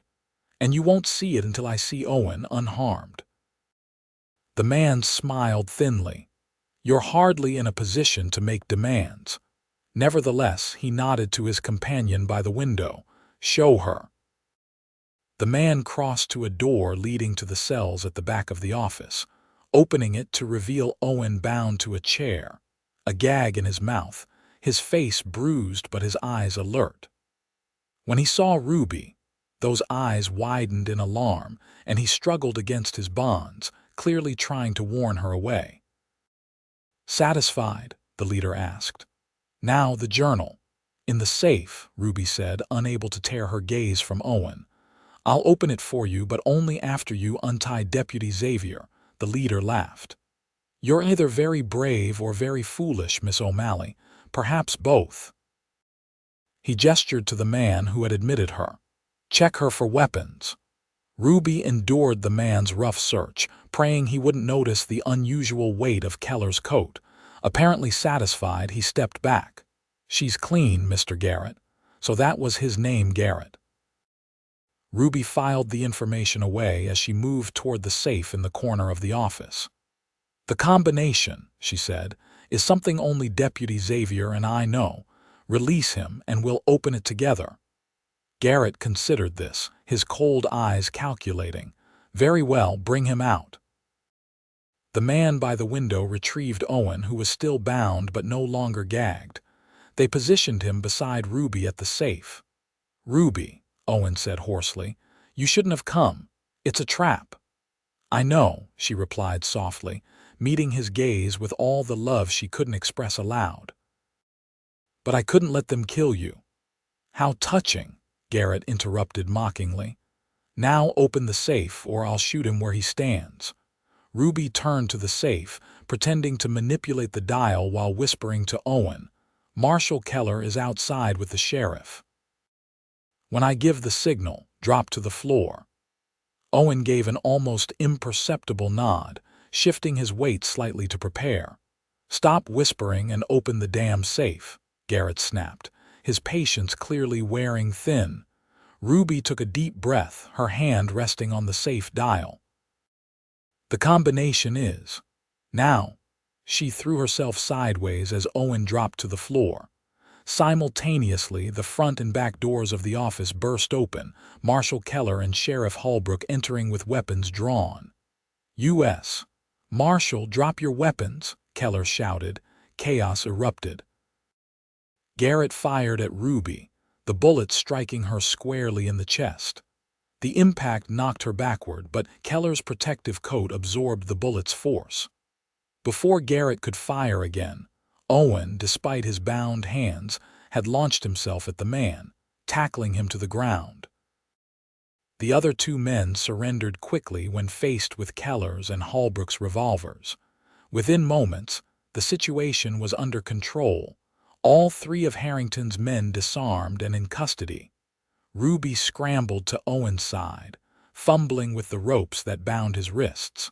"And you won't see it until I see Owen unharmed." The man smiled thinly. "You're hardly in a position to make demands." Nevertheless, he nodded to his companion by the window. "Show her." The man crossed to a door leading to the cells at the back of the office, opening it to reveal Owen bound to a chair, a gag in his mouth, his face bruised but his eyes alert. When he saw Ruby, those eyes widened in alarm, and he struggled against his bonds, clearly trying to warn her away. "Satisfied?" the leader asked. "Now the journal." "In the safe," Ruby said, unable to tear her gaze from Owen. "I'll open it for you, but only after you untie Deputy Xavier," the leader laughed. "You're either very brave or very foolish, Miss O'Malley, perhaps both." He gestured to the man who had admitted her. "Check her for weapons." Ruby endured the man's rough search, praying he wouldn't notice the unusual weight of Keller's coat. Apparently satisfied, he stepped back. "She's clean, Mr. Garrett." So that was his name, Garrett. Ruby filed the information away as she moved toward the safe in the corner of the office. "The combination," she said, "is something only Deputy Xavier and I know. Release him and we'll open it together." Garrett considered this, his cold eyes calculating. "Very well, bring him out." The man by the window retrieved Owen, who was still bound but no longer gagged. They positioned him beside Ruby at the safe. "Ruby," Owen said hoarsely, "you shouldn't have come. It's a trap." "I know," she replied softly, meeting his gaze with all the love she couldn't express aloud. "But I couldn't let them kill you." "How touching," Garrett interrupted mockingly. "Now open the safe or I'll shoot him where he stands." Ruby turned to the safe, pretending to manipulate the dial while whispering to Owen, "Marshal Keller is outside with the sheriff. When I give the signal, drop to the floor." Owen gave an almost imperceptible nod, shifting his weight slightly to prepare. "Stop whispering and open the damn safe," Garrett snapped, his patience clearly wearing thin. Ruby took a deep breath, her hand resting on the safe dial. "The combination is..." "Now." She threw herself sideways as Owen dropped to the floor. Simultaneously, the front and back doors of the office burst open, Marshal Keller and Sheriff Holbrook entering with weapons drawn. "U.S. Marshal, drop your weapons," Keller shouted. Chaos erupted. Garrett fired at Ruby, the bullet striking her squarely in the chest. The impact knocked her backward, but Keller's protective coat absorbed the bullet's force. Before Garrett could fire again, Owen, despite his bound hands, had launched himself at the man, tackling him to the ground. The other two men surrendered quickly when faced with Keller's and Holbrook's revolvers. Within moments, the situation was under control, all three of Harrington's men disarmed and in custody. Ruby scrambled to Owen's side, fumbling with the ropes that bound his wrists.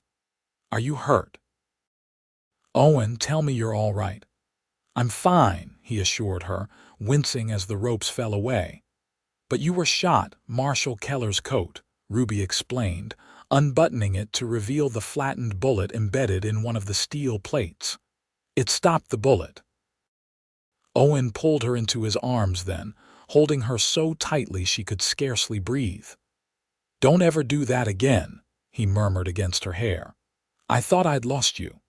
"Are you hurt?" "Owen, tell me you're all right." "I'm fine," he assured her, wincing as the ropes fell away. "But you were shot, Marshal Keller's coat," Ruby explained, unbuttoning it to reveal the flattened bullet embedded in one of the steel plates. "It stopped the bullet." Owen pulled her into his arms then, holding her so tightly she could scarcely breathe. "Don't ever do that again," he murmured against her hair. "I thought I'd lost you."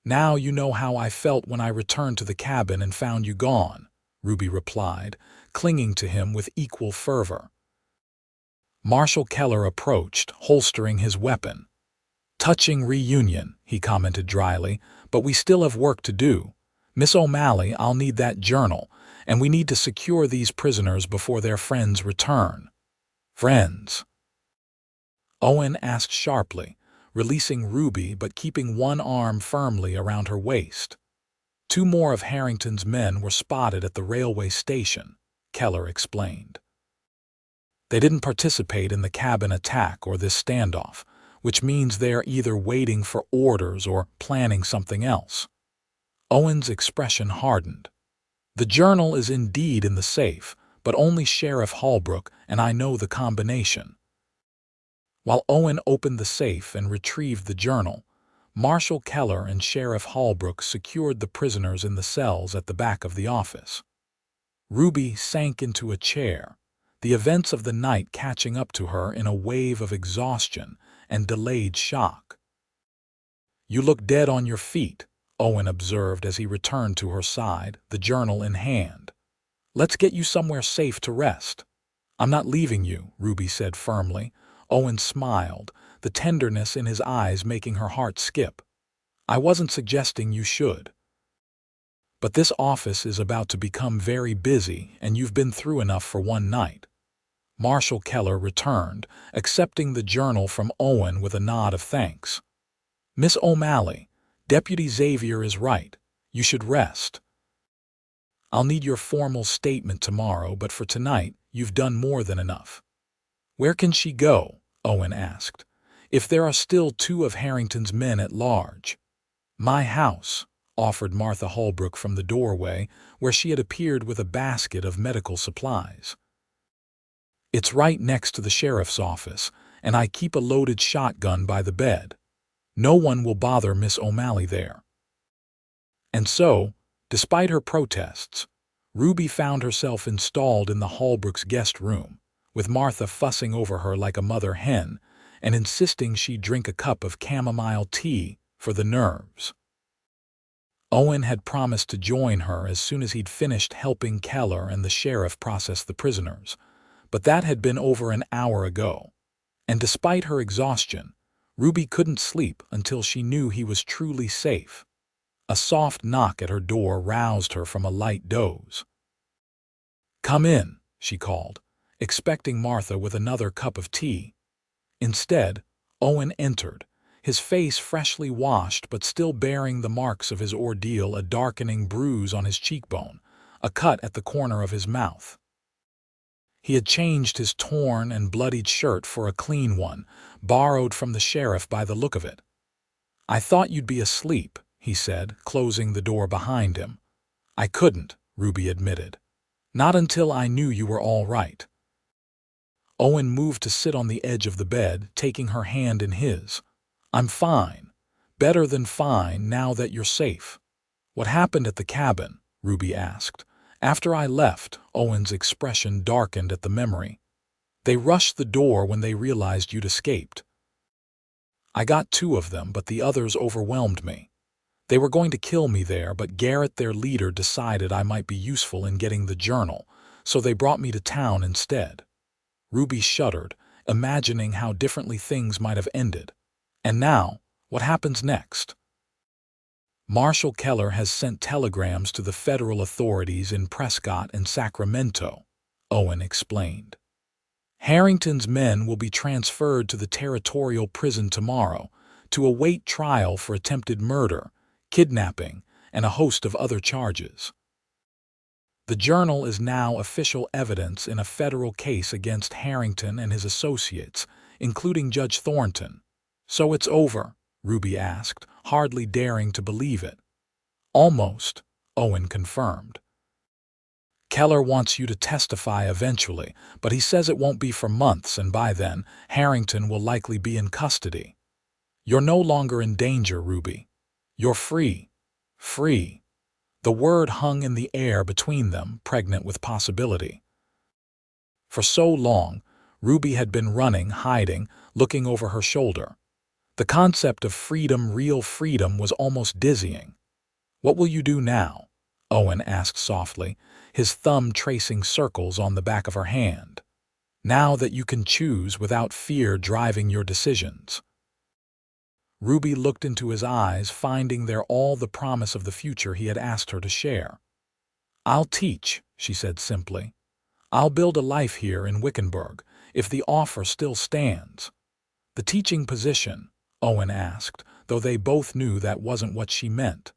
"Now you know how I felt when I returned to the cabin and found you gone," Ruby replied, clinging to him with equal fervor. Marshal Keller approached, holstering his weapon. "Touching reunion," he commented dryly, "but we still have work to do. Miss O'Malley, I'll need that journal, and we need to secure these prisoners before their friends return." "Friends?" Owen asked sharply, releasing Ruby but keeping one arm firmly around her waist. "Two more of Harrington's men were spotted at the railway station," Keller explained. "They didn't participate in the cabin attack or this standoff, which means they are either waiting for orders or planning something else." Owen's expression hardened. "The journal is indeed in the safe, but only Sheriff Holbrook and I know the combination." While Owen opened the safe and retrieved the journal, Marshal Keller and Sheriff Holbrook secured the prisoners in the cells at the back of the office. Ruby sank into a chair, the events of the night catching up to her in a wave of exhaustion and delayed shock. "You look dead on your feet," Owen observed as he returned to her side, the journal in hand. "Let's get you somewhere safe to rest." "I'm not leaving you," Ruby said firmly. Owen smiled, the tenderness in his eyes making her heart skip. "I wasn't suggesting you should. But this office is about to become very busy, and you've been through enough for one night." Marshal Keller returned, accepting the journal from Owen with a nod of thanks. "Miss O'Malley, Deputy Xavier is right. You should rest. I'll need your formal statement tomorrow, but for tonight, you've done more than enough." "Where can she go?" Owen asked. "If there are still two of Harrington's men at large." "My house," offered Martha Holbrook from the doorway, where she had appeared with a basket of medical supplies. "It's right next to the sheriff's office, and I keep a loaded shotgun by the bed. No one will bother Miss O'Malley there." And so, despite her protests, Ruby found herself installed in the Holbrooks' guest room, with Martha fussing over her like a mother hen and insisting she drink a cup of chamomile tea for the nerves. Owen had promised to join her as soon as he'd finished helping Keller and the sheriff process the prisoners, but that had been over an hour ago. And despite her exhaustion, Ruby couldn't sleep until she knew he was truly safe. A soft knock at her door roused her from a light doze. "Come in," she called, expecting Martha with another cup of tea. Instead, Owen entered, his face freshly washed but still bearing the marks of his ordeal, a darkening bruise on his cheekbone, a cut at the corner of his mouth. He had changed his torn and bloodied shirt for a clean one, borrowed from the sheriff by the look of it. "I thought you'd be asleep," he said, closing the door behind him. "I couldn't," Ruby admitted. "Not until I knew you were all right." Owen moved to sit on the edge of the bed, taking her hand in his. "I'm fine. Better than fine now that you're safe." "What happened at the cabin?" Ruby asked. "After I left," Owen's expression darkened at the memory. "They rushed the door when they realized you'd escaped. I got two of them, but the others overwhelmed me. They were going to kill me there, but Garrett, their leader, decided I might be useful in getting the journal, so they brought me to town instead." Ruby shuddered, imagining how differently things might have ended. And now, what happens next? Marshal Keller has sent telegrams to the federal authorities in Prescott and Sacramento, Owen explained. Harrington's men will be transferred to the territorial prison tomorrow to await trial for attempted murder, kidnapping, and a host of other charges. The journal is now official evidence in a federal case against Harrington and his associates, including Judge Thornton. So it's over? Ruby asked, hardly daring to believe it. Almost, Owen confirmed. Keller wants you to testify eventually, but he says it won't be for months, and by then, Harrington will likely be in custody. You're no longer in danger, Ruby. You're free. Free. The word hung in the air between them, pregnant with possibility. For so long, Ruby had been running, hiding, looking over her shoulder. The concept of freedom, real freedom, was almost dizzying. What will you do now? Owen asked softly, his thumb tracing circles on the back of her hand. Now that you can choose without fear driving your decisions. Ruby looked into his eyes, finding there all the promise of the future he had asked her to share. I'll teach, she said simply. I'll build a life here in Wickenburg, if the offer still stands. The teaching position? Owen asked, though they both knew that wasn't what she meant.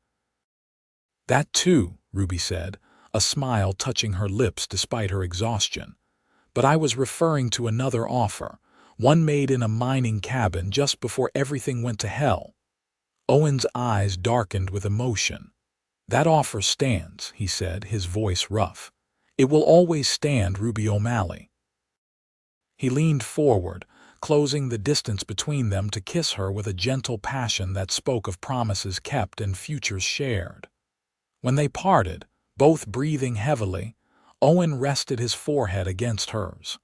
That too, Ruby said, a smile touching her lips despite her exhaustion. But I was referring to another offer, one made in a mining cabin just before everything went to hell. Owen's eyes darkened with emotion. That offer stands, he said, his voice rough. It will always stand, Ruby O'Malley. He leaned forward, closing the distance between them to kiss her with a gentle passion that spoke of promises kept and futures shared. When they parted, both breathing heavily, Owen rested his forehead against hers.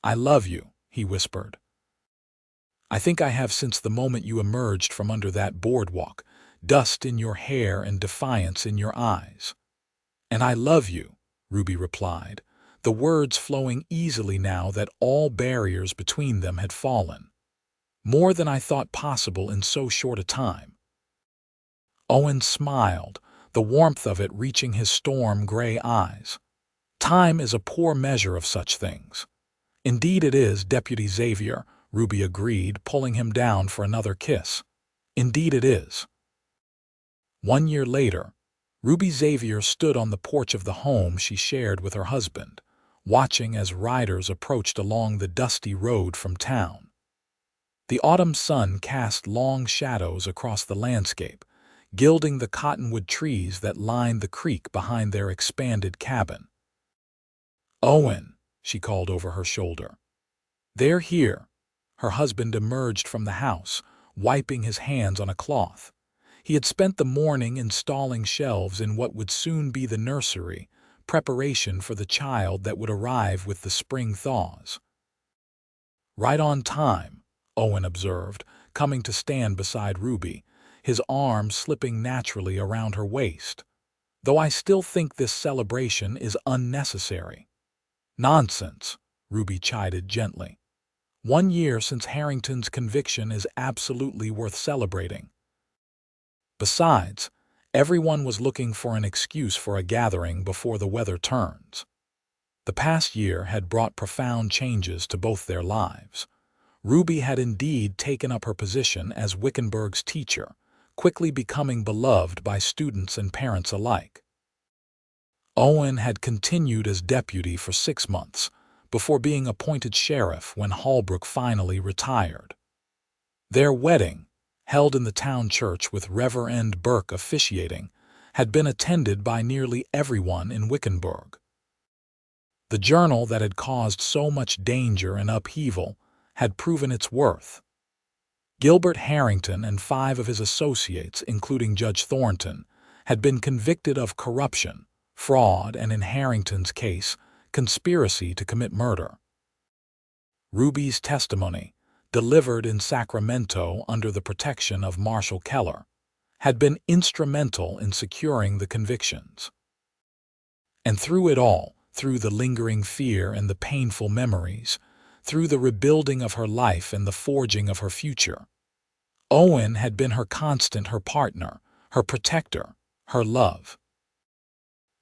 I love you, he whispered. I think I have since the moment you emerged from under that boardwalk, dust in your hair and defiance in your eyes. And I love you, Ruby replied, the words flowing easily now that all barriers between them had fallen. More than I thought possible in so short a time. Owen smiled, the warmth of it reaching his storm-gray eyes. Time is a poor measure of such things. Indeed it is, Deputy Xavier, Ruby agreed, pulling him down for another kiss. Indeed it is. 1 year later, Ruby Xavier stood on the porch of the home she shared with her husband, watching as riders approached along the dusty road from town. The autumn sun cast long shadows across the landscape, gilding the cottonwood trees that lined the creek behind their expanded cabin. Owen, she called over her shoulder. They're here. Her husband emerged from the house, wiping his hands on a cloth. He had spent the morning installing shelves in what would soon be the nursery, preparation for the child that would arrive with the spring thaws. Right on time, Owen observed, coming to stand beside Ruby, his arm slipping naturally around her waist. Though I still think this celebration is unnecessary. Nonsense, Ruby chided gently. 1 year since Harrington's conviction is absolutely worth celebrating. Besides, everyone was looking for an excuse for a gathering before the weather turns. The past year had brought profound changes to both their lives. Ruby had indeed taken up her position as Wickenburg's teacher, quickly becoming beloved by students and parents alike. Owen had continued as deputy for 6 months, before being appointed sheriff when Holbrook finally retired. Their wedding, held in the town church with Reverend Burke officiating, had been attended by nearly everyone in Wickenburg. The journal that had caused so much danger and upheaval had proven its worth. Gilbert Harrington and 5 of his associates, including Judge Thornton, had been convicted of corruption, fraud, and in Harrington's case, conspiracy to commit murder. Ruby's testimony, delivered in Sacramento under the protection of Marshal Keller, had been instrumental in securing the convictions. And through it all, through the lingering fear and the painful memories, through the rebuilding of her life and the forging of her future. Owen had been her constant, her partner, her protector, her love.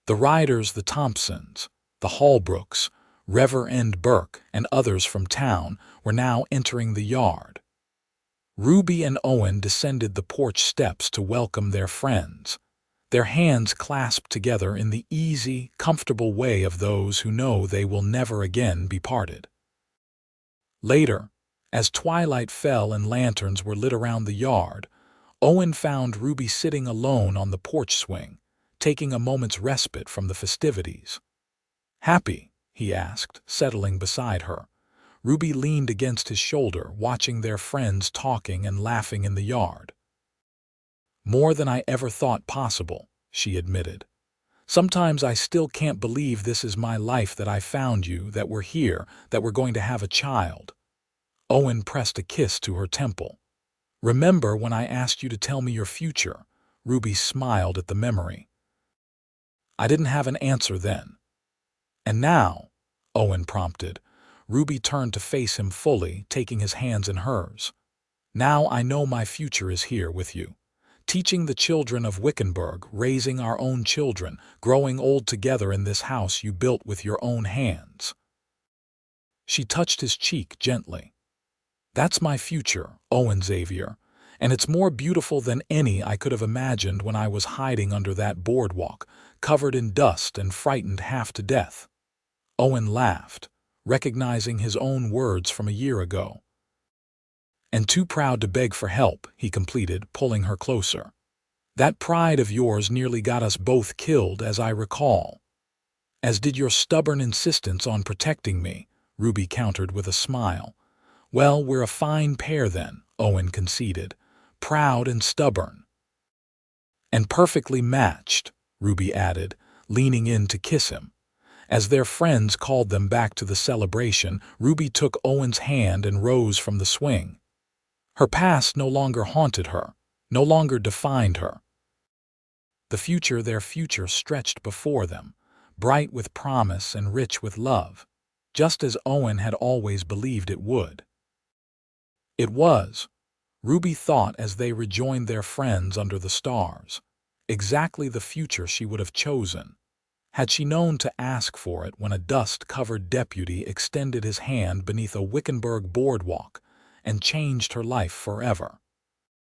The Ryders, the Thompsons, the Holbrooks, Reverend Burke, and others from town were now entering the yard. Ruby and Owen descended the porch steps to welcome their friends, their hands clasped together in the easy, comfortable way of those who know they will never again be parted. Later, as twilight fell and lanterns were lit around the yard, Owen found Ruby sitting alone on the porch swing, taking a moment's respite from the festivities. "Happy?" he asked, settling beside her. Ruby leaned against his shoulder, watching their friends talking and laughing in the yard. "More than I ever thought possible," she admitted. "Sometimes I still can't believe this is my life, that I found you, that we're here, that we're going to have a child." Owen pressed a kiss to her temple. "Remember when I asked you to tell me your future?" Ruby smiled at the memory. "I didn't have an answer then." "And now?" Owen prompted. Ruby turned to face him fully, taking his hands in hers. "Now I know my future is here with you. Teaching the children of Wickenburg, raising our own children, growing old together in this house you built with your own hands." She touched his cheek gently. "That's my future, Owen Xavier, and it's more beautiful than any I could have imagined when I was hiding under that boardwalk, covered in dust and frightened half to death." Owen laughed, recognizing his own words from a year ago. "And too proud to beg for help," he completed, pulling her closer. "That pride of yours nearly got us both killed, as I recall." "As did your stubborn insistence on protecting me," Ruby countered with a smile. "Well, we're a fine pair then," Owen conceded. "Proud and stubborn." "And perfectly matched," Ruby added, leaning in to kiss him. As their friends called them back to the celebration, Ruby took Owen's hand and rose from the swing. Her past no longer haunted her, no longer defined her. Their future stretched before them, bright with promise and rich with love, just as Owen had always believed it would. It was, Ruby thought as they rejoined their friends under the stars, exactly the future she would have chosen, had she known to ask for it when a dust-covered deputy extended his hand beneath a Wickenburg boardwalk and changed her life forever.